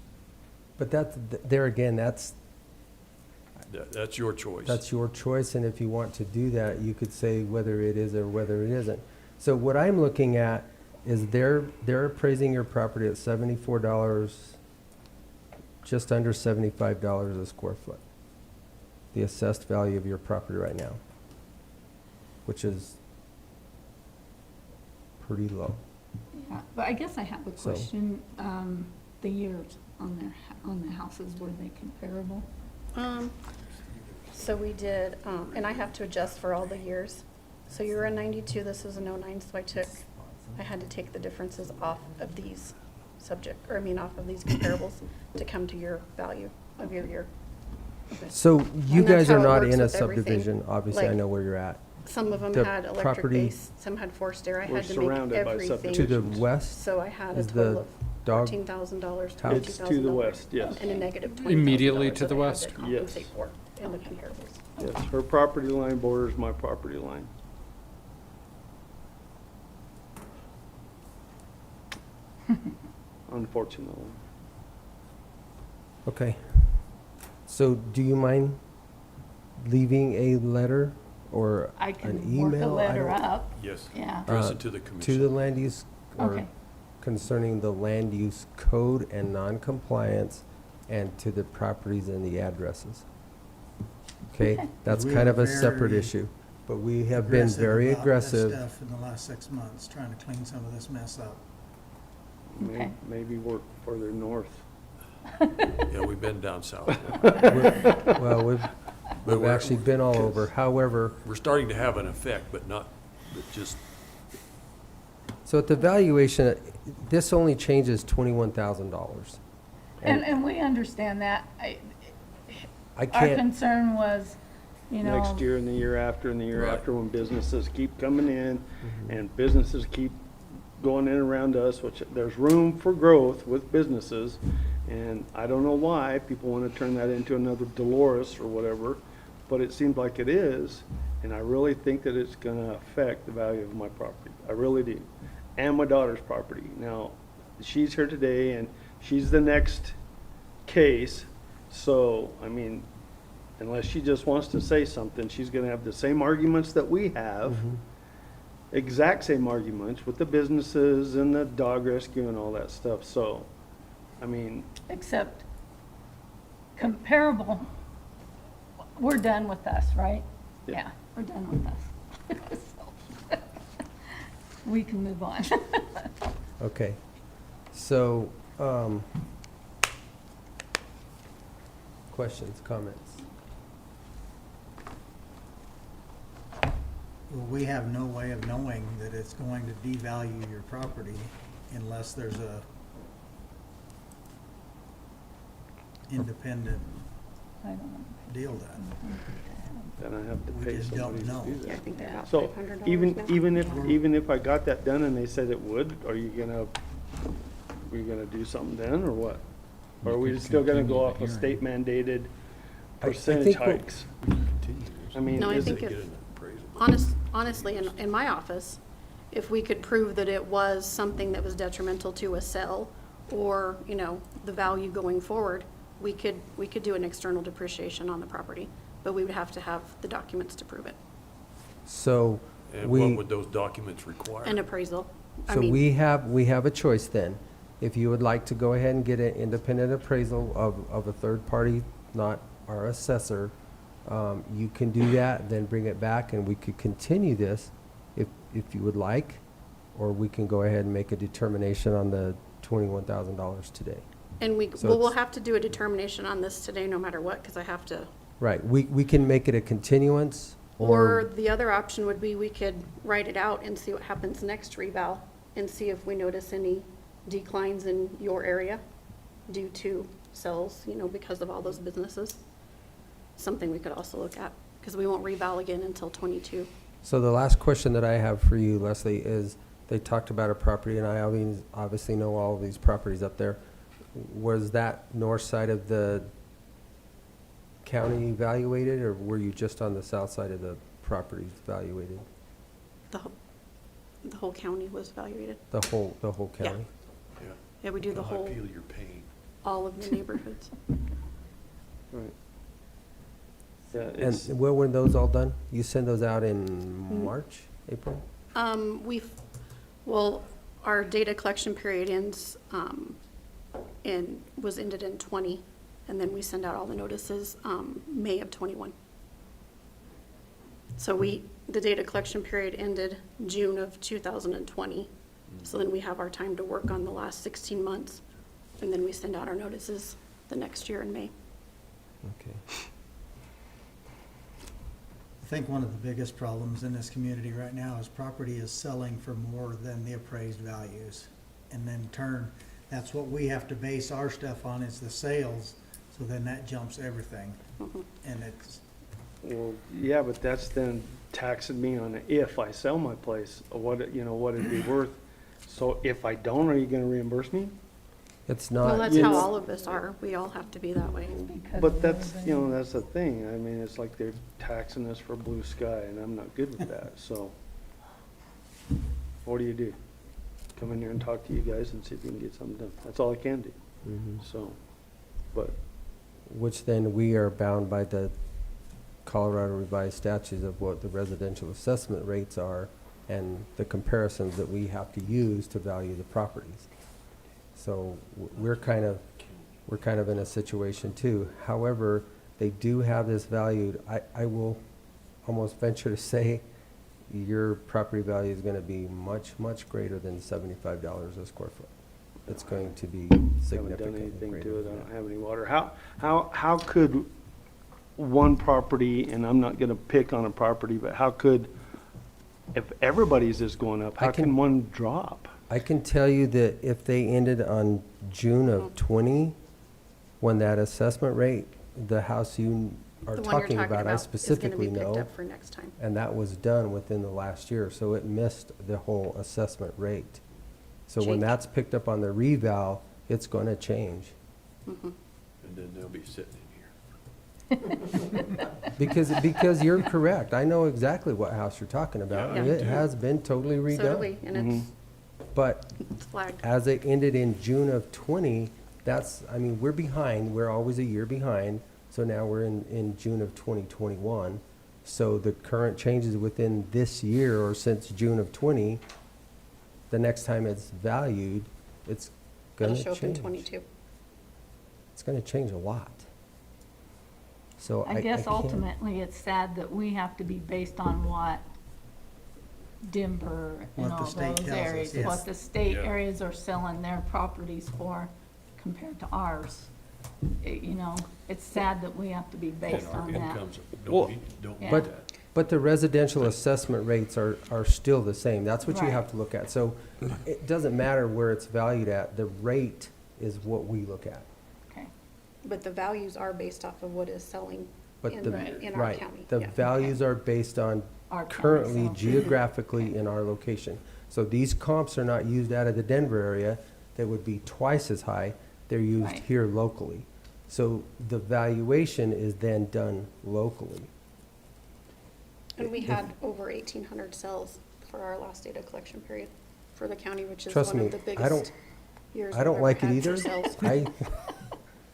But there again, that's That's your choice. That's your choice, and if you want to do that, you could say whether it is or whether it isn't. So what I'm looking at is they're appraising your property at $74, just under $75 a square foot. The assessed value of your property right now, which is pretty low. Yeah, but I guess I have a So- question. The years on the houses, were they comparable? So we did, and I have to adjust for all the years. So you were in 92, this was in 09, so I had to take the differences off of these off of these comparables to come to your value of your year. Okay. So you And that's guys are how it not works in a with everything. subdivision, obviously, I Like, know where you're at. Some of them The had electric property base, some had forced air. I We're had to make surrounded by everything. To the west So I had a is total the of dog $14,000, house? It's to the west, yes. And a negative $20,000. Immediately to that the I had west? to compensate for in the comparables. yes, her property line borders my property line. Unfortunately. Okay. So do you mind leaving a letter or I an can email? work a letter don't- up. Yes. Yeah. Address it to the To the commission. land use, or Okay. concerning the land use code and non-compliance, and to the properties and the addresses. Okay, Okay. that's We kind are of a separate very issue, but we have been very about this aggressive. stuff in the last 6 months, trying to clean some of this mess up. Okay. Maybe work further north. Yeah, we've been down south. Well, we've we're- actually been all over. However, We're starting to have an effect, but just, so at the valuation, this only changes $21,000. And we understand that. I Our can't, concern was, you know. Next year and the year after and the year Right. after, when businesses keep coming in and businesses keep going in around us, which there's room for growth with businesses. And I don't know why people want to turn that into another Dolores or whatever, but it seems like it is. And I really think that it's going to affect the value of my property. I really do. And my daughter's property. Now, she's here today and she's the next case. So, I mean, unless she just wants to say something, she's going to have the same arguments that we have. Exact same arguments with the businesses and the dog rescue and all that stuff. So, I mean, Except comparable, we're done with us, right? Yeah. Yeah, we're done with us. So, we can move on. okay. So, questions, comments? Well, we have no way of knowing that it's going to devalue your property unless there's a independent I don't know. deal done. then I have to We pay just somebody don't to know. do Yeah, I that. think they're about So $500 even if I got that done and they said it would, are you gonna do something then or what? Or are we could still gonna go continue off the of state mandated I percentage think what- hikes? I mean, No, I is think it, if, honestly, in my office, if we could prove that it was something that was detrimental to a sale or, you know, the value going forward, we could do an external depreciation on the property, but we would have to have the documents to prove it. So, and what we, would those documents require? An appraisal. I so mean, we have a choice then. If you would like to go ahead and get an independent appraisal of a third party, not our assessor, you can do that, then bring it back, and we could continue this if you would like, or we can go ahead and make a determination on the $21,000 today. And So we'll it's- have to do a determination on this today no matter what, because I have to. Right, we can make it a continuance, Or the other option would be we could write it out and see what happens next reval and see if we notice any declines in your area due to sales, you know, because of all those businesses. Something we could also look at, because we won't reval again until '22. So the last question that I have for you, Leslie, is they talked about a property, and I obviously know all of these properties up there. Was that north side of the county evaluated, or were you just on the south side of the properties evaluated? The whole county was evaluated. The whole Yeah. county? Yeah, we do the whole, I feel your pain. all of the neighborhoods. Right. Yeah, And it's, when were those all done? You send those out in March, April? Well, our data collection period ends, was ended in 20, and then we send out all the notices, May of 21. So the data collection period ended June of 2020. So then we have our time to work on the last 16 months, and then we send out our notices the next year in May. Okay. I think one of the biggest problems in this community right now is property is selling for more than the appraised values. And then in turn, that's what we have to base our stuff on, is the sales, so then that jumps everything. And it's, well, yeah, but that's then taxing me on if I sell my place, what it'd be worth. So if I don't, are you gonna reimburse me? It's not. Well, that's how all of us are. We all have to be that way. But that's, that's the thing. I mean, it's like they're taxing us for blue sky, and I'm not good with that, so. What do? Come in here and talk to you guys and see if you can get something done. That's all I can do, so, but. Which then we are bound by the Colorado revised statutes of what the residential assessment rates are and the comparisons that we have to use to value the properties. So we're kind of in a situation too. However, they do have this valued. I will almost venture to say your property value is going to be much, much greater than $75 a square foot. It's going to be significantly Haven't done anything greater to it. than I that. don't have any water. How could one property, and I'm not gonna pick on a property, but how could, if everybody's is going up, how can one drop? I can tell you that if they ended on June of 20, when that assessment rate, the house you are The one you're talking about, I specifically is gonna be picked know. up for next time. And that was done within the last year, so it missed the whole assessment rate. So when Change. that's picked up on the reval, it's gonna change. And then they'll be sitting in here. Because you're correct. I know exactly what house you're talking about. Yeah. and It has been totally redone. So do we, and But it's flagged. as it ended in June of 20, we're behind. We're always a year behind. So now we're in June of 2021. So the current changes within this year or since June of 20, the next time it's valued, it's going It'll to show up in change. 22. It's going to change a lot. So I guess can't- ultimately, it's sad that we have to be based on what Denver and What the all state those tells us, areas, yes. what the state Yeah. areas are selling their properties for compared to ours. It's sad that we have to be based And our on that. incomes Well, don't Yeah. meet that. But the residential assessment rates are still the same. That's what you Right. have to look at. So it doesn't matter where it's valued at. The rate is what we look at. Okay. But the values are based off of what is selling But in, the, in our right, county. the Yeah. values are based on Our county, currently so- geographically in our location. So these comps are not used out of the Denver area. They would be twice as high. They're used Right. here locally. So the valuation is then done locally. And we had over 1,800 sales for our last data collection period for the county, which is Trust one me, of the biggest I don't, years I we've don't ever like it had for either. sales. I,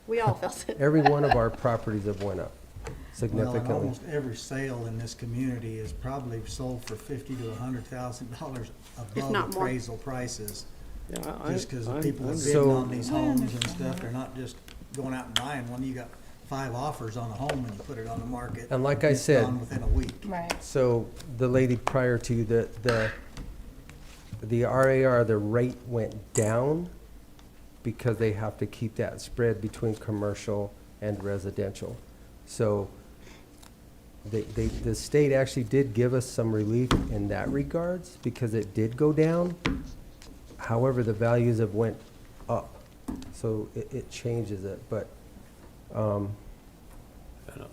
We all felt it. every one of our properties have went up well, and significantly. almost every sale in this community is probably sold for $50,000 to $100,000 above not more. appraisal prices. Yeah, Just because the people that bid So- on these homes and stuff, they're not just going out and buying one. You got 5 offers on a home and you put it on the market. And like I it's said- gone within a week. Right. So the lady prior to you, the RAR, the rate went down because they have to keep that spread between commercial and residential. So the state actually did give us some relief in that regards because it did go down. However, the values have went up, so it changes it, but, And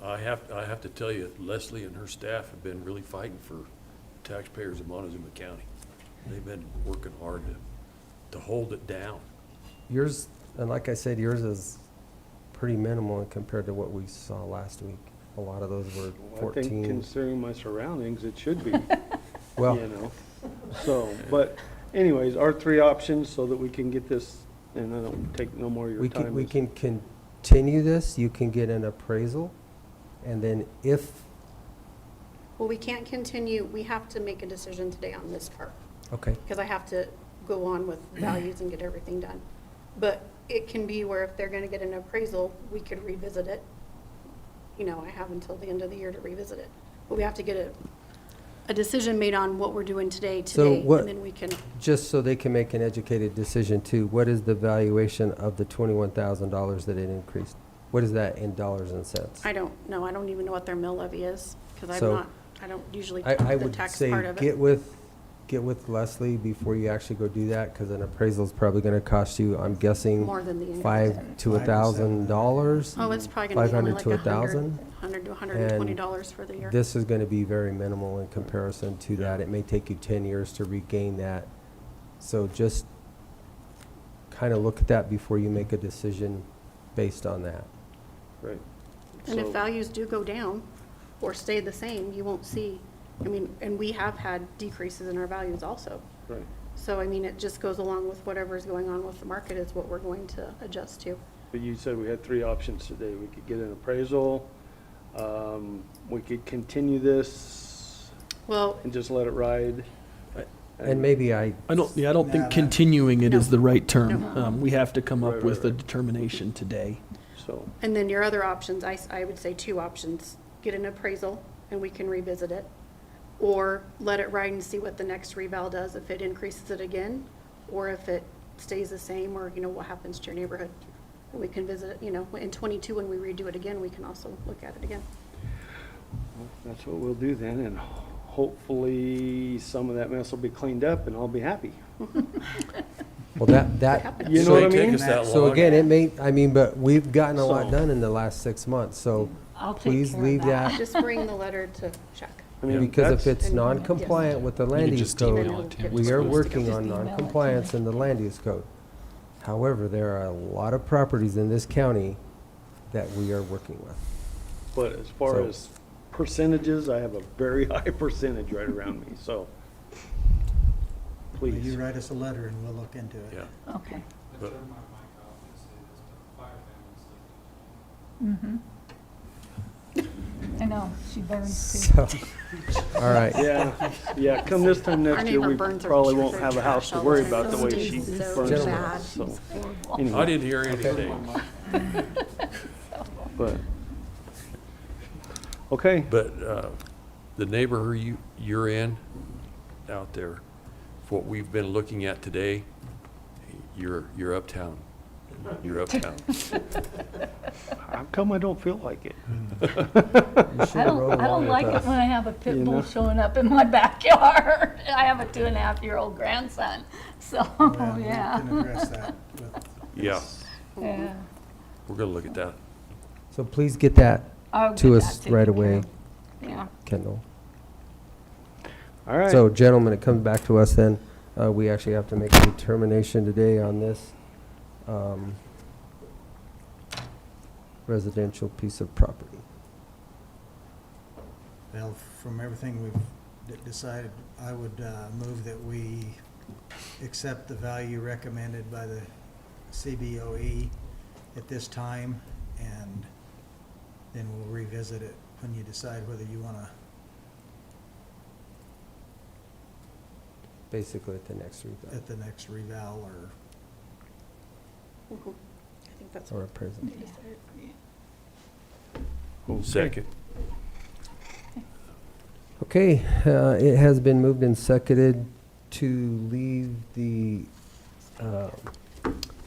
I have to tell you, Leslie and her staff have been really fighting for taxpayers of Montezuma County. They've been working hard to hold it down. Yours, and like I said, yours is pretty minimal compared to what we saw last week. A lot of those were I think 14. considering my surroundings, it should be, Well, you know. So, but anyways, our three options so that we can get this, and I don't take no more of your we time. can, we is- can continue this. You can get an appraisal. And then if, Well, we can't continue, we have to make a decision today on this part. okay, Because I have to go on with values and get everything done. But it can be where if they're gonna get an appraisal, we could revisit it. You know, I have until the end of the year to revisit it. But we have to get a decision made on what we're doing today, what- and then we can, just so they can make an educated decision too, what is the valuation of the $21,000 that it increased? What is that in dollars and cents? I don't know, I don't even know what their mill levy is, because So, I don't usually I do the would tax say part of get it. with Leslie before you actually go do that, because an appraisal is probably gonna cost you, I'm guessing, More than the increase. $500 to $1,000. Oh, it's probably gonna be only 500 like to $100 $1,000. to $120 for the year. This is gonna be very minimal in comparison to that. It may take you 10 years to regain that. So just kind of look at that before you make a decision based on that. Right. And if So- values do go down or stay the same, you won't see, I mean, and we have had decreases in our values also. Right. So, I mean, it just goes along with whatever's going on with the market is what we're going to adjust to. But you said we had three options today. We could get an appraisal, we could continue this Well, and just let it ride. And maybe I don't Yeah, think that- continuing it is the right term. No. We have to come up Right, with right, a right. determination today. So, and then your other options, I would say two options. Get an appraisal and we can revisit it. Or let it ride and see what the next reval does, if it increases it again, or if it stays the same, or, you know, what happens to your neighborhood. And we can visit it, you know, in 22, when we redo it again, we can also look at it again. that's what we'll do then, and hopefully some of that mess will be cleaned up and I'll be happy. Well, that. You know so- what I Take mean? us that So long. again, it may, I mean, but we've gotten a lot So- done in the last 6 months, so I'll take please care of leave that. Just bring the letter to check. I mean, Because if that's- it's non-compliant with the land use just email code, it to him. we are working Just on email it to non-compliance in the land use code. However, there are a lot of properties in this county that we are working with. But as far So- as percentages, I have a very high percentage right around me, so Will please. you write us a letter and we'll look into it? Yeah. Okay. But- Mm-hmm. I know, she burns So, all right. Yeah, come this time Our next year, neighbor we burns our probably won't church have a house to all worry the time. about the way Those she days so burns Gentlemen. hers, so. I Anyway, didn't hear anything. but, okay, But the neighborhood you're in out there, for what we've been looking at today, you're uptown. You're uptown. how come I don't feel like it? You should I roll don't along like with it us. when I have a pit You bull know? showing up in my backyard. I have a 2.5-year-old grandson, so, Well, we yeah. can address that with Yeah, Yeah. we're gonna look at that. So please get that I'll to get us that taken right care away, of. Yeah. Kendall. All right. So gentlemen, it comes back to us then. We actually have to make a determination today on this residential piece of property. Well, from everything we've decided, I would move that we accept the value recommended by the CBOE at this time, and then we'll revisit it when you decide whether you want to. Basically at the next reval At the next reval, or Mhm. I think that's or what appraisal. they decided. Second. Okay, it has been moved and seconded to leave the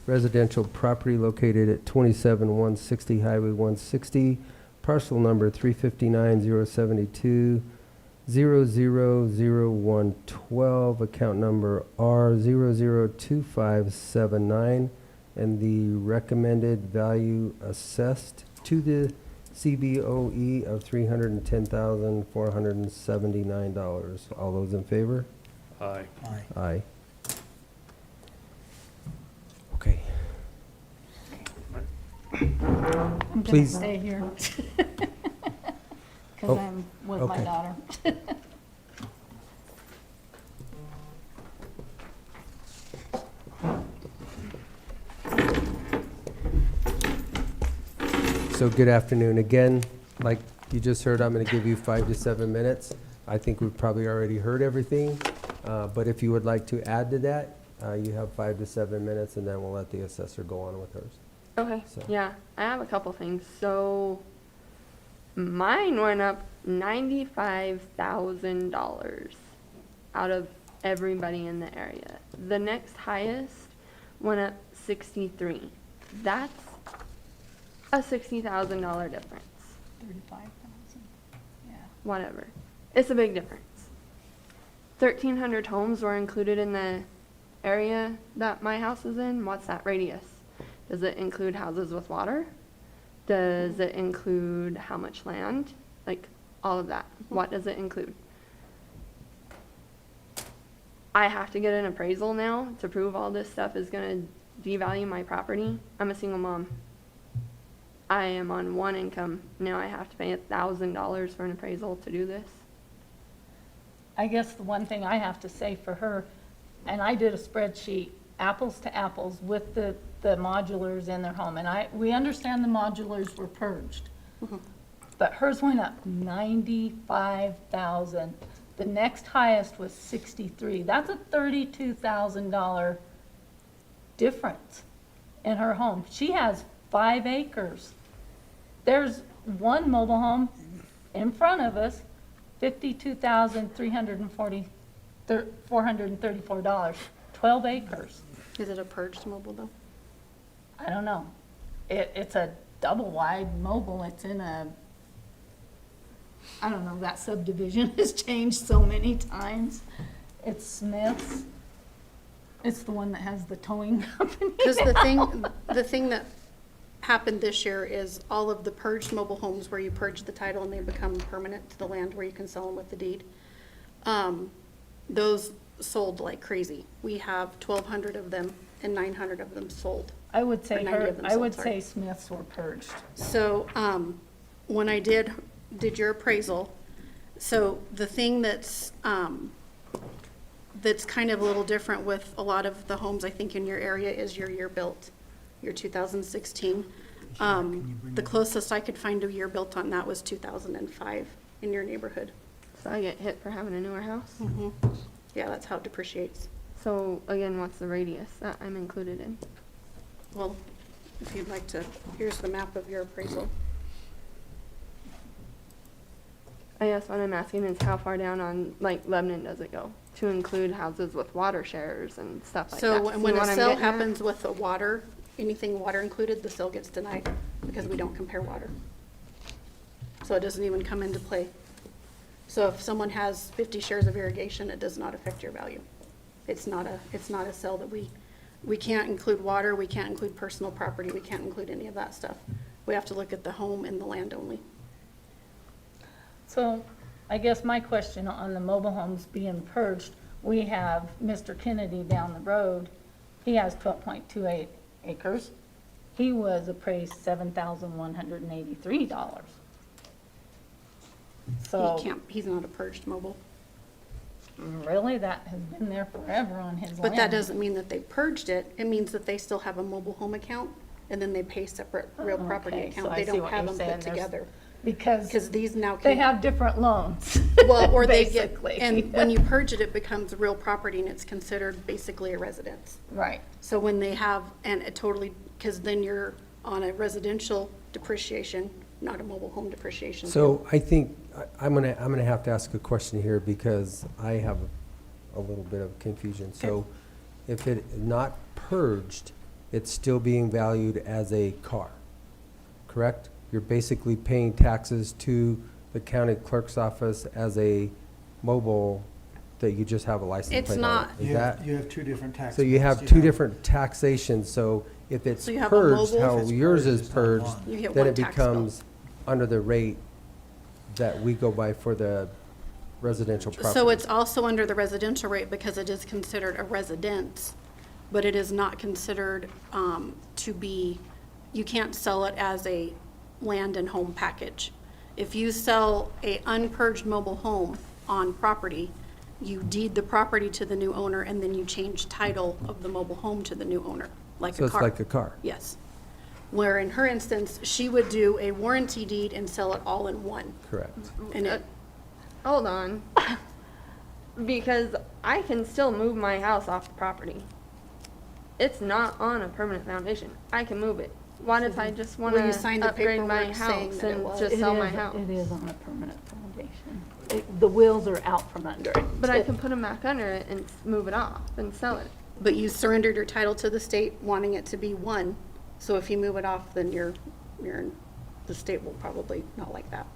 residential property located at 27160 Highway 160, parcel number 359-072-000112, account number R002579, and the recommended value assessed to the CBOE of $310,479. All those in favor? Aye. Aye. Aye. Okay. I'm gonna Please. stay here. Oh, Because I'm with my okay. daughter. So good afternoon. Again, like you just heard, I'm going to give you 5 to 7 minutes. I think we've probably already heard everything, but if you would like to add to that, you have 5 to 7 minutes, and then we'll let the assessor go on with hers. Okay, So- yeah, I have a couple things. So mine went up $95,000 out of everybody in the area. The next highest went up 63. That's a $60,000 difference. 35,000, yeah. Whatever. It's a big difference. 1,300 homes were included in the area that my house is in. What's that radius? Does it include houses with water? Does it include how much land? Like, all of that. What does it include? I have to get an appraisal now to prove all this stuff is going to devalue my property. I'm a single mom. I am on one income. Now I have to pay $1,000 for an appraisal to do this. I guess the one thing I have to say for her, and I did a spreadsheet, apples to apples, with the modulars in their home, and we understand the modulars were purged. But hers went up 95,000. The next highest was 63. That's a $32,000 difference in her home. She has 5 acres. There's one mobile home in front of us, $52,434, 12 acres. Is it a purged mobile though? I don't know. It's a double wide mobile. It's in a, I don't know, that subdivision has changed so many times. It's Smith's. It's the one that has the towing company. Because the thing that happened this year is all of the purged mobile homes where you purge the title and they become permanent to the land where you can sell them with the deed, those sold like crazy. We have 1,200 of them and 900 of them sold. I would say Or 90 her, of them I sold, would sorry. say Smith's were purged. So, when I did your appraisal, so the thing that's kind of a little different with a lot of the homes, I think, in your area is your year built, your 2016. The closest I could find a year built on that was 2005 in your neighborhood. So I get hit for having a newer house? Yeah, that's how it depreciates. So again, what's the radius that I'm included in? Well, if you'd like to, here's the map of your appraisal. I guess what I'm asking is how far down on, like, Lebanon does it go to include houses with water shares and stuff like that? So See when a what I'm sale getting at? happens with the water, anything water included, the sale gets denied because we don't compare water. So it doesn't even come into play. So if someone has 50 shares of irrigation, it does not affect your value. It's not a sale that we can't include water, we can't include personal property, we can't include any of that stuff. We have to look at the home and the land only. So I guess my question on the mobile homes being purged, we have Mr. Kennedy down the road. He has 12.28 acres. He was appraised $7,183. So. He's not a purged mobile. Really? That has been there forever on his land. But that doesn't mean that they purged it. It means that they still have a mobile home account and then they pay separate real property Okay, so account. I They see don't what have you're them put saying. There's- together. Because these now they can. have different loans. Well, or they get, basically. and when you purge it, it becomes real property and it's considered basically a residence. Right. So when they have, and it totally, because then you're on a residential depreciation, not a mobile home depreciation. So I think I'm gonna have to ask a question here because I have a little bit of confusion. So if it not purged, it's still being valued as a car, correct? You're basically paying taxes to the county clerk's office as a mobile that you just have a license It's plate on. not. Is You that? have two different tax. So you bills. have two different taxations, so if it's So you have a purged, mobile- how If it's yours purged, is it's not purged, one. You get then one it tax bill. becomes under the rate that we go by for the residential property. So it's also under the residential rate because it is considered a residence, but it is not considered to be, you can't sell it as a land and home package. If you sell a unpurged mobile home on property, you deed the property to the new owner and then you change title of the mobile home to the new owner, like So a it's car. like a car. Yes. Where in her instance, she would do a warranty deed and sell it all in one. Correct. And it, Hold on. Because I can still move my house off the property. It's not on a permanent foundation. I can move it. What if I just want Well, you signed to the upgrade my paperwork saying house that it and was. just sell my house? It is on a permanent foundation. The wheels are out from under it. But I can put them back under it and move it off and sell it. but you surrendered your title to the state wanting it to be one. So if you move it off, then the state will probably not like that.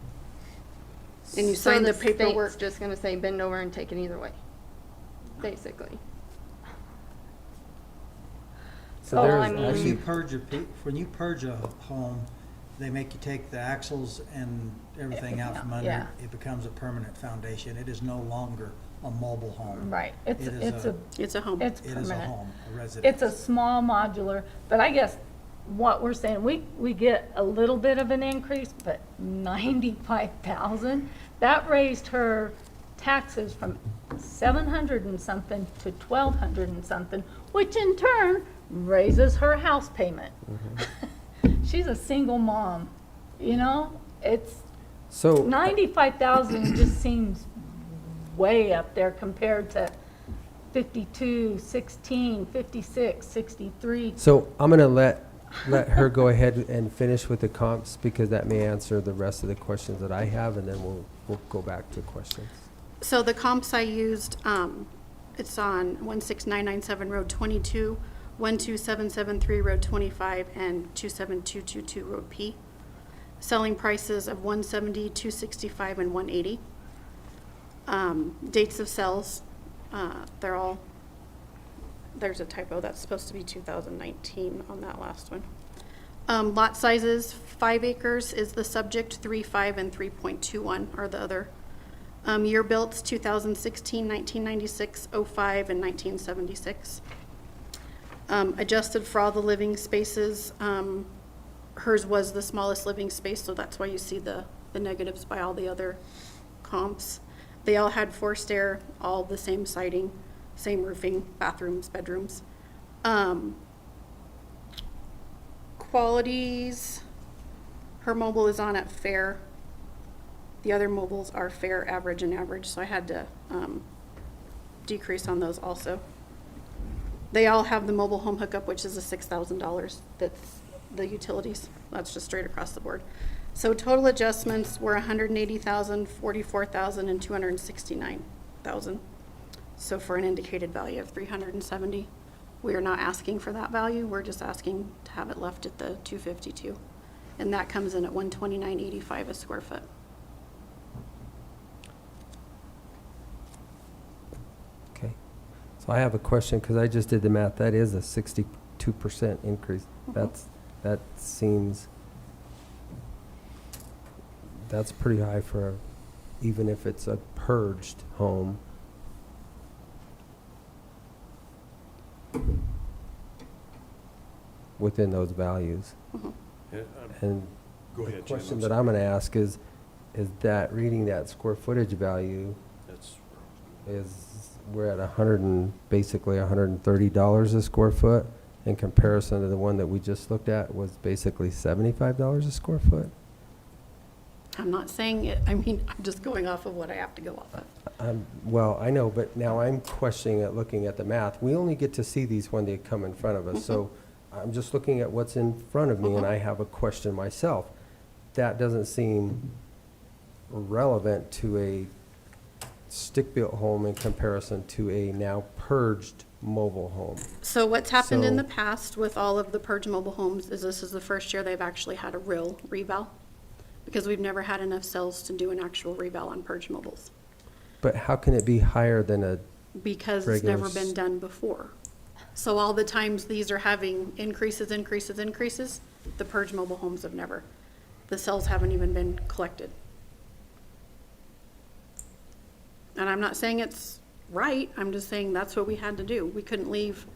And you So signed the state's paperwork. just gonna say bend over and take it either way, basically. So Oh, there's I mean- When you actually, purge a home, they make you take the axles and everything out from under Yeah. it. It becomes a permanent foundation. It is no longer a mobile home. Right, it's It is it's a, It's a home. it's It is a permanent. home, a residence. It's a small modular, but I guess what we're saying, we get a little bit of an increase, but 95,000, that raised her taxes from 700 and something to 1,200 and something, which in turn raises her house payment. She's a single mom, you know? It's, so 95,000 just seems way up there compared to 52, 16, 56, 63. So I'm gonna let her go ahead and finish with the comps, because that may answer the rest of the questions that I have, and then we'll go back to questions. So the comps I used, it's on 16997 Road 22, 12773 Road 25, and 27222 Road P. Selling prices of 170, 265, and 180. Dates of sales, there's a typo, that's supposed to be 2019 on that last one. Lot sizes, 5 acres is the subject, 3, 5, and 3.21 are the other. Year built, 2016, 1996, 05, and 1976. Adjusted for all the living spaces, hers was the smallest living space, so that's why you see the negatives by all the other comps. They all had forced air, all the same siding, same roofing, bathrooms, bedrooms. Qualities, her mobile is on at fair. The other mobiles are fair, average, and average, so I had to decrease on those also. They all have the mobile home hookup, which is a $6,000. That's the utilities. That's just straight across the board. So total adjustments were $180,000, $44,000, and $269,000. So for an indicated value of $370. We are not asking for that value. We're just asking to have it left at the $252. And that comes in at $129.85 a square foot. Okay. So I have a question, because I just did the math. That is a 62% increase. That seems, that's pretty high for, even if it's a purged home. Within those values. Yeah, And Go the ahead, Jim, question I'm that sorry. I'm gonna ask is that reading that square footage value That's is, we're at basically $130 a square foot, in comparison to the one that we just looked at was basically $75 a square foot? I'm not saying it, I mean, I'm just going off of what I have to go off of. Well, I know, but now I'm questioning it, looking at the math. We only get to see these when they come in front of us, so I'm just looking at what's in front of me, and I have a question myself. That doesn't seem relevant to a stick-built home in comparison to a now purged mobile home. So what's happened in So- the past with all of the purge mobile homes is this is the first year they've actually had a real reval, because we've never had enough sales to do an actual reval on purge mobiles, But how can it be higher than a because it's regular never been done before. So all the times these are having increases, the purge mobile homes have never. The sales haven't even been collected. And I'm not saying it's right, I'm just saying that's what we had to do. We couldn't leave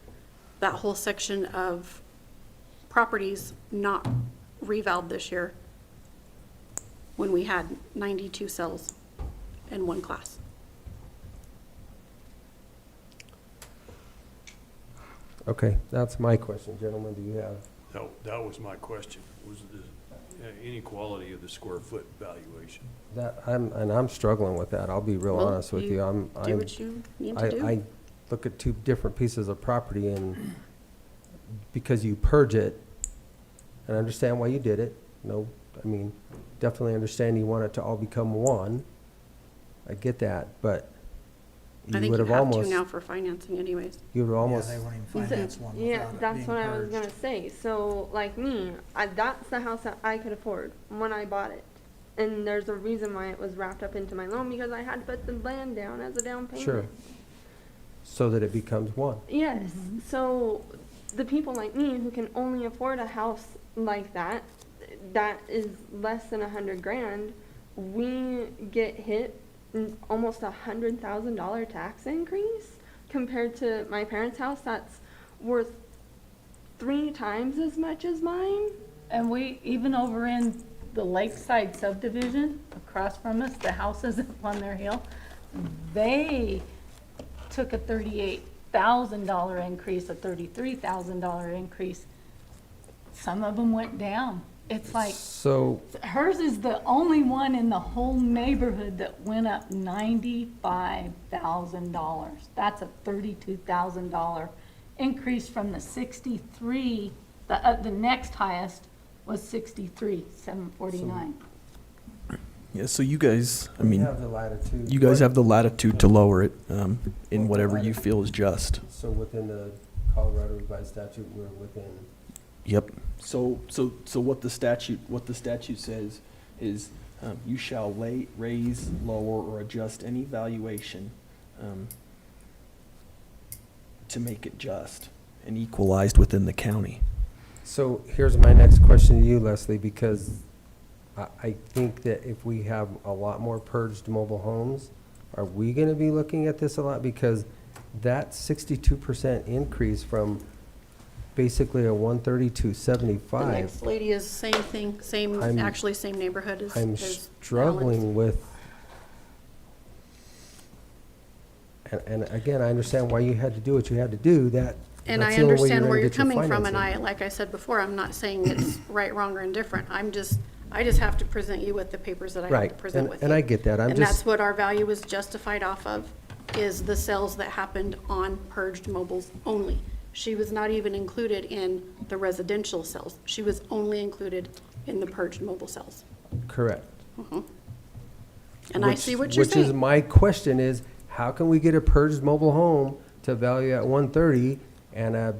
that whole section of properties not revalved this year when we had 92 cells in one class. Okay, that's my question. Gentlemen, do you have? That was my question, was the inequality of the square foot valuation. I'm struggling with that. I'll be real Well, honest with you. do what you need to do. I look at two different pieces of property, and because you purge it, and I understand why you did it. No, I mean, definitely understand you want it to all become one. I get that, but I you think would you have have to almost, now for financing anyways. you would almost, Yeah, they won't even finance one Yeah, without it that's being what I was purged. gonna say. So, like me, that's the house that I could afford when I bought it. And there's a reason why it was wrapped up into my loan, because I had to put the land down as a down payment. sure, so that it becomes one. Yes, so the people like me who can only afford a house like that, that is less than $100,000, we get hit almost $100,000 tax increase compared to my parents' house that's worth 3 times as much as mine. And we, even over in the Lakeside subdivision, across from us, the houses up on their hill, they took a $38,000 increase, a $33,000 increase. Some of them went down. It's like, So, hers is the only one in the whole neighborhood that went up $95,000. That's a $32,000 increase from the 63. The next highest was 63,749. Yeah, so you guys, I we mean, have the latitude. you guys have the latitude to lower it in whatever you feel is just. So within the Colorado revised statute, we're within. Yep. So what the statute says is you shall raise, lower, or adjust any valuation to make it just and equalized within the county. So here's my next question to you, Leslie, because I think that if we have a lot more purged mobile homes, are we gonna be looking at this a lot? Because that 62% increase from basically a 130 to The 75, next lady is same thing, actually same neighborhood as I'm as struggling with. And again, I understand why you had to do what you had to do, And that's I the only way understand gonna where you're get your coming from, and financing. like I said before, I'm not saying it's right, wrong, or indifferent. I just have to present you with the papers that I have to Right, present with you. and I get that. And that's what our value is justified off of, is the sales that happened on purged mobiles only. She was not even included in the residential sales. She was only included in the purged mobile sales. Correct. And I see what you're Which is saying. my question is, how can we get a purged mobile home to value at 130 and a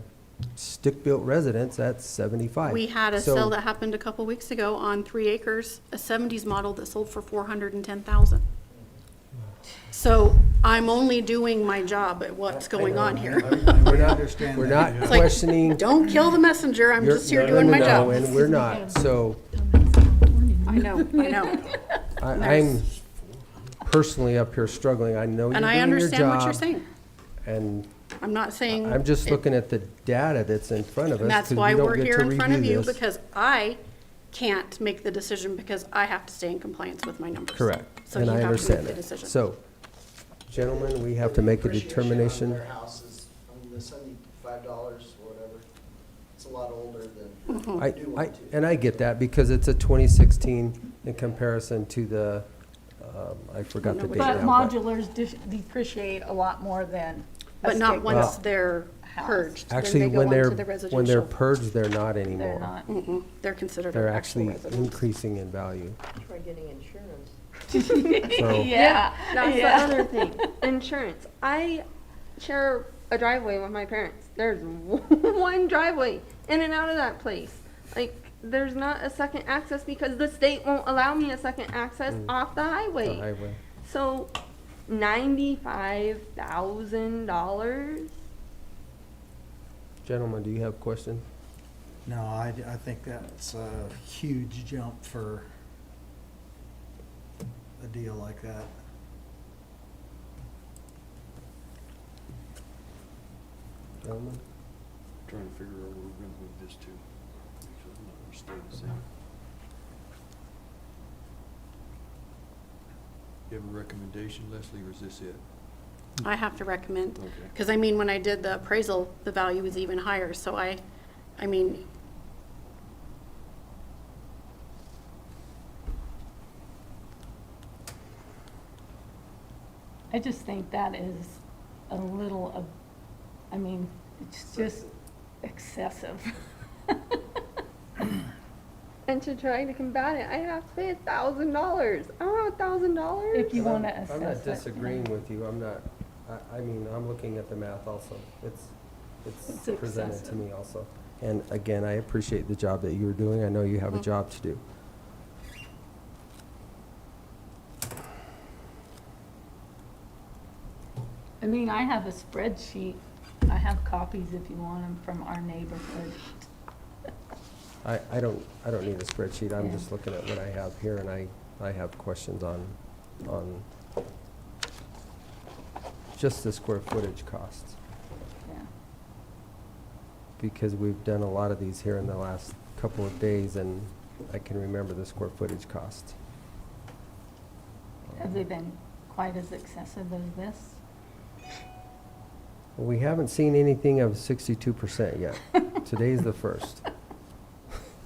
stick-built residence at 75? We had a So- sale that happened a couple weeks ago on 3 acres, a 70s model that sold for $410,000. So I'm only doing my job at what's going on here. We're not, understand we're that. not It's like, questioning. don't kill the messenger, I'm your- just here no, doing my no, job. and we're not, so I know. I'm personally up here struggling. I know you're And I doing your understand what you're job, saying. and I'm not saying. I'm just it- looking at the data that's in front of us. And that's 'cause why we don't we're get here to in front of review you, this. because I can't make the decision because I have to stay in compliance with my numbers. Correct, So and you I have to understand make the that. decision. So, gentlemen, we have to make a determination. Their houses, I mean, the $75 or whatever, it's a lot older than Mm-hmm. we do want to. And I get that, because it's a 2016 in comparison to the, I forgot the date But now. modulars depreciate a lot more than. a But not stick once built they're house. purged. Then Actually, they go when on they're, to the when they're residential. purged, they're not anymore. They're not. Mm-mm. They're considered They're an actual actually residence. increasing in value. Try getting insurance. So- Yeah. That's Yeah. the other thing. Insurance. I share a driveway with my parents. There's one driveway in and out of that place. Like, there's not a second access because the state won't allow me a second access off the highway. The highway. So, $95,000. Gentlemen, do you have questions? No, I think that's a huge jump for a deal like that. Gentlemen? Trying to figure out where we're gonna move this to. Make sure the numbers stay the same. You have a recommendation, Leslie, or is this it? I have to recommend, Okay. because I mean, when I did the appraisal, the value was even higher, so I mean, I just think that is a little, I mean, it's just excessive. And to try to combat it, I have to pay $1,000. I don't have $1,000. If you want to I'm assess not it. disagreeing with you, I'm not, I mean, I'm looking at the math also. It's It's presented to excessive. me also. And again, I appreciate the job that you were doing, I know you have a job to do. I mean, I have a spreadsheet. I have copies if you want them from our neighborhood. I don't need a spreadsheet, I'm Yeah. just looking at what I have here, and I have questions on just the square footage costs. Yeah. Because we've done a lot of these here in the last couple of days, and I can remember the square footage costs. Have they been quite as excessive as this? We haven't seen anything of 62% yet. Today's the first.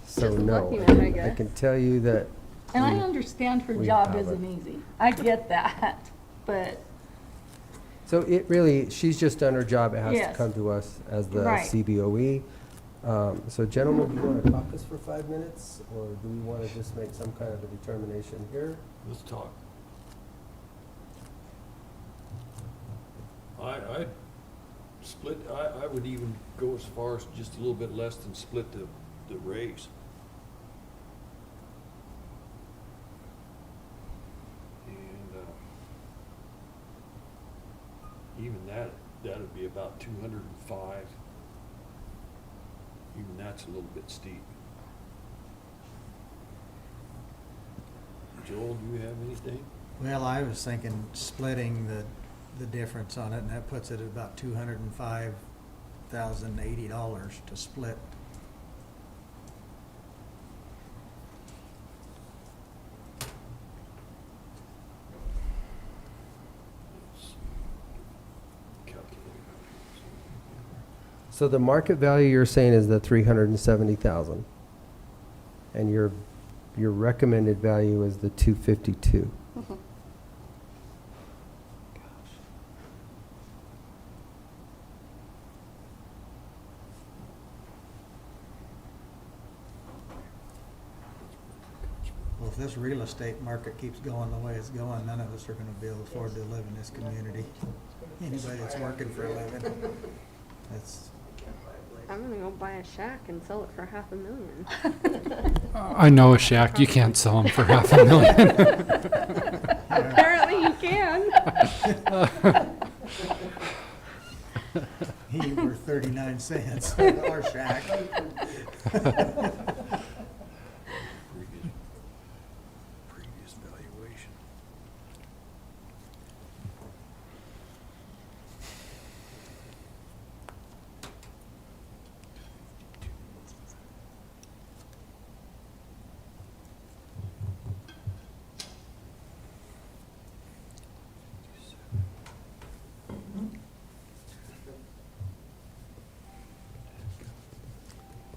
So Just no, lucky then, I I guess. can tell you that. And I we- understand her we job haven't. isn't easy. I get that, but So it really, she's just done her job, it has to Yes. come to us as the Right. CBOE. So gentlemen, do you want to talk this for 5 minutes, or do we want to just make some kind of a determination here? Let's talk. I'd split, I would even go as far as just a little bit less than split the raise. And, even that'd be about 205. Even that's a little bit steep. Joel, do you have anything? Well, I was thinking splitting the difference on it, and that puts it at about $205,080 to split. So the market value you're saying is the 370,000, and your recommended value is the 252. mhm. Well, if this real estate market keeps going the way it's going, none of us are gonna be able to afford to live in this community. Anybody that's working for a living, that's, I'm gonna go buy a shack and sell it for $500,000. I know a shack, you can't sell them for $500,000. Apparently you can. he worth 39 cents, our shack. Previous valuation.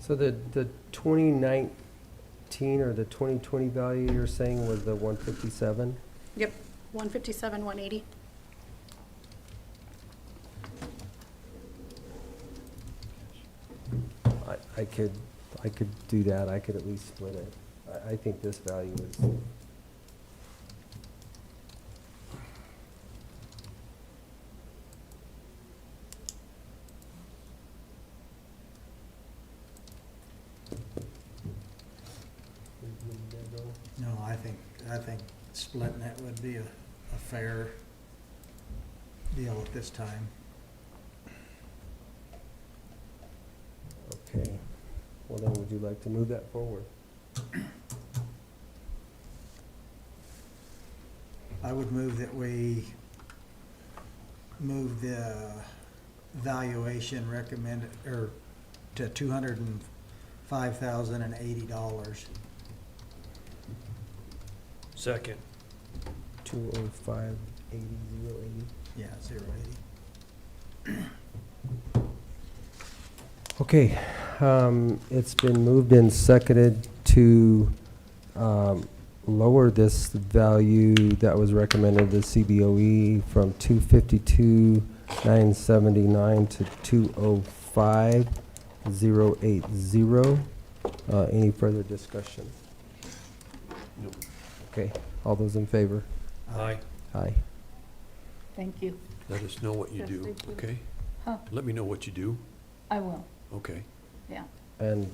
So the 2019 or the 2020 value you're saying was the 157? Yep, 157, 180. I could do that, I could at least split it. I think this value is, No, I think splitting it would be a fair deal at this time. okay. Well, then, would you like to move that forward? I would move that we move the valuation recommended, or to $205,080. Second. 205, 80, 080. Yeah, 080. Okay, it's been moved and seconded to lower this value that was recommended to CBOE from 252,979 to 205,080. Any further discussion? Nope. Okay, all those in favor? Aye. Aye. Thank you. Let us know what you Yes, do, thank you. okay? Huh? Let me know what you do, I will, okay? yeah. And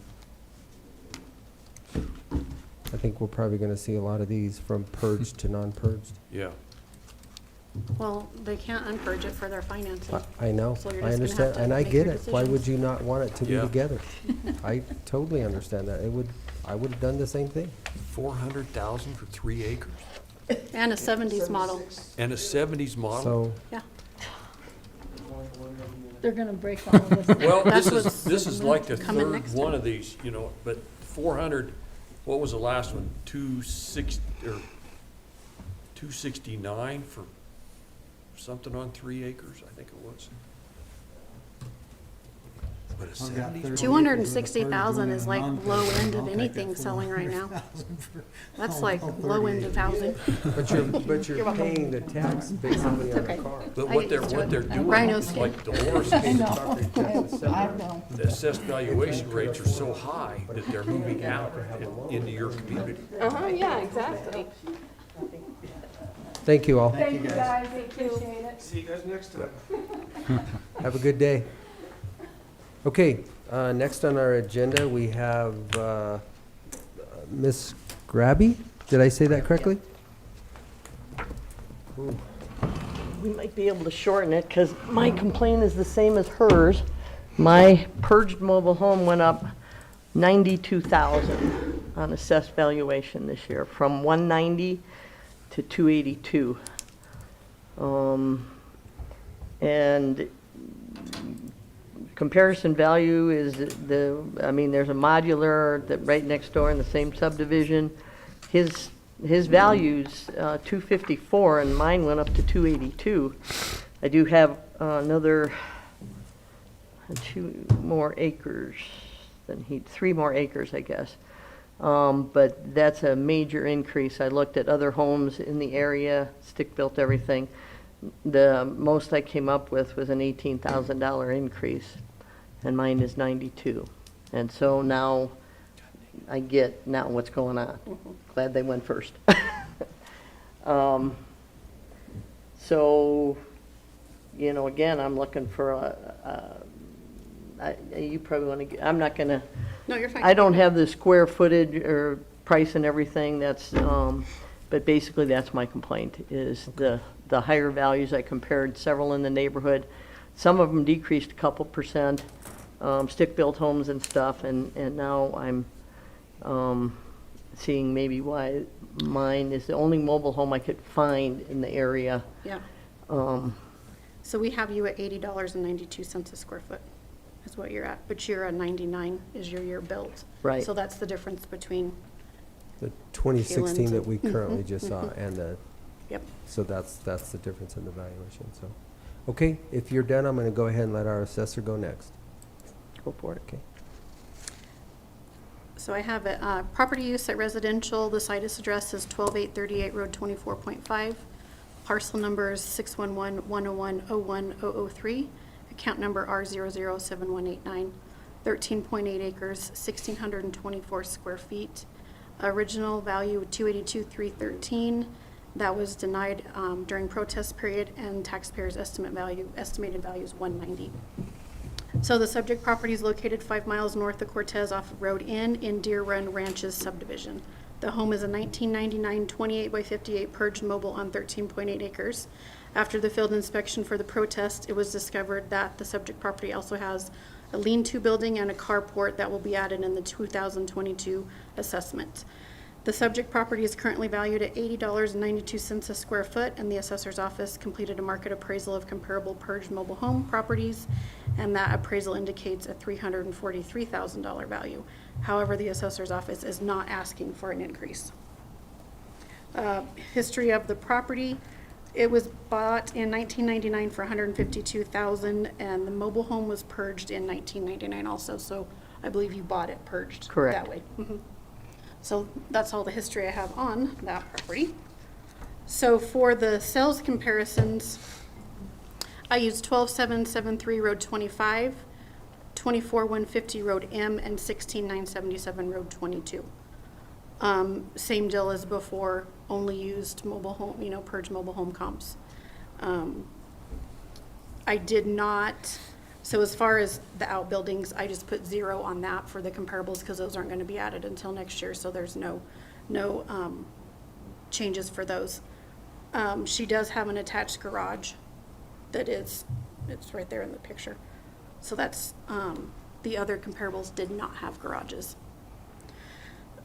I think we're probably going to see a lot of these from purged to non-purged. Yeah. Well, they can't unpurge it for their financing. I know, So you're I just gonna have understand, to and I make get your it. Why would decisions. you not want it to be Yeah. together? I totally understand that. I would have done the same thing. 400,000 for 3 acres? And a 70s model, And a 70s model? So, yeah. They're gonna break all of us. Well, That's this is like the coming third next one time. of these, you know, but 400, what was the last one? 269 for something on 3 acres, I think it was. But a I've got 70s? 30 260,000 acres is with a like non-purged low one. end of I'll take anything that selling right now. 400,000 for That's all- like all low end 30 of housing. but you're paying the tax basically on the Okay. car. But I what get they're, used to what it. they're doing, Rhino is skin. like Dolores, I said, know, Property I know. the assessed valuation rates are so high that they're moving out into your community. Uh-huh, yeah, exactly. Thank you all. Thank you guys, appreciate it. See you guys next time. Have a good day. Okay, next on our agenda, we have Miss Grabby. Did I say that correctly? We might be able to shorten it because my complaint is the same as hers. My purged mobile home went up 92,000 on assessed valuation this year, from 190 to 282. And comparison value is I mean, there's a modular that right next door in the same subdivision. His value's 254 and mine went up to 282. I do have another 2 more acres than 3 more acres, I guess. But that's a major increase. I looked at other homes in the area, stick-built everything. The most I came up with was an $18,000 increase, and mine is 92. And so now I get now what's going on. Glad they went first. So, you know, again, I'm looking for you probably want to, I'm not going to. No, you're fine. I don't have the square footage or price and everything, that's, but basically that's my complaint, is the higher values. I compared several in the neighborhood. Some of them decreased a couple percent, stick-built homes and stuff, and now I'm seeing maybe why mine is the only mobile home I could find in the area. Yeah. So we have you at $80.92 a square foot is what you're at, but you're at 99 is your year built. Right. So that's the difference between, The 2016 that we Mhm, currently just saw, mhm. and the, yep. so that's the difference in the valuation, so. Okay, if you're done, I'm going to go ahead and let our assessor go next. Go for it. Okay. So I have it, property use at residential, the site address is 12838 Road 24.5. Parcel number is 611-101-01003. Account number R007189. 13.8 acres, 1,624 square feet. Original value of $282,313. That was denied during protest period, and taxpayers' estimated value is $190. So the subject property is located 5 miles north of Cortez off of Road N in Deer Run Ranches subdivision. The home is a 1999 28 by 58 purged mobile on 13.8 acres. After the field inspection for the protest, it was discovered that the subject property also has a lean-to building and a carport that will be added in the 2022 assessment. The subject property is currently valued at $80.92 a square foot, and the assessor's office completed a market appraisal of comparable purged mobile home properties, and that appraisal indicates a $343,000 value. However, the assessor's office is not asking for an increase. History of the property: it was bought in 1999 for $152,000, and the mobile home was purged in 1999 also. So I believe you bought it purged Correct. that way. Mhm. So that's all the history I have on that property. So for the sales comparisons, I used 12773 Road 25, 24150 Road M, and 16977 Road 22. Same deal as before, only used mobile home, purge mobile home comps. I did not, so as far as the outbuildings, I just put 0 on that for the comparables because those aren't going to be added until next year, so there's no changes for those. She does have an attached garage it's right there in the picture. So that's, the other comparables did not have garages.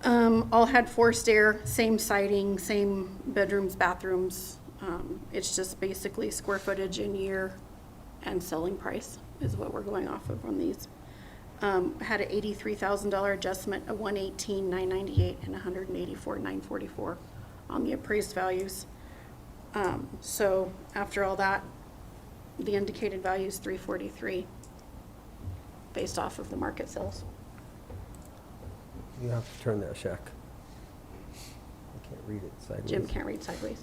All had forced air, same siding, same bedrooms, bathrooms. It's just basically square footage in year and selling price is what we're going off of on these. Had an $83,000 adjustment, a $118,998, and $184,944 on the appraised values. So after all that, the indicated value is $343 based off of the market sales. You have to turn that, Shaq. I can't read it sideways. Jim can't read sideways.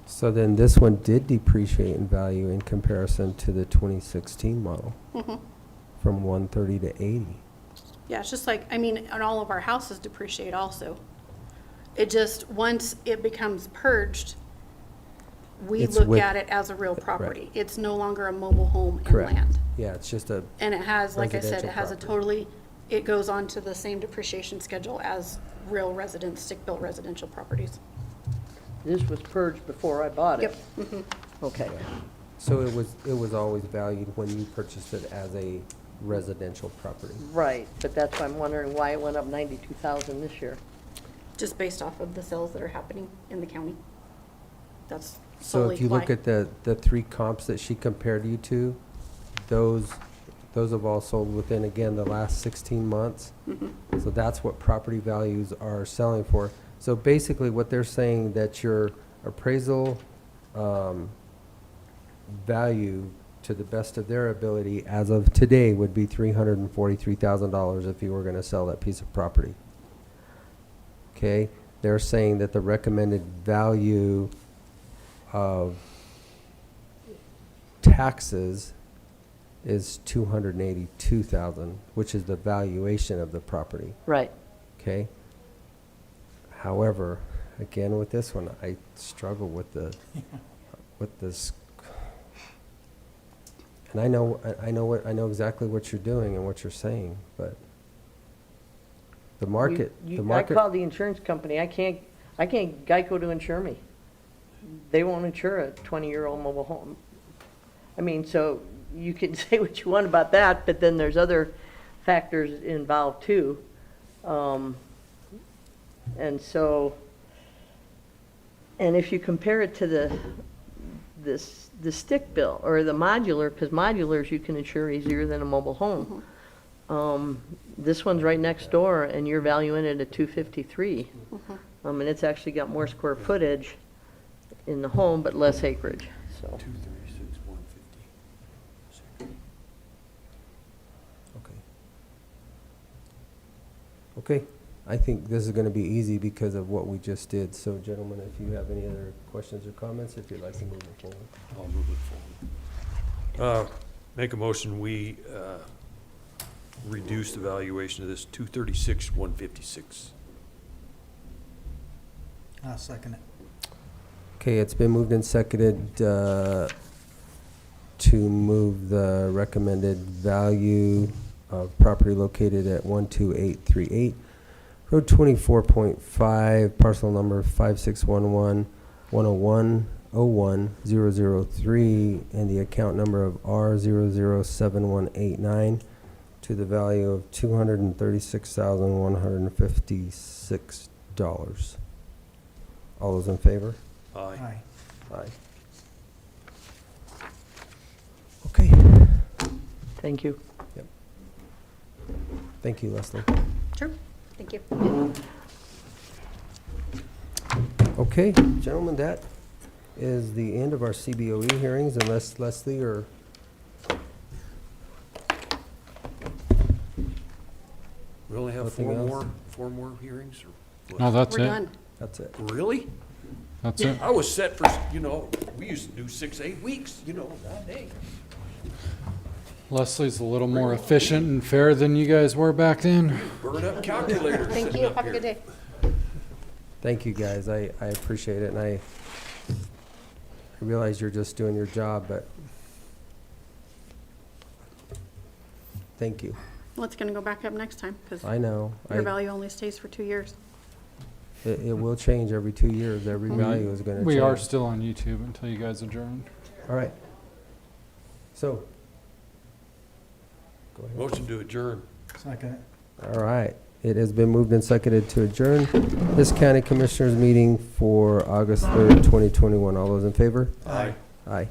So then this one did depreciate in value in comparison to the 2016 model, from 130 to 80. Yeah, it's just like, and all of our houses depreciate also. It just, once it becomes purged, we look at it as a real property. Right. It's no longer a mobile home and Correct. land. Yeah, it's just a And it has, like I said, it residential has a property. totally, it goes on to the same depreciation schedule as real residence, stick-built residential properties. This was purged before I bought it. Yep. Mhm. Okay. So it was always valued when you purchased it as a residential property. Right, but that's why I'm wondering why it went up 92,000 this year. Just based off of the sales that are happening in the county. That's So solely if you look why. at the 3 comps that she compared you to, those have all sold within, again, the last 16 months. So that's what property values are selling for. So basically what they're saying that your appraisal value to the best of their ability as of today would be $343,000 if you were going to sell that piece of property. Okay, they're saying that the recommended value of taxes is $282,000, which is the valuation of the property. Right. Okay. However, again with this one, I struggle with this. And I know exactly what you're doing and what you're saying, but the market. I called the insurance company. I can't Geico to insure me. They won't insure a 20-year-old mobile home. So you can say what you want about that, but then there's other factors involved too. And if you compare it to the stick built or the modular, because modulars you can insure easier than a mobile home. This one's right next door, and you're valuing it at $253. And it's actually got more square footage in the home, but less acreage. So. 236, 150. Okay. I think this is going to be easy because of what we just did. So, gentlemen, if you have any other questions or comments, if you'd like to move it forward. I'll move it forward. Make a motion, we reduce the valuation of this 236, 156. I'll second it. Okay, it's been moved and seconded to move the recommended value of property located at 12838 Road 24.5, parcel number 5611-101, 01003 and the account number of R007189 to the value of $236,156. All those in favor? Aye. Aye. Okay. Thank you. Yep. Thank you, Leslie. Sure, thank you. Okay, gentlemen, that is the end of our CBOE hearings, unless Leslie or... We only have Nothing else? four more hearings, or what? No, that's We're it. done. That's it. Really? That's it. I was set for, we used to do 6-8 weeks, that day. Leslie's a little more efficient and fair than you guys were back then. Burn up calculators. Thank sitting you, up have a here. good day. Thank you, guys. I appreciate it, and I realize you're just doing your job, but thank you. Well, it's gonna go back up next time, because I know. your value only stays for 2 years. It will change every 2 years. Every value is going to change. We are still on YouTube until you guys adjourn. All right. So, go ahead. Motion to adjourn. Second. All right. It has been moved and seconded to adjourn this county commissioners meeting for August 3rd, 2021. All those in favor? Aye. Aye.